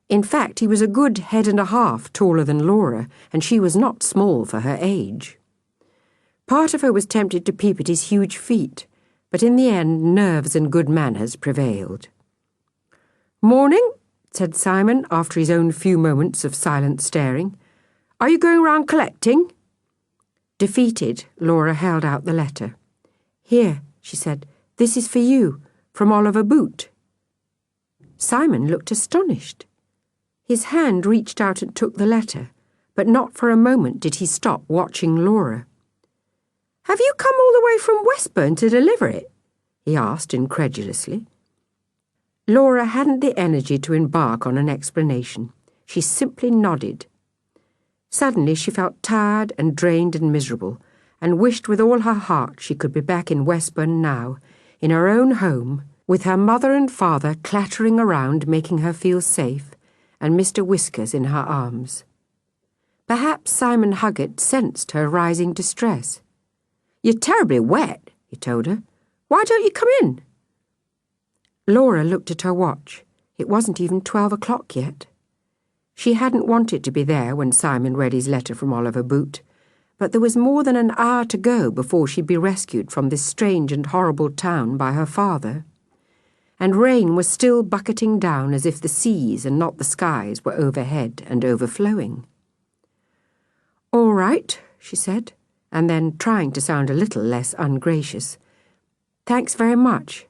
In fact, he was a good head and a half taller than Laura, and she was not small for her age. Part of her was tempted to peep at his huge feet, but in the end nerves and good manners prevailed. "Morning," said Simon, after his own few moments of silent staring. "Are you going round collecting?" Defeated, Laura held out the letter. "Here," she said, "this is for you, from Oliver Boot." Simon looked astonished. His hand reached out and took the letter, but not for a moment did he stop watching Laura. "Have you come all the way from Westburn to deliver it?" he asked incredulously. Laura hadn't the energy to embark on an explanation. She simply nodded. Suddenly she felt tired and drained and miserable, and wished with all her heart she could be back in Westburn now, in her own home, with her mother and father clattering around making her feel safe, and Mr. Whiskers in her arms. Perhaps Simon Huggett sensed her rising distress. "You're terribly wet," he told her. "Why don't you come in?" Laura looked at her watch. It wasn't even 12 o'clock yet. She hadn't wanted to be there when Simon read his letter from Oliver Boot, but there was more than an hour to go before she'd be rescued from this strange and horrible town by her father. And rain was still bucketing down as if the seas and not the skies were overhead and overflowing. "All right," she said, and then, trying to sound a little less ungracious, "Thanks very much."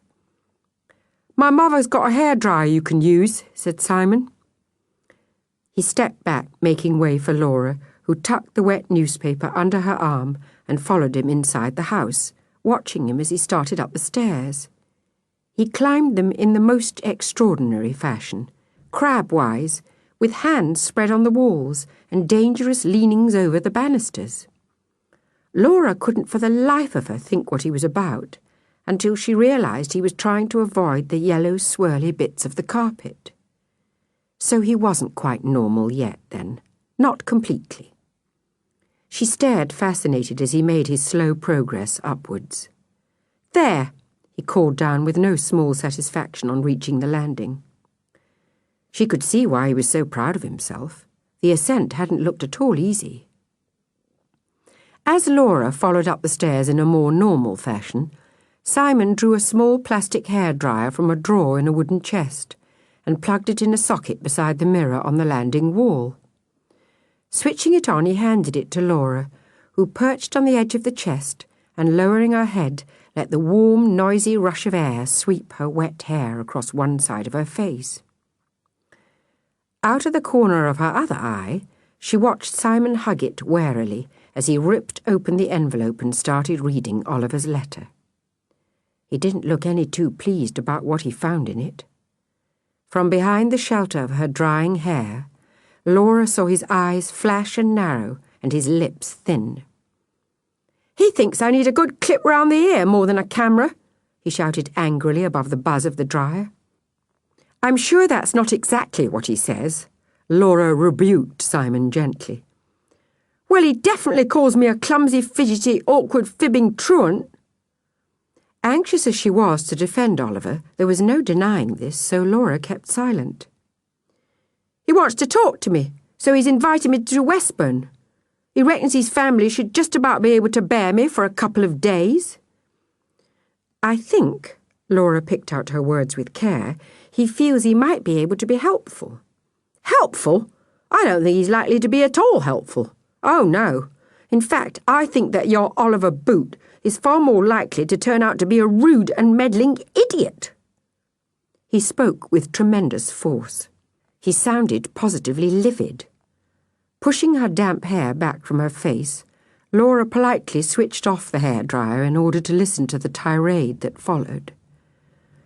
"My mother's got a hairdryer you can use," said Simon. He stepped back, making way for Laura, who tucked the wet newspaper under her arm and followed him inside the house, watching him as he started up the stairs. He climbed them in the most extraordinary fashion, crab-wise, with hands spread on the walls and dangerous leanings over the banisters. Laura couldn't for the life of her think what he was about, until she realized he was trying to avoid the yellow swirly bits of the carpet. So he wasn't quite normal yet, then. Not completely. She stared fascinated as he made his slow progress upwards. "There!" he called down with no small satisfaction on reaching the landing. She could see why he was so proud of himself. The ascent hadn't looked at all easy. As Laura followed up the stairs in a more normal fashion, Simon drew a small plastic hairdryer from a drawer in a wooden chest and plugged it in a socket beside the mirror on the landing wall. Switching it on, he handed it to Laura, who perched on the edge of the chest and, lowering her head, let the warm, noisy rush of air sweep her wet hair across one side of her face. Out of the corner of her other eye, she watched Simon Huggett warily as he ripped open the envelope and started reading Oliver's letter. He didn't look any too pleased about what he found in it. From behind the shelter of her drying hair, Laura saw his eyes flash and narrow and his lips thin. "He thinks I need a good clip round the ear more than a camera," he shouted angrily above the buzz of the dryer. "I'm sure that's not exactly what he says," Laura rebuked Simon gently. "Well, he definitely calls me a clumsy, fidgety, awkward, fibbing truant." Anxious as she was to defend Oliver, there was no denying this, so Laura kept silent. "He wants to talk to me, so he's invited me to Westburn. He reckons his family should just about be able to bear me for a couple of days." "I think," Laura picked out her words with care, "he feels he might be able to be helpful." "Helpful? I don't think he's likely to be at all helpful. Oh, no. In fact, I think that your Oliver Boot is far more likely to turn out to be a rude and meddling idiot." He spoke with tremendous force. He sounded positively livid. Pushing her damp hair back from her face, Laura politely switched off the hairdryer in order to listen to the tirade that followed.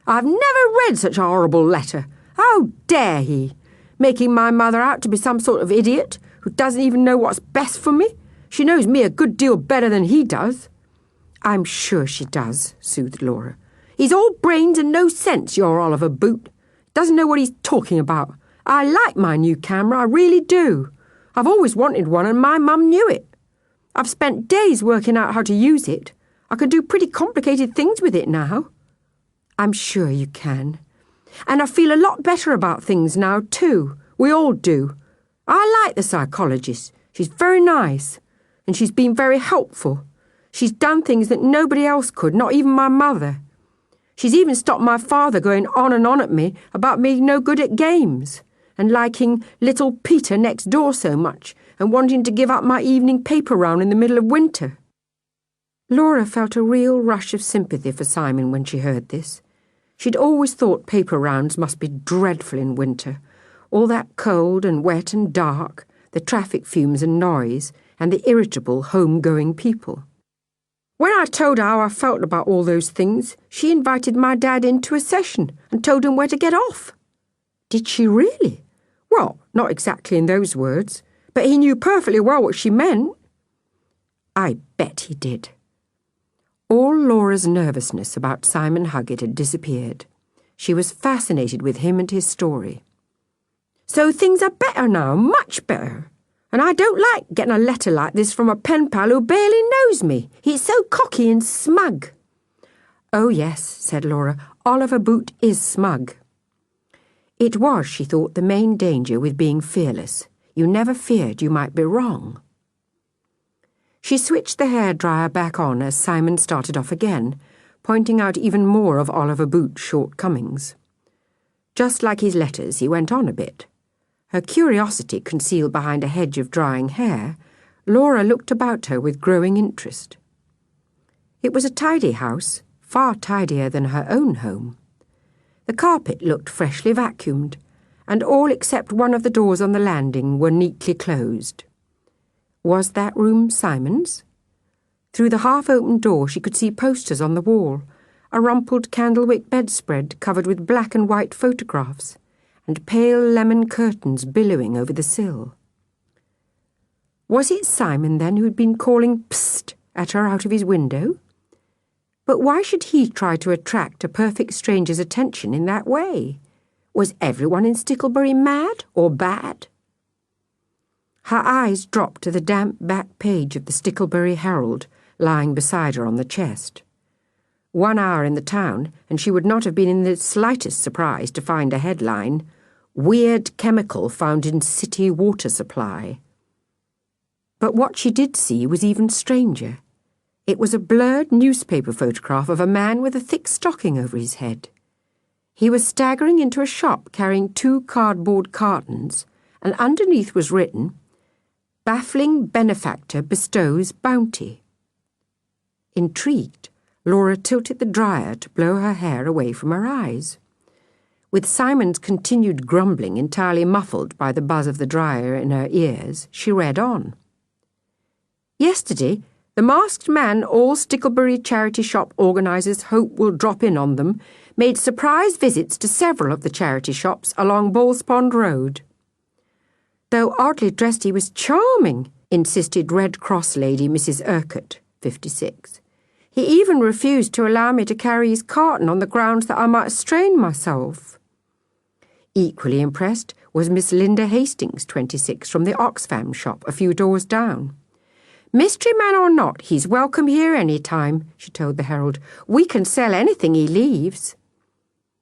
"I've never read such a horrible letter. How dare he? Making my mother out to be some sort of idiot who doesn't even know what's best for me. She knows me a good deal better than he does." "I'm sure she does," soothed Laura. "He's all brains and no sense, your Oliver Boot. Doesn't know what he's talking about. I like my new camera, I really do. I've always wanted one and my mum knew it. I've spent days working out how to use it. I can do pretty complicated things with it now. I'm sure you can. And I feel a lot better about things now, too. We all do. I like the psychologist. She's very nice. And she's been very helpful. She's done things that nobody else could, not even my mother. She's even stopped my father going on and on at me about being no good at games and liking little Peter next door so much and wanting to give up my evening paper round in the middle of winter. Laura felt a real rush of sympathy for Simon when she heard this. She'd always thought paper rounds must be dreadful in winter, all that cold and wet and dark, the traffic fumes and noise, and the irritable home-going people. When I told her how I felt about all those things, she invited my dad into a session and told him where to get off. Did she really? Well, not exactly in those words, but he knew perfectly well what she meant. I bet he did. All Laura's nervousness about Simon Huggett had disappeared. She was fascinated with him and his story. So things are better now, much better. And I don't like getting a letter like this from a pen pal who barely knows me. He's so cocky and smug. Oh, yes, said Laura, Oliver Boot is smug. It was, she thought, the main danger with being fearless. You never feared you might be wrong. She switched the hairdryer back on as Simon started off again, pointing out even more of Oliver Boot's shortcomings. Just like his letters, he went on a bit. Her curiosity concealed behind a hedge of drying hair, Laura looked about her with growing interest. It was a tidy house, far tidier than her own home. The carpet looked freshly vacuumed, and all except one of the doors on the landing were neatly closed. Was that room Simon's? Through the half-open door she could see posters on the wall, a rumpled candlewick bedspread covered with black and white photographs, and pale lemon curtains billowing over the sill. Was it Simon, then, who had been calling "Psst" at her out of his window? But why should he try to attract a perfect stranger's attention in that way? Was everyone in Sticklebury mad or bad? Her eyes dropped to the damp back page of the Sticklebury Herald lying beside her on the chest. 1 hour in the town, and she would not have been in the slightest surprise to find a headline, "Weird Chemical Found in City Water Supply." But what she did see was even stranger. It was a blurred newspaper photograph of a man with a thick stocking over his head. He was staggering into a shop carrying 2 cardboard cartons, and underneath was written, "Baffling benefactor bestows bounty." Intrigued, Laura tilted the dryer to blow her hair away from her eyes. With Simon's continued grumbling entirely muffled by the buzz of the dryer in her ears, she read on. Yesterday, the masked man all Sticklebury charity shop organisers hope will drop in on them made surprise visits to several of the charity shops along Ballspond Road. Though oddly dressed, he was charming, insisted Red Cross lady Mrs. Urquhart, 56. He even refused to allow me to carry his carton on the grounds that I might strain myself. Equally impressed was Miss Linda Hastings, 26, from the Oxfam shop a few doors down. "Mystery man or not, he's welcome here any time," she told the Herald. "We can sell anything he leaves."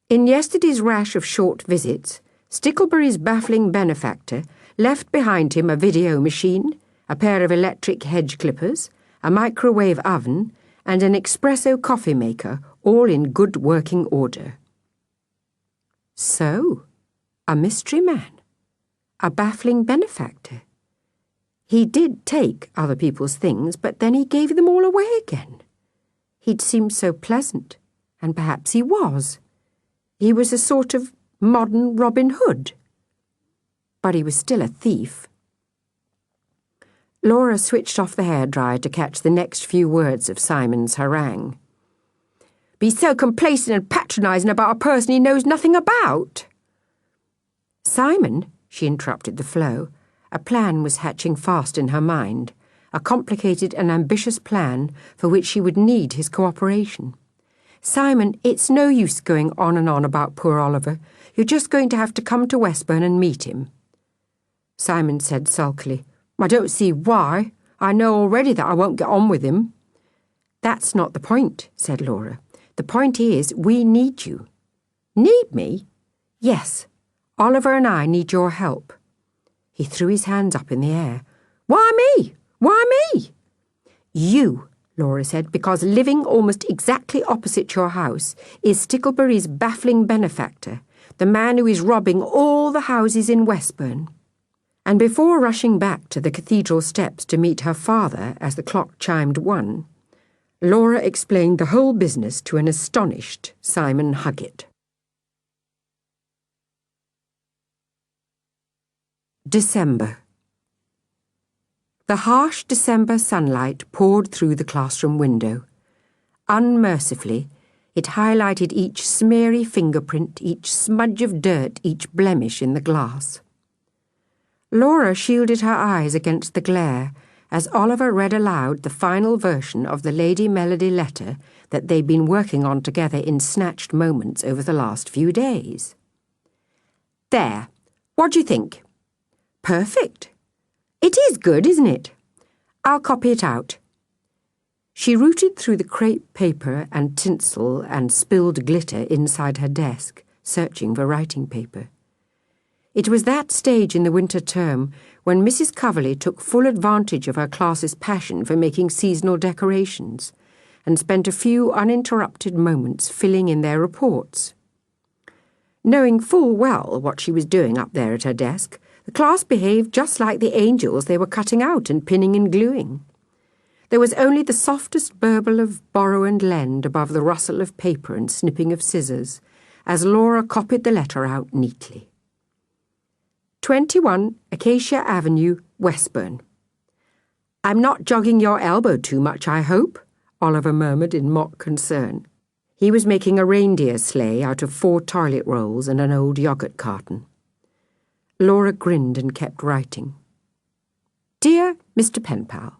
In yesterday's rash of short visits, Sticklebury's baffling benefactor left behind him a video machine, a pair of electric hedge clippers, a microwave oven, and an espresso coffee maker, all in good working order. So, a mystery man, a baffling benefactor. He did take other people's things, but then he gave them all away again. He'd seemed so pleasant, and perhaps he was. He was a sort of modern Robin Hood. But he was still a thief. Laura switched off the hairdryer to catch the next few words of Simon's harangue. "Be so complacent and patronising about a person he knows nothing about." "Simon," she interrupted the flow. A plan was hatching fast in her mind, a complicated and ambitious plan for which she would need his cooperation. "Simon, it's no use going on and on about poor Oliver. You're just going to have to come to Westburn and meet him. Simon said sulkily, I don't see why. I know already that I won't get on with him. That's not the point, said Laura. The point is, we need you. Need me? Yes. Oliver and I need your help. He threw his hands up in the air. Why me? Why me? You, Laura said, because living almost exactly opposite your house is Sticklebury's baffling benefactor, the man who is robbing all the houses in Westburn. And before rushing back to the cathedral steps to meet her father as the clock chimed 1, Laura explained the whole business to an astonished Simon Huggett. December. The harsh December sunlight poured through the classroom window. Unmercifully, it highlighted each smeary fingerprint, each smudge of dirt, each blemish in the glass. Laura shielded her eyes against the glare as Oliver read aloud the final version of the Lady Melody letter that they'd been working on together in snatched moments over the last few days. There. What do you think? Perfect. It is good, isn't it? I'll copy it out. She rooted through the crepe paper and tinsel and spilled glitter inside her desk, searching for writing paper. It was that stage in the winter term when Mrs. Coverley took full advantage of her class's passion for making seasonal decorations and spent a few uninterrupted moments filling in their reports. Knowing full well what she was doing up there at her desk, the class behaved just like the angels they were cutting out and pinning and gluing. There was only the softest burble of borrow and lend above the rustle of paper and snipping of scissors, as Laura copied the letter out neatly. 21 Acacia Avenue, Westburn. I'm not jogging your elbow too much, I hope, Oliver murmured in mock concern. He was making a reindeer sleigh out of 4 toilet rolls and an old yogurt carton. Laura grinned and kept writing. Dear Mr. Penpal,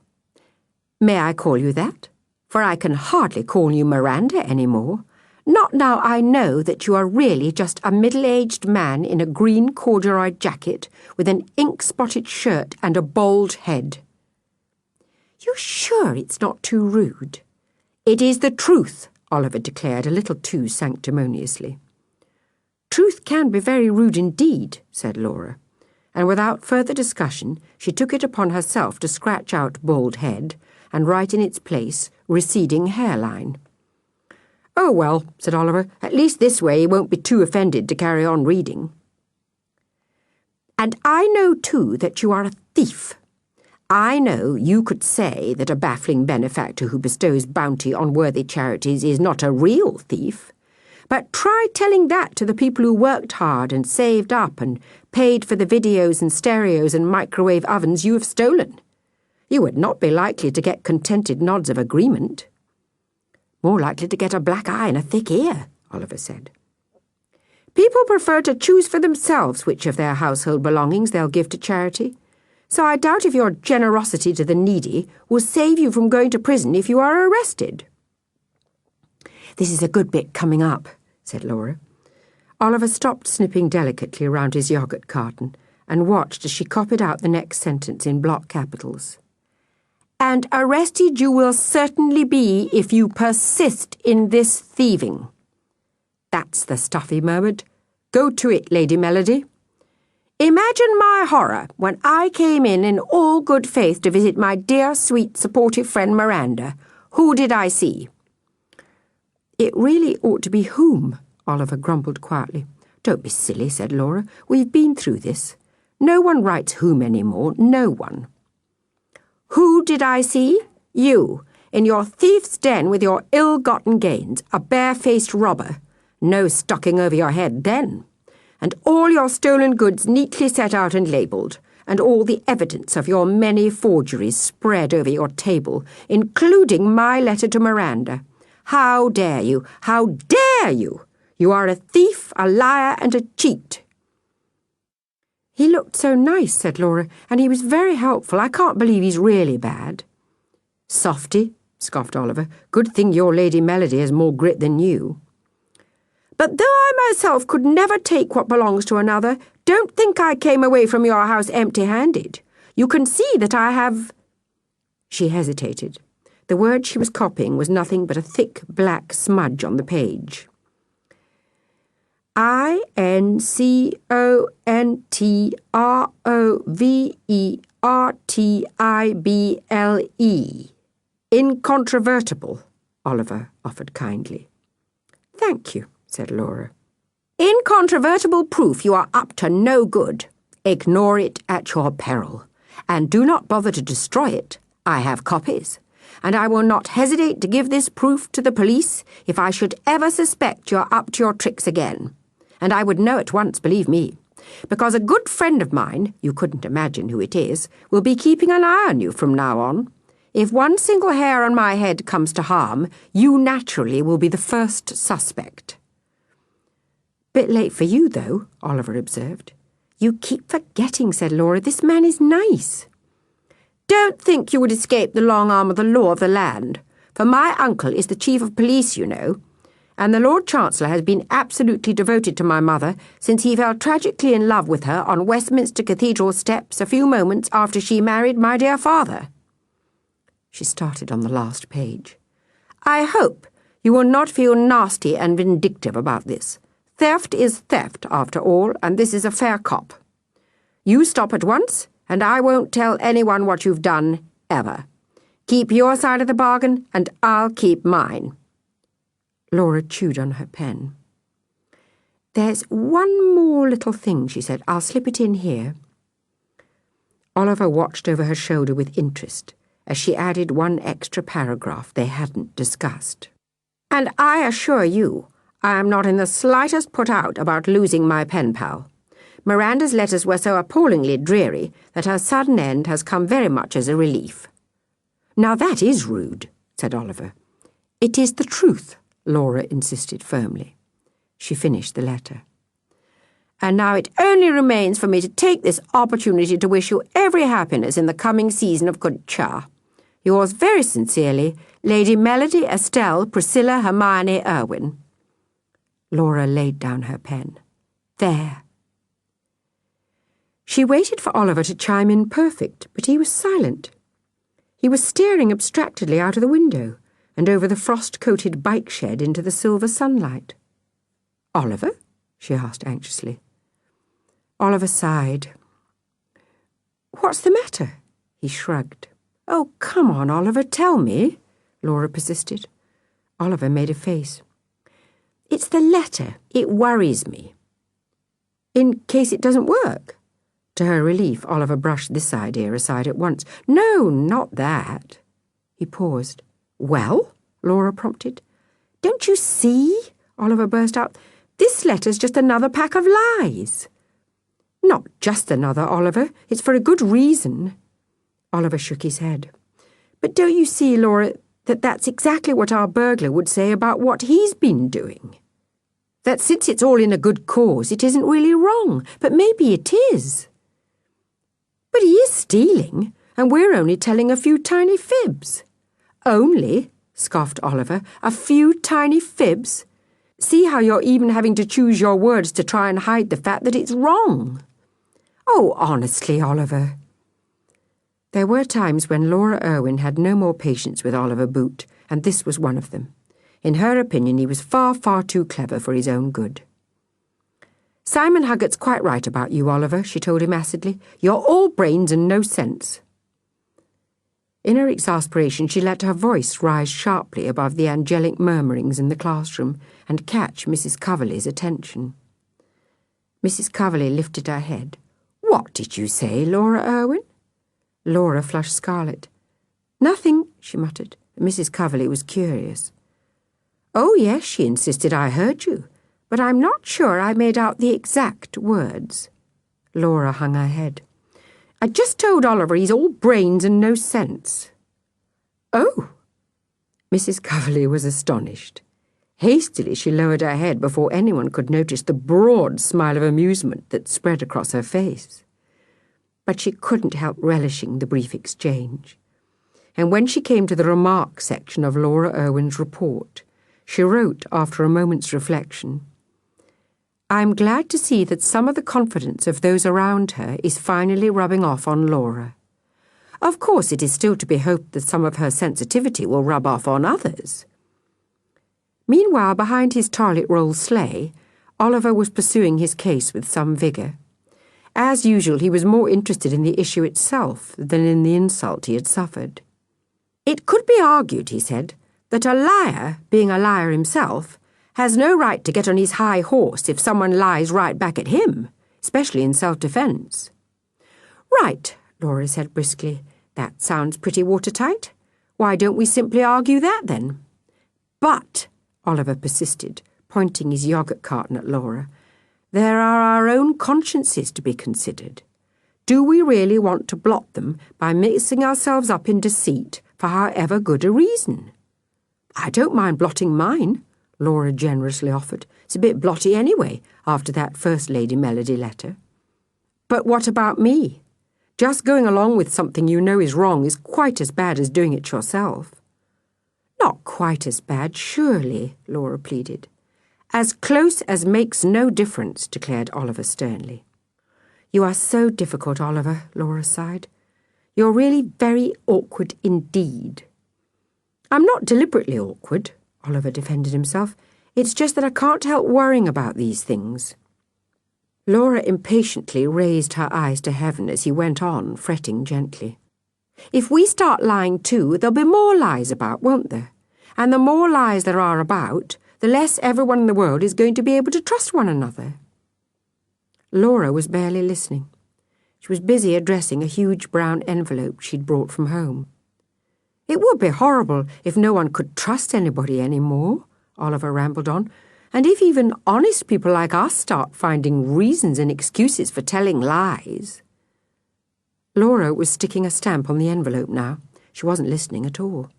may I call you that? For I can hardly call you Miranda any more. Not now I know that you are really just a middle-aged man in a green corduroy jacket with an ink-spotted shirt and a bald head. You sure it's not too rude? It is the truth, Oliver declared a little too sanctimoniously. Truth can be very rude indeed, said Laura, and without further discussion she took it upon herself to scratch out bald head and write in its place receding hairline. Oh, well, said Oliver, at least this way he won't be too offended to carry on reading. And I know, too, that you are a thief. I know you could say that a baffling benefactor who bestows bounty on worthy charities is not a real thief. But try telling that to the people who worked hard and saved up and paid for the videos and stereos and microwave ovens you have stolen. You would not be likely to get contented nods of agreement. More likely to get a black eye and a thick ear, Oliver said. People prefer to choose for themselves which of their household belongings they'll give to charity. So I doubt if your generosity to the needy will save you from going to prison if you are arrested. This is a good bit coming up, said Laura. Oliver stopped snipping delicately around his yogurt carton and watched as she copied out the next sentence in block capitals. And arrested you will certainly be if you persist in this thieving. That's the stuff, he murmured. Go to it, Lady Melody. Imagine my horror when I came in all good faith to visit my dear, sweet, supportive friend Miranda. Who did I see? It really ought to be whom, Oliver grumbled quietly. Don't be silly, said Laura. We've been through this. No one writes whom anymore, no one. Who did I see? You, in your thief's den with your ill-gotten gains, a bare-faced robber. No stocking over your head then. And all your stolen goods neatly set out and labelled, and all the evidence of your many forgeries spread over your table, including my letter to Miranda. How dare you? How dare you? You are a thief, a liar, and a cheat. He looked so nice, said Laura, and he was very helpful. I can't believe he's really bad. Softy, scoffed Oliver. Good thing your Lady Melody has more grit than you. But though I myself could never take what belongs to another, don't think I came away from your house empty-handed. You can see that I have—" She hesitated. The word she was copying was nothing but a thick black smudge on the page. Incontrovertible. Incontrovertible, Oliver offered kindly. "Thank you," said Laura. "Incontrovertible proof you are up to no good. Ignore it at your peril. And do not bother to destroy it. I have copies. And I will not hesitate to give this proof to the police if I should ever suspect you're up to your tricks again. And I would know at once, believe me, because a good friend of mine, you couldn't imagine who it is, will be keeping an eye on you from now on. If one single hair on my head comes to harm, you naturally will be the first suspect." "Bit late for you, though," Oliver observed. "You keep forgetting," said Laura. "This man is nice." "Don't think you would escape the long arm of the law of the land, for my uncle is the chief of police, you know, and the Lord Chancellor has been absolutely devoted to my mother since he fell tragically in love with her on Westminster Cathedral steps a few moments after she married my dear father." She started on the last page. "I hope you will not feel nasty and vindictive about this. Theft is theft, after all, and this is a fair cop. You stop at once, and I won't tell anyone what you've done, ever. Keep your side of the bargain, and I'll keep mine." Laura chewed on her pen. "There's one more little thing," she said. "I'll slip it in here." Oliver watched over her shoulder with interest as she added one extra paragraph they hadn't discussed. "And I assure you, I am not in the slightest put out about losing my pen pal. Miranda's letters were so appallingly dreary that her sudden end has come very much as a relief." "Now that is rude," said Oliver. "It is the truth," Laura insisted firmly. She finished the letter. "And now it only remains for me to take this opportunity to wish you every happiness in the coming season of good cheer. Yours very sincerely, Lady Melody Estelle Priscilla Hermione Irwin." Laura laid down her pen. "There." She waited for Oliver to chime in perfect, but he was silent. He was staring abstractedly out of the window and over the frost-coated bike shed into the silver sunlight. "Oliver?" she asked anxiously. Oliver sighed. "What's the matter?" He shrugged. "Oh, come on, Oliver, tell me," Laura persisted. Oliver made a face. "It's the letter. It worries me." "In case it doesn't work?" To her relief, Oliver brushed this idea aside at once. "No, not that." He paused. "Well?" Laura prompted. "Don't you see?" Oliver burst out. "This letter's just another pack of lies." "Not just another, Oliver. It's for a good reason." Oliver shook his head. "But don't you see, Laura, that that's exactly what our burglar would say about what he's been doing? That since it's all in a good cause, it isn't really wrong, but maybe it is." "But he is stealing, and we're only telling a few tiny fibs." "Only?" scoffed Oliver. "A few tiny fibs? See how you're even having to choose your words to try and hide the fact that it's wrong." "Oh, honestly, Oliver." There were times when Laura Irwin had no more patience with Oliver Boot, and this was one of them. In her opinion, he was far, far too clever for his own good. "Simon Huggett's quite right about you, Oliver," she told him acidly. "You're all brains and no sense." In her exasperation, she let her voice rise sharply above the angelic murmurings in the classroom and catch Mrs. Coverley's attention. Mrs. Coverley lifted her head. "What did you say, Laura Irwin?" Laura flushed scarlet. "Nothing," she muttered. Mrs. Coverley was curious. "Oh, yes," she insisted, "I heard you, but I'm not sure I made out the exact words." Laura hung her head. "I just told Oliver he's all brains and no sense." "Oh!" Mrs. Coverley was astonished. Hastily she lowered her head before anyone could notice the broad smile of amusement that spread across her face. But she couldn't help relishing the brief exchange. And when she came to the remarks section of Laura Irwin's report, she wrote, after a moment's reflection, I'm glad to see that some of the confidence of those around her is finally rubbing off on Laura. Of course, it is still to be hoped that some of her sensitivity will rub off on others. Meanwhile, behind his toilet roll sleigh, Oliver was pursuing his case with some vigour. As usual, he was more interested in the issue itself than in the insult he had suffered. It could be argued, he said, that a liar, being a liar himself, has no right to get on his high horse if someone lies right back at him, especially in self-defence. Right, Laura said briskly. That sounds pretty watertight. Why don't we simply argue that, then? But, Oliver persisted, pointing his yoghurt carton at Laura, there are our own consciences to be considered. Do we really want to blot them by mixing ourselves up in deceit for however good a reason? I don't mind blotting mine, Laura generously offered. It's a bit blotty anyway, after that First Lady Melody letter. But what about me? Just going along with something you know is wrong is quite as bad as doing it yourself. Not quite as bad, surely, Laura pleaded. As close as makes no difference, declared Oliver sternly. You are so difficult, Oliver, Laura sighed. You're really very awkward indeed. I'm not deliberately awkward, Oliver defended himself. It's just that I can't help worrying about these things. Laura impatiently raised her eyes to heaven as he went on, fretting gently. If we start lying too, there'll be more lies about, won't there? And the more lies there are about, the less everyone in the world is going to be able to trust one another. Laura was barely listening. She was busy addressing a huge brown envelope she'd brought from home. It would be horrible if no one could trust anybody any more, Oliver rambled on, and if even honest people like us start finding reasons and excuses for telling lies. Laura was sticking a stamp on the envelope now. She wasn't listening at all.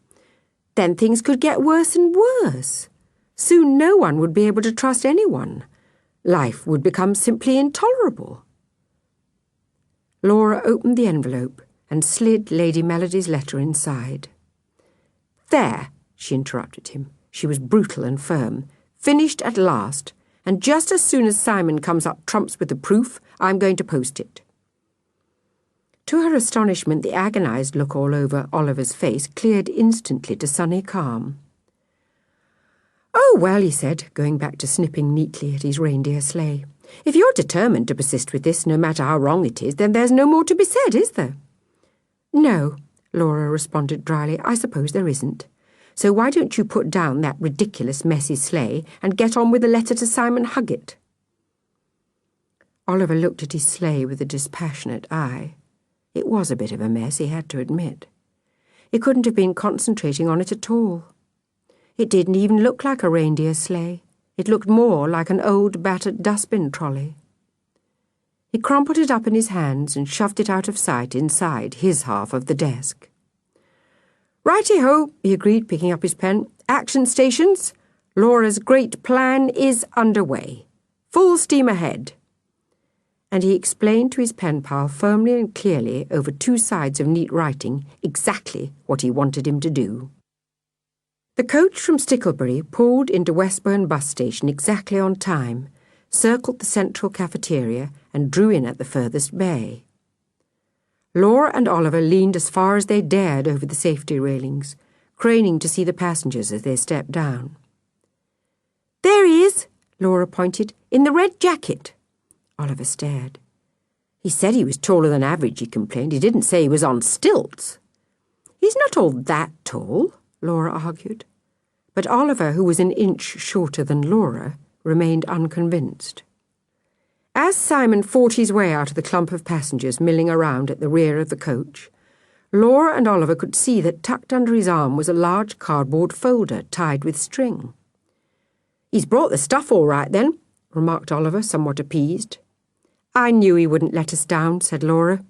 Then things could get worse and worse. Soon no one would be able to trust anyone. Life would become simply intolerable. Laura opened the envelope and slid Lady Melody's letter inside. There, she interrupted him. She was brutal and firm. Finished at last, and just as soon as Simon comes up trumps with the proof, I'm going to post it. To her astonishment, the agonised look all over Oliver's face cleared instantly to sunny calm. Oh, well, he said, going back to snipping neatly at his reindeer sleigh. If you're determined to persist with this, no matter how wrong it is, then there's no more to be said, is there? No, Laura responded dryly, I suppose there isn't. So why don't you put down that ridiculous messy sleigh and get on with the letter to Simon Huggett? Oliver looked at his sleigh with a dispassionate eye. It was a bit of a mess, he had to admit. He couldn't have been concentrating on it at all. It didn't even look like a reindeer sleigh. It looked more like an old battered dustbin trolley. He crumpled it up in his hands and shoved it out of sight inside his half of the desk. Righty-ho, he agreed, picking up his pen. Action stations. Laura's great plan is underway. Full steam ahead. And he explained to his pen pal firmly and clearly over 2 sides of neat writing exactly what he wanted him to do. The coach from Stickley pulled into Westburn bus station exactly on time, circled the central cafeteria and drew in at the furthest bay. Laura and Oliver leaned as far as they dared over the safety railings, craning to see the passengers as they stepped down. There he is, Laura pointed, in the red jacket. Oliver stared. He said he was taller than average, he complained. He didn't say he was on stilts. He's not all that tall, Laura argued. But Oliver, who was an inch shorter than Laura, remained unconvinced. As Simon fought his way out of the clump of passengers milling around at the rear of the coach, Laura and Oliver could see that tucked under his arm was a large cardboard folder tied with string. He's brought the stuff all right, then, remarked Oliver, somewhat appeased. I knew he wouldn't let us down, said Laura.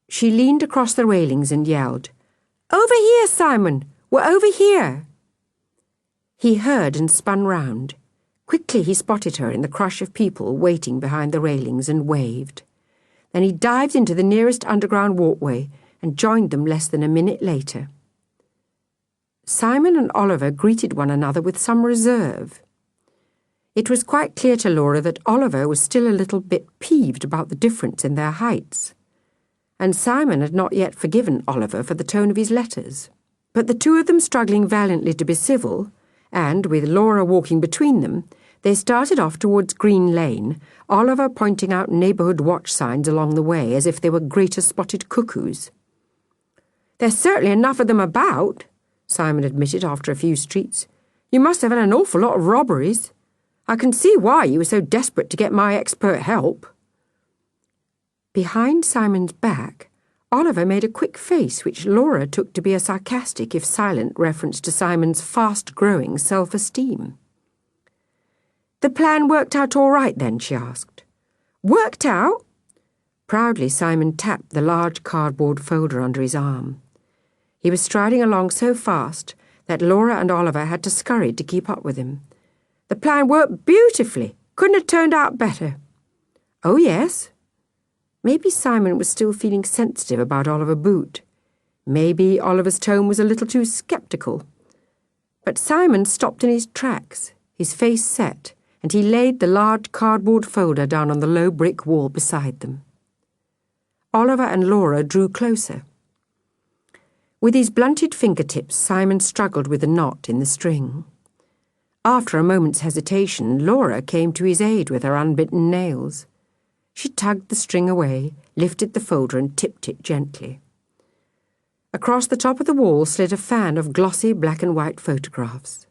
She leaned across the railings and yelled, Over here, Simon! We're over here! He heard and spun round. Quickly he spotted her in the crush of people waiting behind the railings and waved. Then he dived into the nearest underground walkway and joined them less than a minute later. Simon and Oliver greeted one another with some reserve. It was quite clear to Laura that Oliver was still a little bit peeved about the difference in their heights, and Simon had not yet forgiven Oliver for the tone of his letters. But the two of them struggling valiantly to be civil, and, with Laura walking between them, they started off towards Green Lane, Oliver pointing out neighbourhood watch signs along the way as if they were greater spotted cuckoos. "There's certainly enough of them about," Simon admitted after a few streets. "You must have had an awful lot of robberies. I can see why you were so desperate to get my expert help." Behind Simon's back, Oliver made a quick face which Laura took to be a sarcastic, if silent, reference to Simon's fast-growing self-esteem. "The plan worked out all right, then?" she asked. "Worked out?" Proudly, Simon tapped the large cardboard folder under his arm. He was striding along so fast that Laura and Oliver had to scurry to keep up with him. "The plan worked beautifully. Couldn't have turned out better." "Oh, yes?" Maybe Simon was still feeling sensitive about Oliver Boot. Maybe Oliver's tone was a little too sceptical. But Simon stopped in his tracks, his face set, and he laid the large cardboard folder down on the low brick wall beside them. Oliver and Laura drew closer. With his blunted fingertips, Simon struggled with the knot in the string. After a moment's hesitation, Laura came to his aid with her unbitten nails. She tugged the string away, lifted the folder and tipped it gently. Across the top of the wall slid a fan of glossy black and white photographs.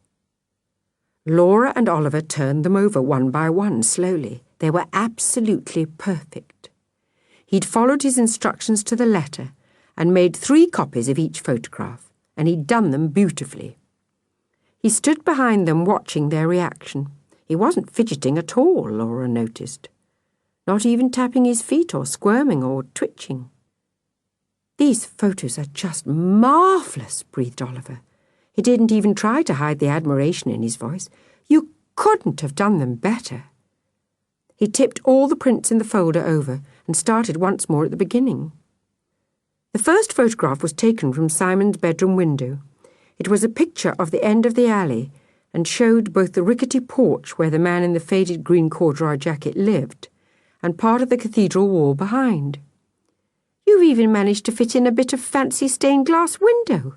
Laura and Oliver turned them over one by one slowly. They were absolutely perfect. He'd followed his instructions to the letter and made 3 copies of each photograph, and he'd done them beautifully. He stood behind them watching their reaction. He wasn't fidgeting at all, Laura noticed. Not even tapping his feet or squirming or twitching. "These photos are just marvellous," breathed Oliver. He didn't even try to hide the admiration in his voice. "You couldn't have done them better." He tipped all the prints in the folder over and started once more at the beginning. The first photograph was taken from Simon's bedroom window. It was a picture of the end of the alley and showed both the rickety porch where the man in the faded green corduroy jacket lived and part of the cathedral wall behind. "You've even managed to fit in a bit of fancy stained glass window."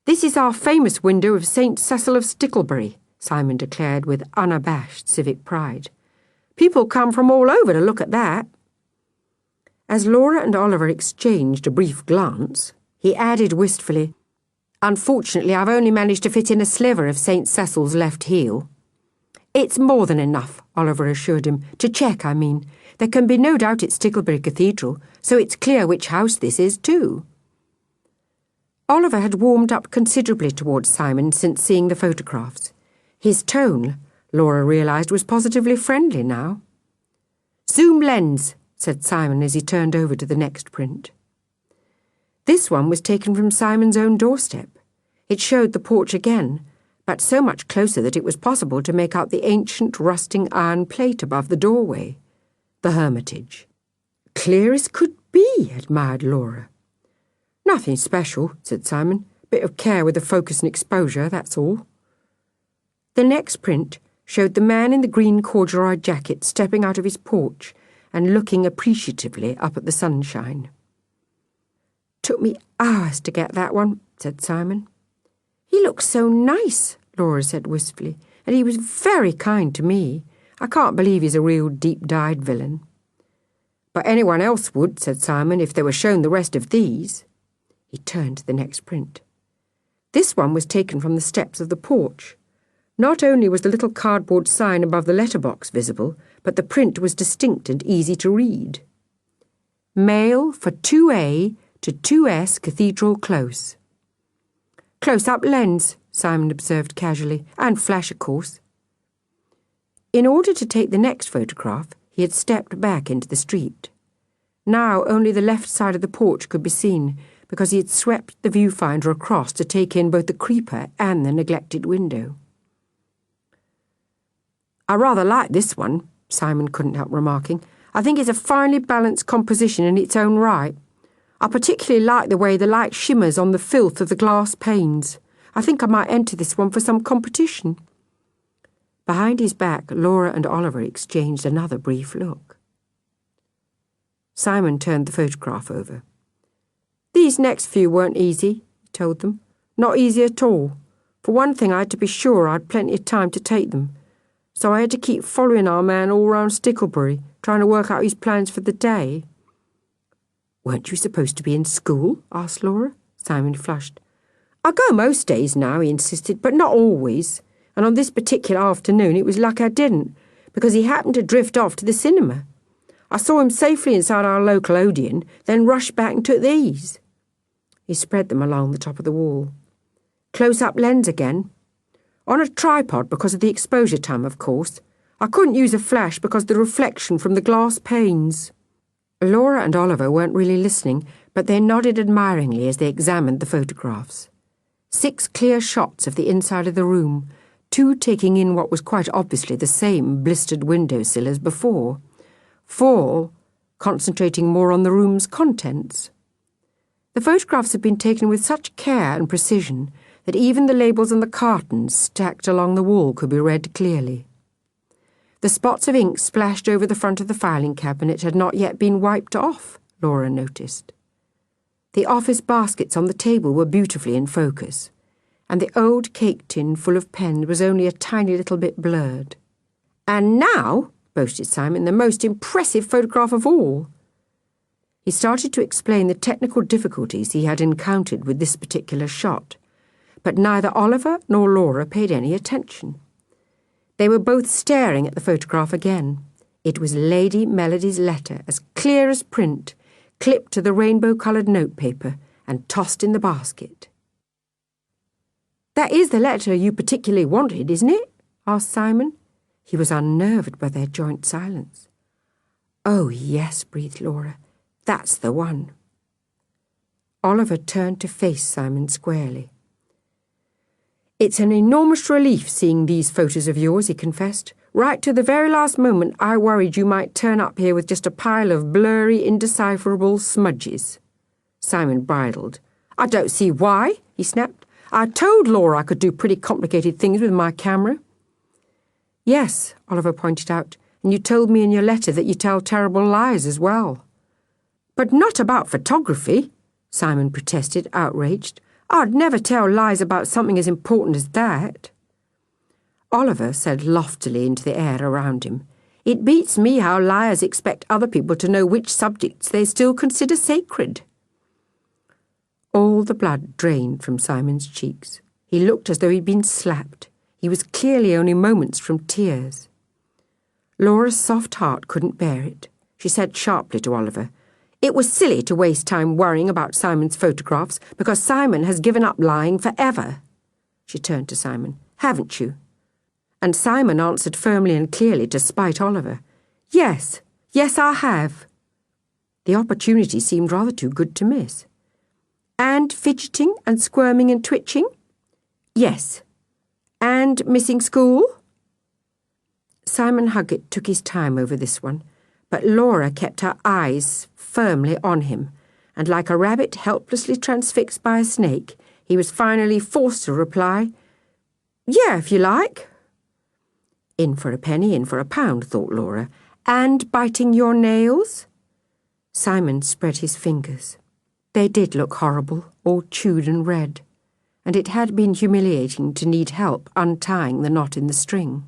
"This is our famous window of St. Cecil of Stickley," Simon declared with unabashed civic pride. "People come from all over to look at that." As Laura and Oliver exchanged a brief glance, he added wistfully, "Unfortunately, I've only managed to fit in a sliver of St. Cecil's left heel." "It's more than enough," Oliver assured him. "To check, I mean. There can be no doubt it's Stickley Cathedral, so it's clear which house this is, too." Oliver had warmed up considerably towards Simon since seeing the photographs. His tone, Laura realised, was positively friendly now. "Zoom lens," said Simon as he turned over to the next print. This one was taken from Simon's own doorstep. It showed the porch again, but so much closer that it was possible to make out the ancient rusting iron plate above the doorway. The Hermitage. "Clear as could be," admired Laura. "Nothing special," said Simon. "Bit of care with the focus and exposure, that's all." The next print showed the man in the green corduroy jacket stepping out of his porch and looking appreciatively up at the sunshine. "Took me hours to get that one," said Simon. "He looks so nice," Laura said wistfully, "and he was very kind to me. I can't believe he's a real deep-dyed villain." "But anyone else would," said Simon, "if they were shown the rest of these." He turned to the next print. This one was taken from the steps of the porch. Not only was the little cardboard sign above the letterbox visible, but the print was distinct and easy to read. "Mail for 2A to 2S Cathedral Close." "Close-up lens," Simon observed casually, "and flash, of course." In order to take the next photograph, he had stepped back into the street. Now only the left side of the porch could be seen, because he had swept the viewfinder across to take in both the creeper and the neglected window. "I rather like this one," Simon couldn't help remarking. "I think it's a finely balanced composition in its own right. I particularly like the way the light shimmers on the filth of the glass panes. I think I might enter this one for some competition." Behind his back, Laura and Oliver exchanged another brief look. Simon turned the photograph over. "These next few weren't easy," he told them. "Not easy at all. For one thing, I had to be sure I'd plenty of time to take them. So I had to keep following our man all round Stickley, trying to work out his plans for the day." "Weren't you supposed to be in school?" asked Laura. Simon flushed. "I go most days now," he insisted, "but not always. And on this particular afternoon it was luck I didn't, because he happened to drift off to the cinema. I saw him safely inside our local Odeon, then rushed back and took these." He spread them along the top of the wall. "Close-up lens again. On a tripod because of the exposure time, of course. I couldn't use a flash because of the reflection from the glass panes." Laura and Oliver weren't really listening, but they nodded admiringly as they examined the photographs. 6 clear shots of the inside of the room, 2 taking in what was quite obviously the same blistered windowsill as before, 4 concentrating more on the room's contents. The photographs had been taken with such care and precision that even the labels on the cartons stacked along the wall could be read clearly. The spots of ink splashed over the front of the filing cabinet had not yet been wiped off, Laura noticed. The office baskets on the table were beautifully in focus, and the old cake tin full of pens was only a tiny little bit blurred. "And now," boasted Simon, "the most impressive photograph of all." He started to explain the technical difficulties he had encountered with this particular shot, but neither Oliver nor Laura paid any attention. They were both staring at the photograph again. It was Lady Melody's letter, as clear as print, clipped to the rainbow-coloured notepaper and tossed in the basket. "That is the letter you particularly wanted, isn't it?" asked Simon. He was unnerved by their joint silence. "Oh, yes," breathed Laura. "That's the one." Oliver turned to face Simon squarely. "It's an enormous relief seeing these photos of yours," he confessed. "Right to the very last moment I worried you might turn up here with just a pile of blurry, indecipherable smudges." Simon bridled. "I don't see why," he snapped. "I told Laura I could do pretty complicated things with my camera." "Yes," Oliver pointed out, "and you told me in your letter that you tell terrible lies as well." "But not about photography," Simon protested, outraged. "I'd never tell lies about something as important as that." Oliver said loftily into the air around him, "It beats me how liars expect other people to know which subjects they still consider sacred." All the blood drained from Simon's cheeks. He looked as though he'd been slapped. He was clearly only moments from tears. Laura's soft heart couldn't bear it. She said sharply to Oliver, "It was silly to waste time worrying about Simon's photographs because Simon has given up lying forever." She turned to Simon. "Haven't you?" And Simon answered firmly and clearly to spite Oliver. Yes, I have." The opportunity seemed rather too good to miss. "And fidgeting and squirming and twitching?" "Yes." "And missing school?" Simon Huggett took his time over this one, but Laura kept her eyes firmly on him, and like a rabbit helplessly transfixed by a snake, he was finally forced to reply, "Yeah, if you like." In for a penny, in for a pound, thought Laura. "And biting your nails?" Simon spread his fingers. They did look horrible, all chewed and red, and it had been humiliating to need help untying the knot in the string.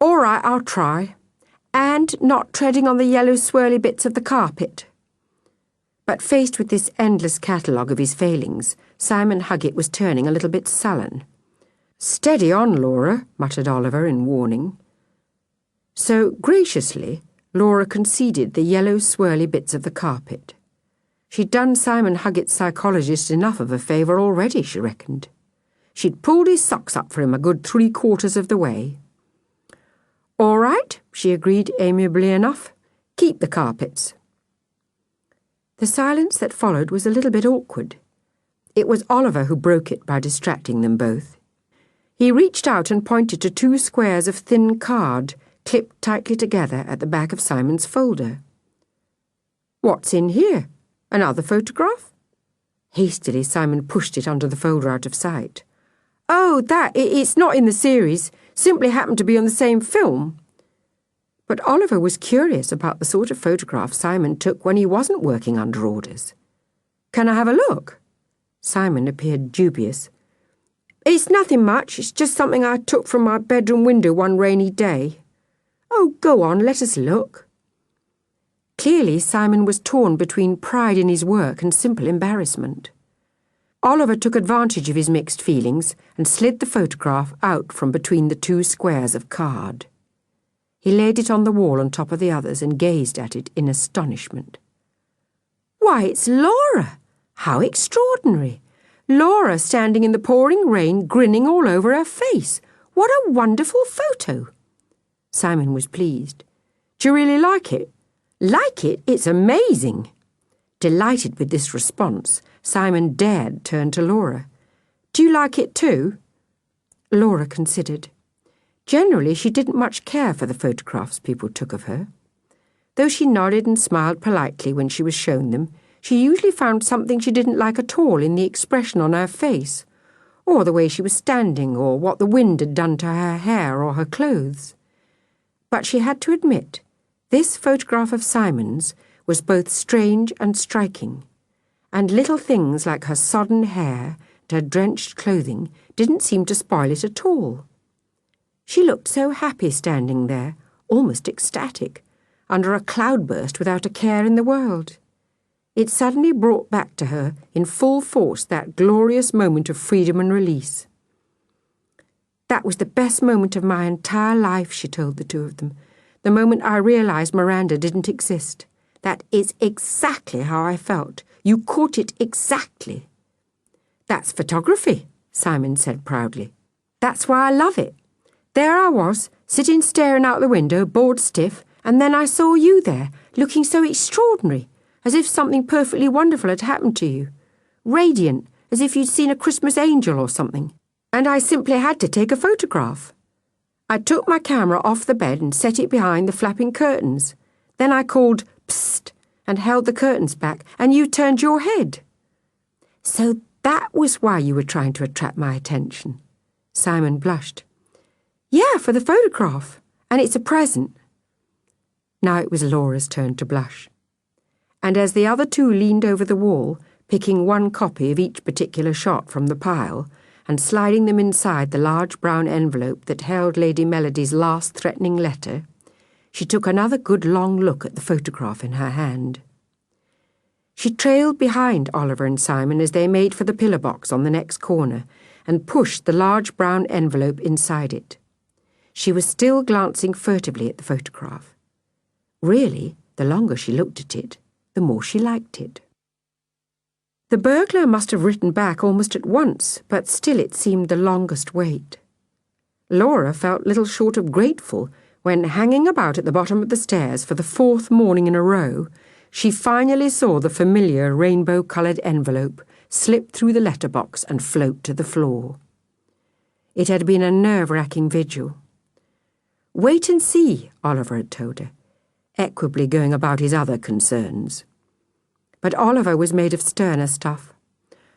"All right, I'll try. And not treading on the yellow swirly bits of the carpet." But faced with this endless catalogue of his failings, Simon Huggett was turning a little bit sullen. "Steady on, Laura," muttered Oliver in warning. So, graciously, Laura conceded the yellow swirly bits of the carpet. She'd done Simon Huggett's psychologist enough of a favour already, she reckoned. She'd pulled his socks up for him a good 3/4 of the way. "All right," she agreed amiably enough. "Keep the carpets." The silence that followed was a little bit awkward. It was Oliver who broke it by distracting them both. He reached out and pointed to 2 squares of thin card clipped tightly together at the back of Simon's folder. "What's in here? Another photograph?" Hastily, Simon pushed it under the folder out of sight. Oh, it's not in the series. Simply happened to be on the same film. But Oliver was curious about the sort of photograph Simon took when he wasn't working under orders. Can I have a look? Simon appeared dubious. It's nothing much. It's just something I took from my bedroom window one rainy day. Oh, go on, let us look. Clearly, Simon was torn between pride in his work and simple embarrassment. Oliver took advantage of his mixed feelings and slid the photograph out from between the two squares of card. He laid it on the wall on top of the others and gazed at it in astonishment. Why, it's Laura! How extraordinary! Laura standing in the pouring rain, grinning all over her face. What a wonderful photo! Simon was pleased. Do you really like it? Like it? It's amazing! Delighted with this response, Simon dared turn to Laura. Do you like it too? Laura considered. Generally, she didn't much care for the photographs people took of her. Though she nodded and smiled politely when she was shown them, she usually found something she didn't like at all in the expression on her face, or the way she was standing, or what the wind had done to her hair or her clothes. But she had to admit, this photograph of Simon's was both strange and striking, and little things like her sodden hair and her drenched clothing didn't seem to spoil it at all. She looked so happy standing there, almost ecstatic, under a cloudburst without a care in the world. It suddenly brought back to her in full force that glorious moment of freedom and release. That was the best moment of my entire life, she told the two of them, the moment I realized Miranda didn't exist. That is exactly how I felt. You caught it exactly. That's photography, Simon said proudly. That's why I love it. There I was, sitting staring out the window, bored stiff, and then I saw you there, looking so extraordinary, as if something perfectly wonderful had happened to you. Radiant, as if you'd seen a Christmas angel or something. And I simply had to take a photograph. I took my camera off the bed and set it behind the flapping curtains. Then I called, "Psst," and held the curtains back, and you turned your head. So that was why you were trying to attract my attention. Simon blushed. Yeah, for the photograph, and it's a present. Now it was Laura's turn to blush. And as the other two leaned over the wall, picking one copy of each particular shot from the pile, and sliding them inside the large brown envelope that held Lady Melody's last threatening letter, she took another good long look at the photograph in her hand. She trailed behind Oliver and Simon as they made for the pillar box on the next corner and pushed the large brown envelope inside it. She was still glancing furtively at the photograph. Really, the longer she looked at it, the more she liked it. The burglar must have written back almost at once, but still it seemed the longest wait. Laura felt little short of grateful when, hanging about at the bottom of the stairs for the 4th morning in a row, she finally saw the familiar rainbow-coloured envelope slip through the letterbox and float to the floor. It had been a nerve-wracking vigil. Wait and see, Oliver had told her, equably going about his other concerns. But Oliver was made of sterner stuff.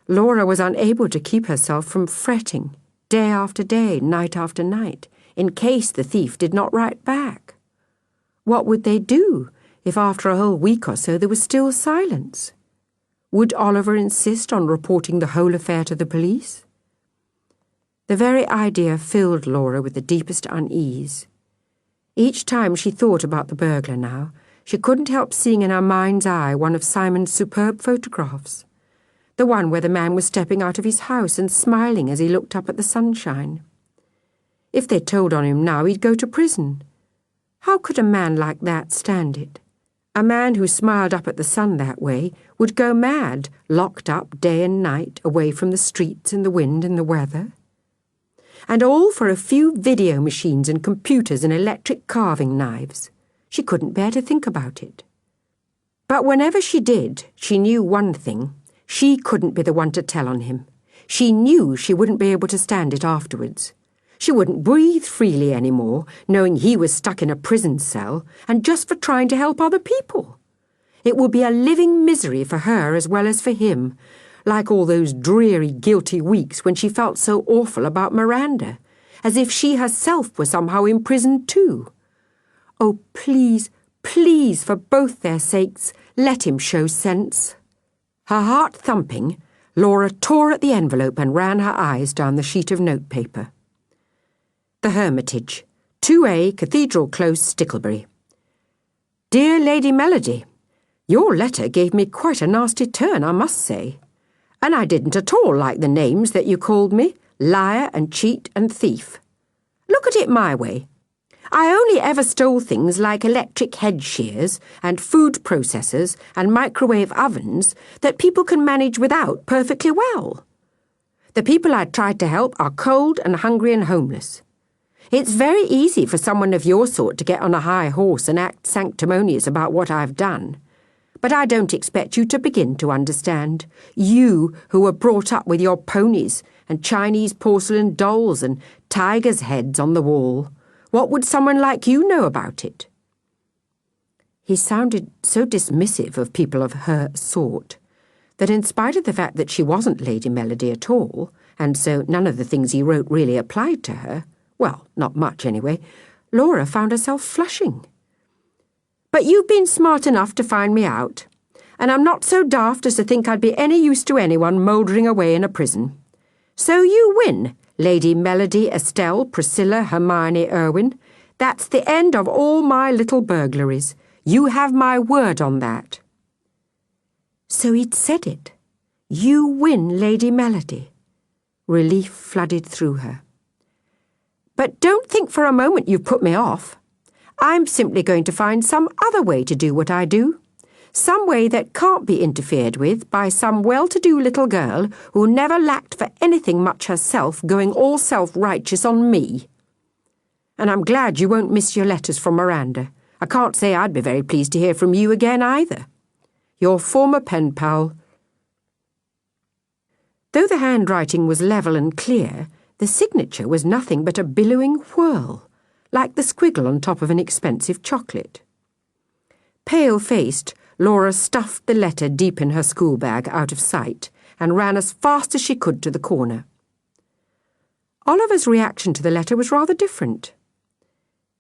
Laura was unable to keep herself from fretting, day after day, night after night, in case the thief did not write back. What would they do if after a whole week or so there was still silence? Would Oliver insist on reporting the whole affair to the police? The very idea filled Laura with the deepest unease. Each time she thought about the burglar now, she couldn't help seeing in her mind's eye one of Simon's superb photographs. The one where the man was stepping out of his house and smiling as he looked up at the sunshine. If they told on him now, he'd go to prison. How could a man like that stand it? A man who smiled up at the sun that way would go mad, locked up day and night, away from the streets and the wind and the weather. And all for a few video machines and computers and electric carving knives. She couldn't bear to think about it. But whenever she did, she knew one thing. She couldn't be the one to tell on him. She knew she wouldn't be able to stand it afterwards. She wouldn't breathe freely anymore, knowing he was stuck in a prison cell, and just for trying to help other people. It would be a living misery for her as well as for him, like all those dreary, guilty weeks when she felt so awful about Miranda, as if she herself were somehow imprisoned too. Oh, please, please, for both their sakes, let him show sense. Her heart thumping, Laura tore at the envelope and ran her eyes down the sheet of notepaper. The Hermitage, 2A, Cathedral Close, Stickley. Dear Lady Melody, your letter gave me quite a nasty turn, I must say. And I didn't at all like the names that you called me, liar and cheat and thief. Look at it my way. I only ever stole things like electric head shears and food processors and microwave ovens that people can manage without perfectly well. The people I tried to help are cold and hungry and homeless. It's very easy for someone of your sort to get on a high horse and act sanctimonious about what I've done. But I don't expect you to begin to understand. You who were brought up with your ponies and Chinese porcelain dolls and tigers' heads on the wall. What would someone like you know about it? He sounded so dismissive of people of her sort that in spite of the fact that she wasn't Lady Melody at all, and so none of the things he wrote really applied to her, well, not much anyway, Laura found herself flushing. But you've been smart enough to find me out, and I'm not so daft as to think I'd be any use to anyone mouldering away in a prison. So you win, Lady Melody, Estelle, Priscilla, Hermione, Irwin. That's the end of all my little burglaries. You have my word on that. So he'd said it. You win, Lady Melody. Relief flooded through her. But don't think for a moment you've put me off. I'm simply going to find some other way to do what I do. Some way that can't be interfered with by some well-to-do little girl who never lacked for anything much herself going all self-righteous on me. And I'm glad you won't miss your letters from Miranda. I can't say I'd be very pleased to hear from you again either. Your former pen pal. Though the handwriting was level and clear, the signature was nothing but a billowing whirl, like the squiggle on top of an expensive chocolate. Pale-faced, Laura stuffed the letter deep in her schoolbag out of sight and ran as fast as she could to the corner. Oliver's reaction to the letter was rather different.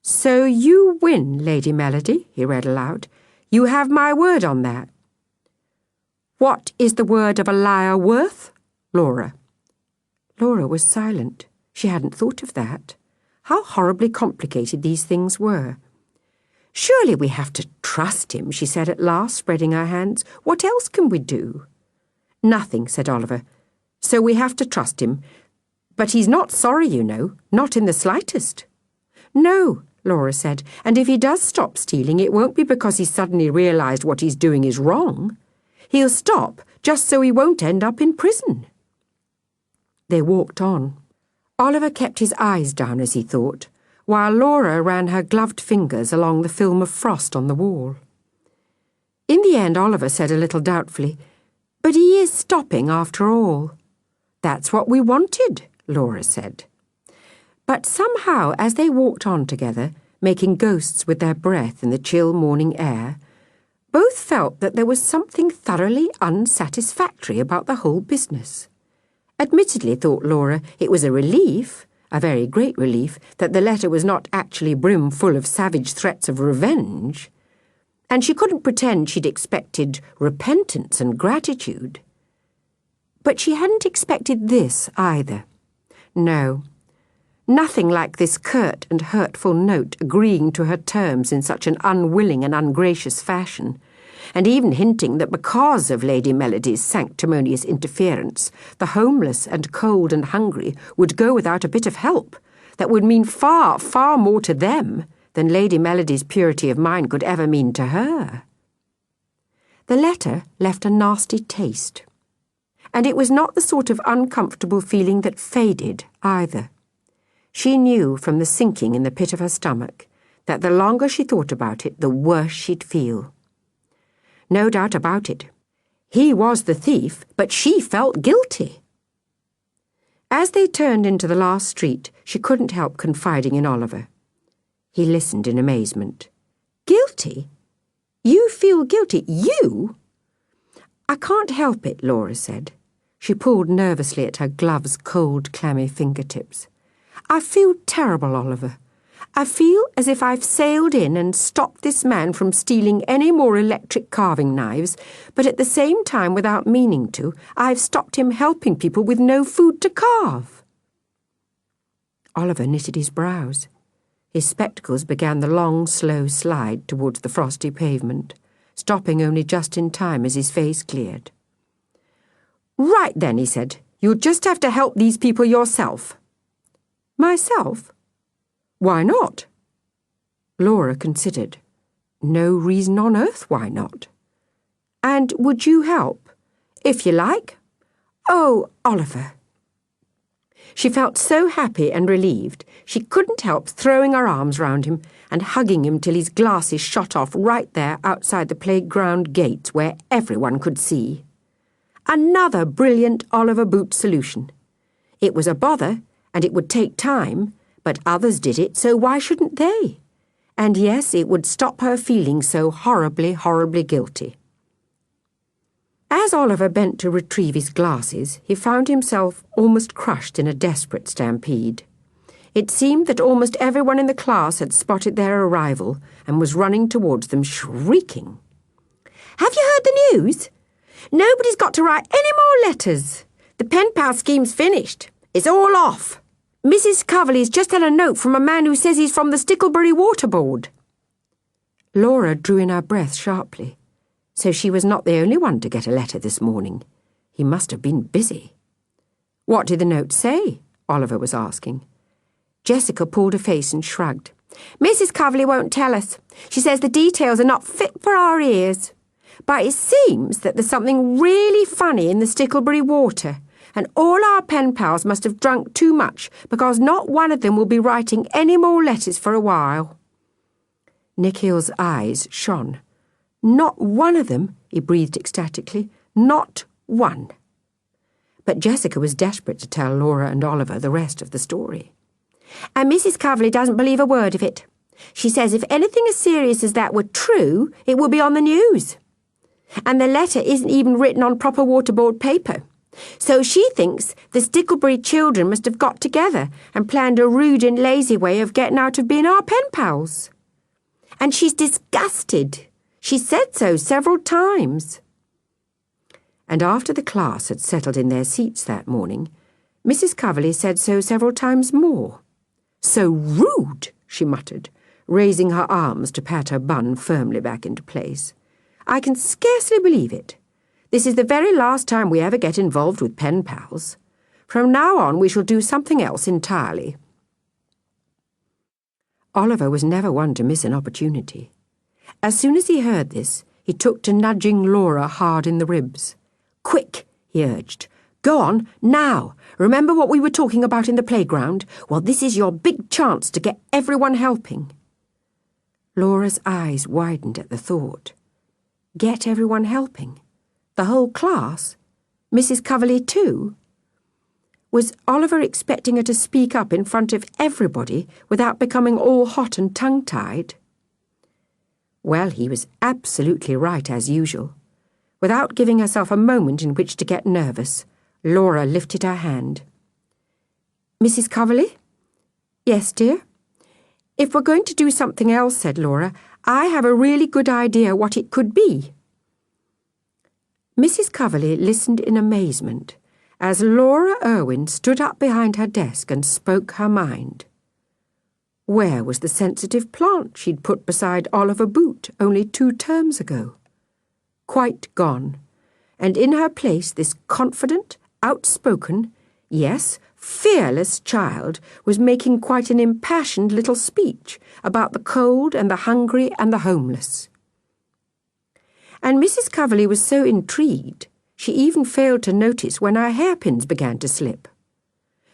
So you win, Lady Melody, he read aloud. You have my word on that. What is the word of a liar worth, Laura? Laura was silent. She hadn't thought of that. How horribly complicated these things were. Surely we have to trust him, she said at last, spreading her hands. What else can we do? Nothing, said Oliver. So we have to trust him. But he's not sorry, you know, not in the slightest. No, Laura said, and if he does stop stealing, it won't be because he's suddenly realised what he's doing is wrong. He'll stop just so he won't end up in prison. They walked on. Oliver kept his eyes down as he thought, while Laura ran her gloved fingers along the film of frost on the wall. In the end, Oliver said a little doubtfully, "But he is stopping after all." "That's what we wanted," Laura said. But somehow, as they walked on together, making ghosts with their breath in the chill morning air, both felt that there was something thoroughly unsatisfactory about the whole business. Admittedly, thought Laura, it was a relief, a very great relief, that the letter was not actually brimful of savage threats of revenge. And she couldn't pretend she'd expected repentance and gratitude. But she hadn't expected this either. No, nothing like this curt and hurtful note agreeing to her terms in such an unwilling and ungracious fashion, and even hinting that because of Lady Melody's sanctimonious interference, the homeless and cold and hungry would go without a bit of help that would mean far, far more to them than Lady Melody's purity of mind could ever mean to her. The letter left a nasty taste, and it was not the sort of uncomfortable feeling that faded either. She knew from the sinking in the pit of her stomach that the longer she thought about it, the worse she'd feel. No doubt about it. He was the thief, but she felt guilty. As they turned into the last street, she couldn't help confiding in Oliver. He listened in amazement. "Guilty? You feel guilty? You?" "I can't help it," Laura said. She pulled nervously at her glove's cold, clammy fingertips. "I feel terrible, Oliver. I feel as if I've sailed in and stopped this man from stealing any more electric carving knives, but at the same time, without meaning to, I've stopped him helping people with no food to carve." Oliver knitted his brows. His spectacles began the long, slow slide towards the frosty pavement, stopping only just in time as his face cleared. "Right then," he said, "you'll just have to help these people yourself." "Myself? Why not?" Laura considered. No reason on earth why not. "And would you help?" "If you like." "Oh, Oliver." She felt so happy and relieved she couldn't help throwing her arms round him and hugging him till his glasses shot off right there outside the playground gates where everyone could see. Another brilliant Oliver Boot solution. It was a bother, and it would take time, but others did it, so why shouldn't they? And yes, it would stop her feeling so horribly, horribly guilty. As Oliver bent to retrieve his glasses, he found himself almost crushed in a desperate stampede. It seemed that almost everyone in the class had spotted their arrival and was running towards them, shrieking. "Have you heard the news? Nobody's got to write any more letters. The pen pal scheme's finished. It's all off. Mrs. Coverley's just had a note from a man who says he's from the Stickley Water Board." Laura drew in her breath sharply. So she was not the only one to get a letter this morning. He must have been busy. "What did the note say?" Oliver was asking. Jessica pulled a face and shrugged. "Mrs. Coverley won't tell us. She says the details are not fit for our ears. But it seems that there's something really funny in the Stickley water, and all our pen pals must have drunk too much because not one of them will be writing any more letters for a while." Nick Hill's eyes shone. "Not one of them," he breathed ecstatically. "Not one." But Jessica was desperate to tell Laura and Oliver the rest of the story. "And Mrs. Coverley doesn't believe a word of it. She says if anything as serious as that were true, it would be on the news. And the letter isn't even written on proper waterboard paper. So she thinks the Stickley children must have got together and planned a rude and lazy way of getting out of being our pen pals. And she's disgusted. She said so several times." And after the class had settled in their seats that morning, Mrs. Coverley said so several times more. "So rude," she muttered, raising her arms to pat her bun firmly back into place. "I can scarcely believe it. This is the very last time we ever get involved with pen pals. From now on we shall do something else entirely." Oliver was never one to miss an opportunity. As soon as he heard this, he took to nudging Laura hard in the ribs. "Quick," he urged. "Go on, now. Remember what we were talking about in the playground? Well, this is your big chance to get everyone helping." Laura's eyes widened at the thought. Get everyone helping? The whole class? Mrs. Coverley too? Was Oliver expecting her to speak up in front of everybody without becoming all hot and tongue-tied? Well, he was absolutely right as usual. Without giving herself a moment in which to get nervous, Laura lifted her hand. "Mrs. Coverley?" "Yes, dear?" "If we're going to do something else," said Laura, "I have a really good idea what it could be." Mrs. Coverley listened in amazement as Laura Irwin stood up behind her desk and spoke her mind. Where was the sensitive plant she'd put beside Oliver Boot only 2 terms ago? Quite gone, and in her place this confident, outspoken, yes, fearless child was making quite an impassioned little speech about the cold and the hungry and the homeless. And Mrs. Coverley was so intrigued, she even failed to notice when her hairpins began to slip.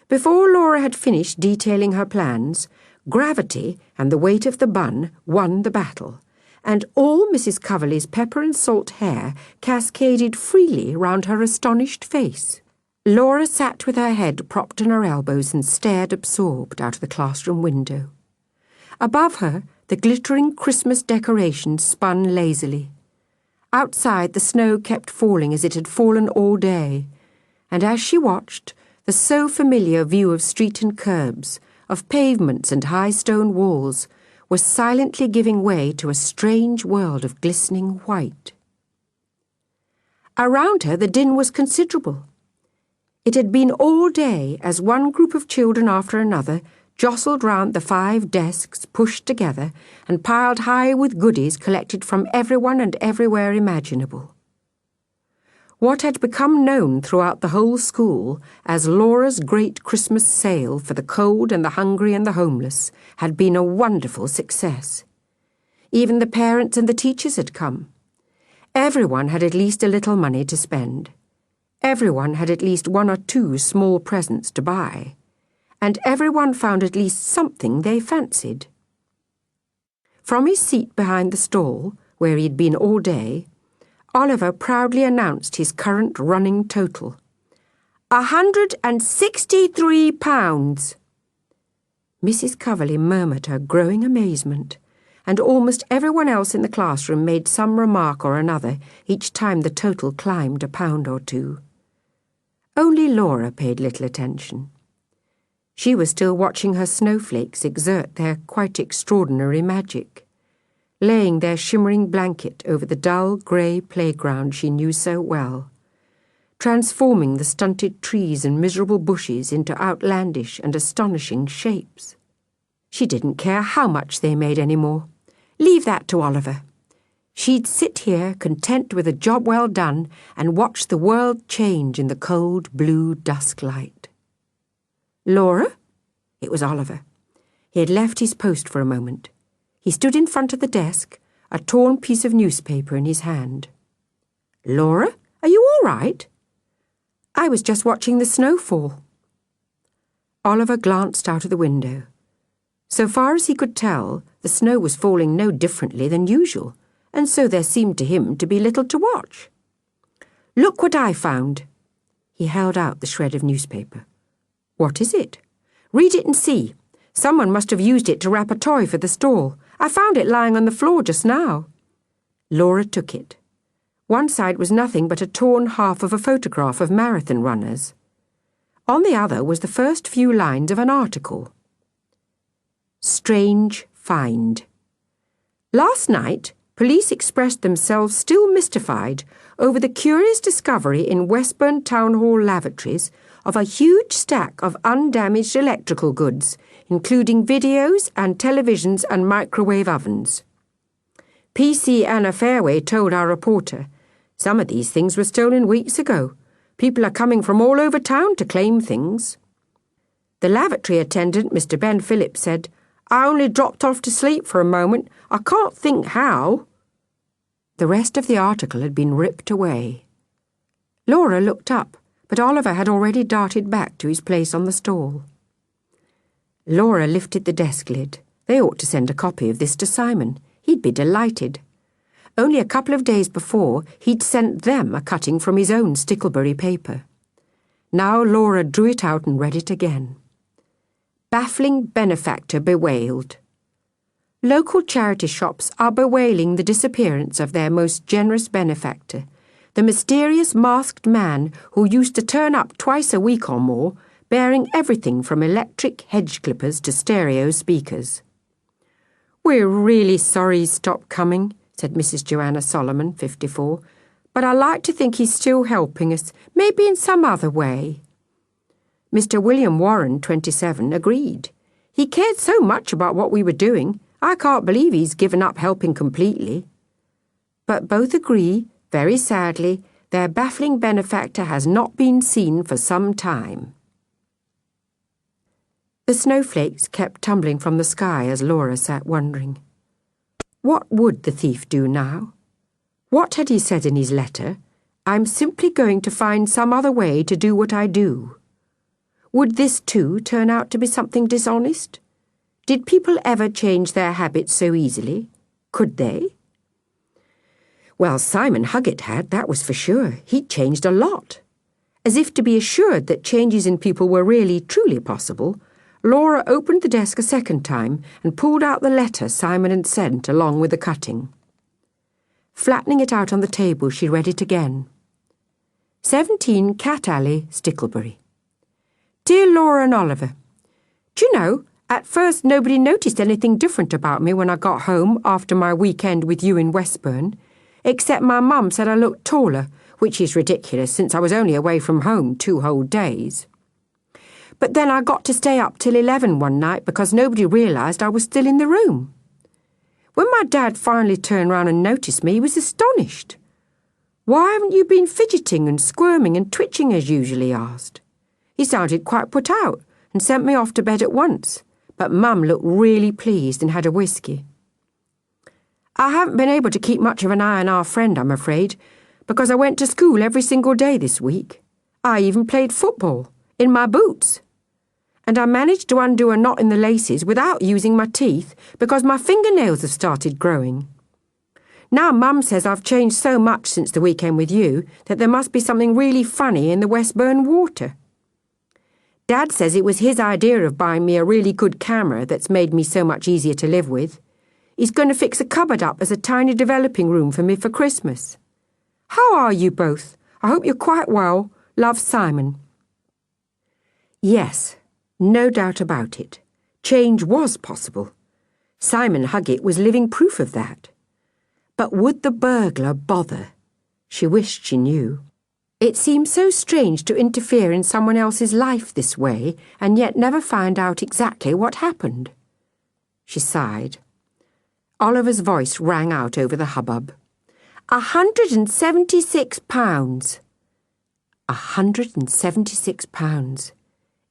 Before Laura had finished detailing her plans, gravity and the weight of the bun won the battle, and all Mrs. Coverley's pepper and salt hair cascaded freely round her astonished face. Laura sat with her head propped on her elbows and stared absorbed out of the classroom window. Above her, the glittering Christmas decorations spun lazily. Outside, the snow kept falling as it had fallen all day, and as she watched, the so familiar view of street and curbs, of pavements and high stone walls, was silently giving way to a strange world of glistening white. Around her the din was considerable. It had been all day as one group of children after another jostled round the 5 desks pushed together and piled high with goodies collected from everyone and everywhere imaginable. What had become known throughout the whole school as Laura's great Christmas sale for the cold and the hungry and the homeless had been a wonderful success. Even the parents and the teachers had come. Everyone had at least a little money to spend. Everyone had at least 1 or 2 small presents to buy. And everyone found at least something they fancied. From his seat behind the stall, where he had been all day, Oliver proudly announced his current running total. £163. Mrs. Coverley murmured her growing amazement, and almost everyone else in the classroom made some remark or another each time the total climbed a pound or 2. Only Laura paid little attention. She was still watching her snowflakes exert their quite extraordinary magic, laying their shimmering blanket over the dull grey playground she knew so well, transforming the stunted trees and miserable bushes into outlandish and astonishing shapes. She didn't care how much they made any more. Leave that to Oliver. She'd sit here content with a job well done and watch the world change in the cold blue dusk light. Laura? It was Oliver. He had left his post for a moment. He stood in front of the desk, a torn piece of newspaper in his hand. Laura, are you all right? I was just watching the snow fall. Oliver glanced out of the window. So far as he could tell, the snow was falling no differently than usual, and so there seemed to him to be little to watch. Look what I found. He held out the shred of newspaper. What is it? Read it and see. Someone must have used it to wrap a toy for the stall. I found it lying on the floor just now. Laura took it. One side was nothing but a torn half of a photograph of marathon runners. On the other was the first few lines of an article. Strange find. Last night, police expressed themselves still mystified over the curious discovery in Westburn Town Hall lavatories of a huge stack of undamaged electrical goods, including videos and televisions and microwave ovens. PC Anna Fairway told our reporter, some of these things were stolen weeks ago. People are coming from all over town to claim things. The lavatory attendant, Mr. Ben Phillips, said, I only dropped off to sleep for a moment. I can't think how. The rest of the article had been ripped away. Laura looked up, but Oliver had already darted back to his place on the stall. Laura lifted the desk lid. They ought to send a copy of this to Simon. He'd be delighted. Only a couple of days before, he'd sent them a cutting from his own stickleberry paper. Now Laura drew it out and read it again. Baffling benefactor bewailed. Local charity shops are bewailing the disappearance of their most generous benefactor, the mysterious masked man who used to turn up twice a week or more, bearing everything from electric hedge clippers to stereo speakers. We're really sorry he stopped coming, said Mrs. Joanna Solomon, 54, but I like to think he's still helping us, maybe in some other way. Mr. William Warren, 27, agreed. He cared so much about what we were doing, I can't believe he's given up helping completely. But both agree, very sadly, their baffling benefactor has not been seen for some time. The snowflakes kept tumbling from the sky as Laura sat wondering. What would the thief do now? What had he said in his letter? I'm simply going to find some other way to do what I do. Would this too turn out to be something dishonest? Did people ever change their habits so easily? Could they? Well, Simon Huggett had, that was for sure. He'd changed a lot. As if to be assured that changes in people were really, truly possible, Laura opened the desk a second time and pulled out the letter Simon had sent along with the cutting. Flattening it out on the table, she read it again. 17 Cat Alley, Stickley. Dear Laura and Oliver, do you know, at first nobody noticed anything different about me when I got home after my weekend with you in Westburn, except my mum said I looked taller, which is ridiculous since I was only away from home 2 whole days. But then I got to stay up till 11 one night because nobody realised I was still in the room. When my dad finally turned round and noticed me, he was astonished. "Why haven't you been fidgeting and squirming and twitching as usual?" he asked. He sounded quite put out and sent me off to bed at once, but Mum looked really pleased and had a whisky. I haven't been able to keep much of an eye on our friend, I'm afraid, because I went to school every single day this week. I even played football, in my boots. And I managed to undo a knot in the laces without using my teeth because my fingernails have started growing. Now Mum says I've changed so much since the weekend with you that there must be something really funny in the Westburn water. Dad says it was his idea of buying me a really good camera that's made me so much easier to live with. He's going to fix a cupboard up as a tiny developing room for me for Christmas. How are you both? I hope you're quite well. Love, Simon. Yes, no doubt about it. Change was possible. Simon Huggett was living proof of that. But would the burglar bother? She wished she knew. It seemed so strange to interfere in someone else's life this way and yet never find out exactly what happened. She sighed. Oliver's voice rang out over the hubbub. £176. £176.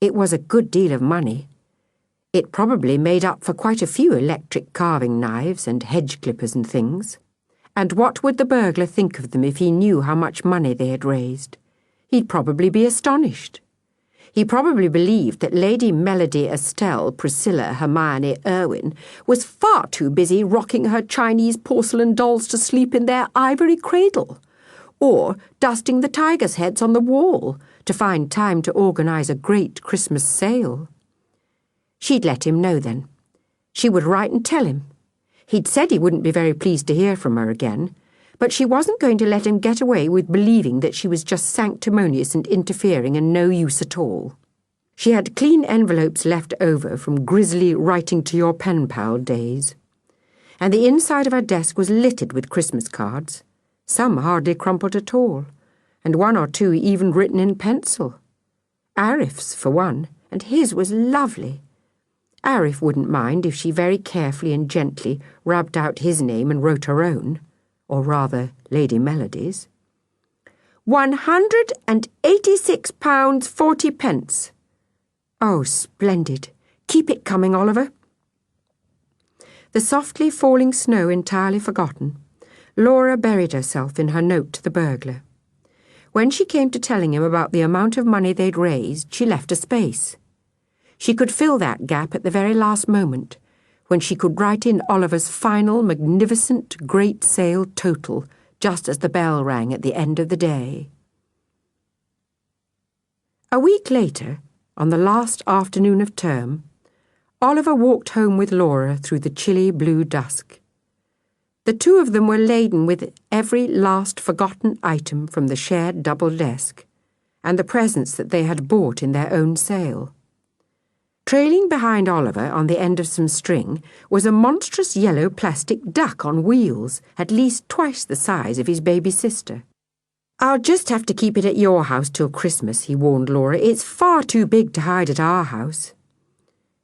It was a good deal of money. It probably made up for quite a few electric carving knives and hedge clippers and things. And what would the burglar think of them if he knew how much money they had raised? He'd probably be astonished. He probably believed that Lady Melody Estelle Priscilla Hermione Irwin was far too busy rocking her Chinese porcelain dolls to sleep in their ivory cradle, or dusting the tigers' heads on the wall to find time to organise a great Christmas sale. She'd let him know then. She would write and tell him. He'd said he wouldn't be very pleased to hear from her again, but she wasn't going to let him get away with believing that she was just sanctimonious and interfering and no use at all. She had clean envelopes left over from grisly writing to your pen pal days, and the inside of her desk was littered with Christmas cards, some hardly crumpled at all, and 1 or 2 even written in pencil. Arif's, for one, and his was lovely. Arif wouldn't mind if she very carefully and gently rubbed out his name and wrote her own, or rather Lady Melody's. £186.40. Oh, splendid. Keep it coming, Oliver. The softly falling snow entirely forgotten, Laura buried herself in her note to the burglar. When she came to telling him about the amount of money they'd raised, she left a space. She could fill that gap at the very last moment, when she could write in Oliver's final, magnificent, great sale total, just as the bell rang at the end of the day. A week later, on the last afternoon of term, Oliver walked home with Laura through the chilly blue dusk. The two of them were laden with every last forgotten item from the shared double desk, and the presents that they had bought in their own sale. Trailing behind Oliver on the end of some string was a monstrous yellow plastic duck on wheels, at least twice the size of his baby sister. "I'll just have to keep it at your house till Christmas," he warned Laura. "It's far too big to hide at our house."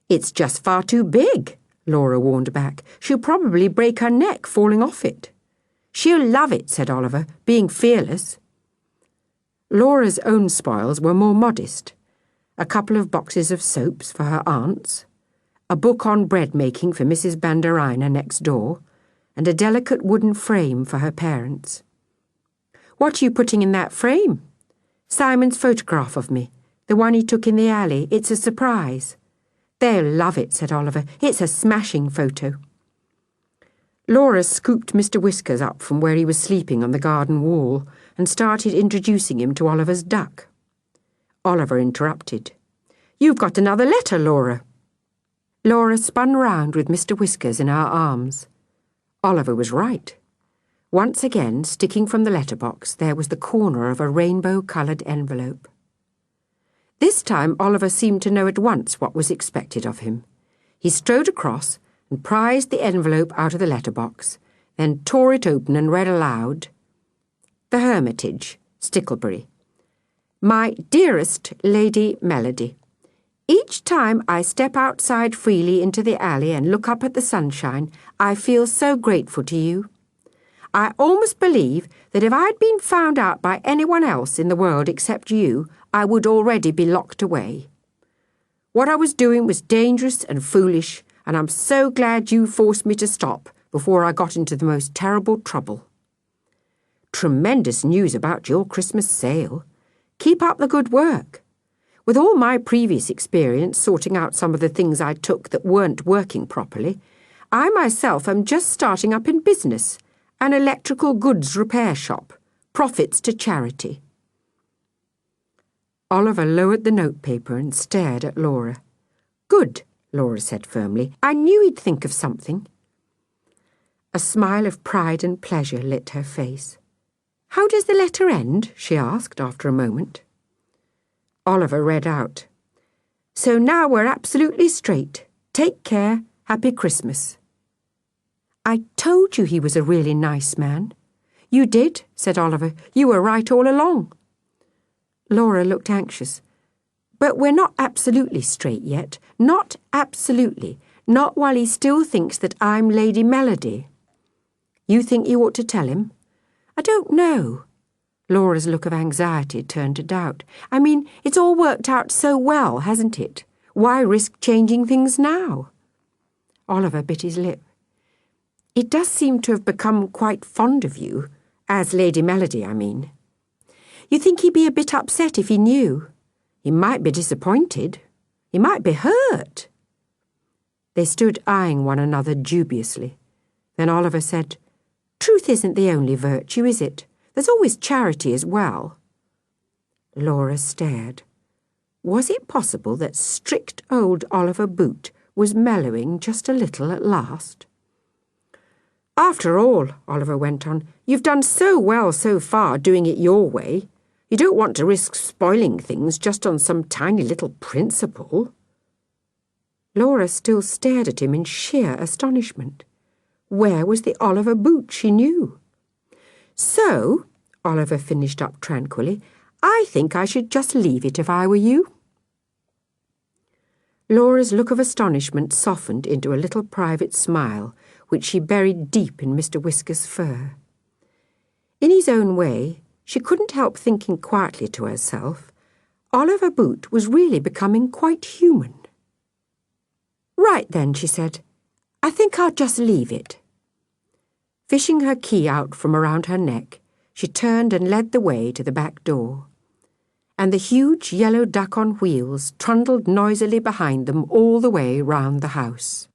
"It's just far too big," Laura warned back. "She'll probably break her neck falling off it." "She'll love it," said Oliver, being fearless. Laura's own spoils were more modest. A couple of boxes of soaps for her aunts, a book on bread-making for Mrs. Bandarina next door, and a delicate wooden frame for her parents. "What are you putting in that frame?" "Simon's photograph of me, the one he took in the alley. It's a surprise." "They'll love it," said Oliver. "It's a smashing photo." Laura scooped Mr. Whiskers up from where he was sleeping on the garden wall and started introducing him to Oliver's duck. Oliver interrupted. "You've got another letter, Laura." Laura spun round with Mr. Whiskers in her arms. Oliver was right. Once again, sticking from the letterbox, there was the corner of a rainbow-coloured envelope. This time Oliver seemed to know at once what was expected of him. He strode across and prized the envelope out of the letterbox, then tore it open and read aloud, "The Hermitage, Stickley. My dearest Lady Melody, each time I step outside freely into the alley and look up at the sunshine, I feel so grateful to you. I almost believe that if I'd been found out by anyone else in the world except you, I would already be locked away. What I was doing was dangerous and foolish, and I'm so glad you forced me to stop before I got into the most terrible trouble. Tremendous news about your Christmas sale. Keep up the good work. With all my previous experience sorting out some of the things I took that weren't working properly, I myself am just starting up in business, an electrical goods repair shop, profits to charity." Oliver lowered the notepaper and stared at Laura. "Good," Laura said firmly. "I knew he'd think of something." A smile of pride and pleasure lit her face. "How does the letter end?" she asked after a moment. Oliver read out, "So now we're absolutely straight. Take care. Happy Christmas." "I told you he was a really nice man." "You did," said Oliver. "You were right all along." Laura looked anxious. "But we're not absolutely straight yet. Not absolutely. Not while he still thinks that I'm Lady Melody." "You think you ought to tell him?" "I don't know." Laura's look of anxiety turned to doubt. "I mean, it's all worked out so well, hasn't it? Why risk changing things now?" Oliver bit his lip. "He does seem to have become quite fond of you, as Lady Melody, I mean. You think he'd be a bit upset if he knew? He might be disappointed. He might be hurt." They stood eyeing one another dubiously. Then Oliver said, "Truth isn't the only virtue, is it? There's always charity as well." Laura stared. Was it possible that strict old Oliver Boot was mellowing just a little at last? "After all," Oliver went on, "you've done so well so far doing it your way. You don't want to risk spoiling things just on some tiny little principle." Laura still stared at him in sheer astonishment. Where was the Oliver Boot she knew? "So," Oliver finished up tranquilly, "I think I should just leave it if I were you." Laura's look of astonishment softened into a little private smile, which she buried deep in Mr. Whisker's fur. In his own way, she couldn't help thinking quietly to herself, Oliver Boot was really becoming quite human. "Right then," she said, "I think I'll just leave it." Fishing her key out from around her neck, she turned and led the way to the back door. And the huge yellow duck on wheels trundled noisily behind them all the way round the house.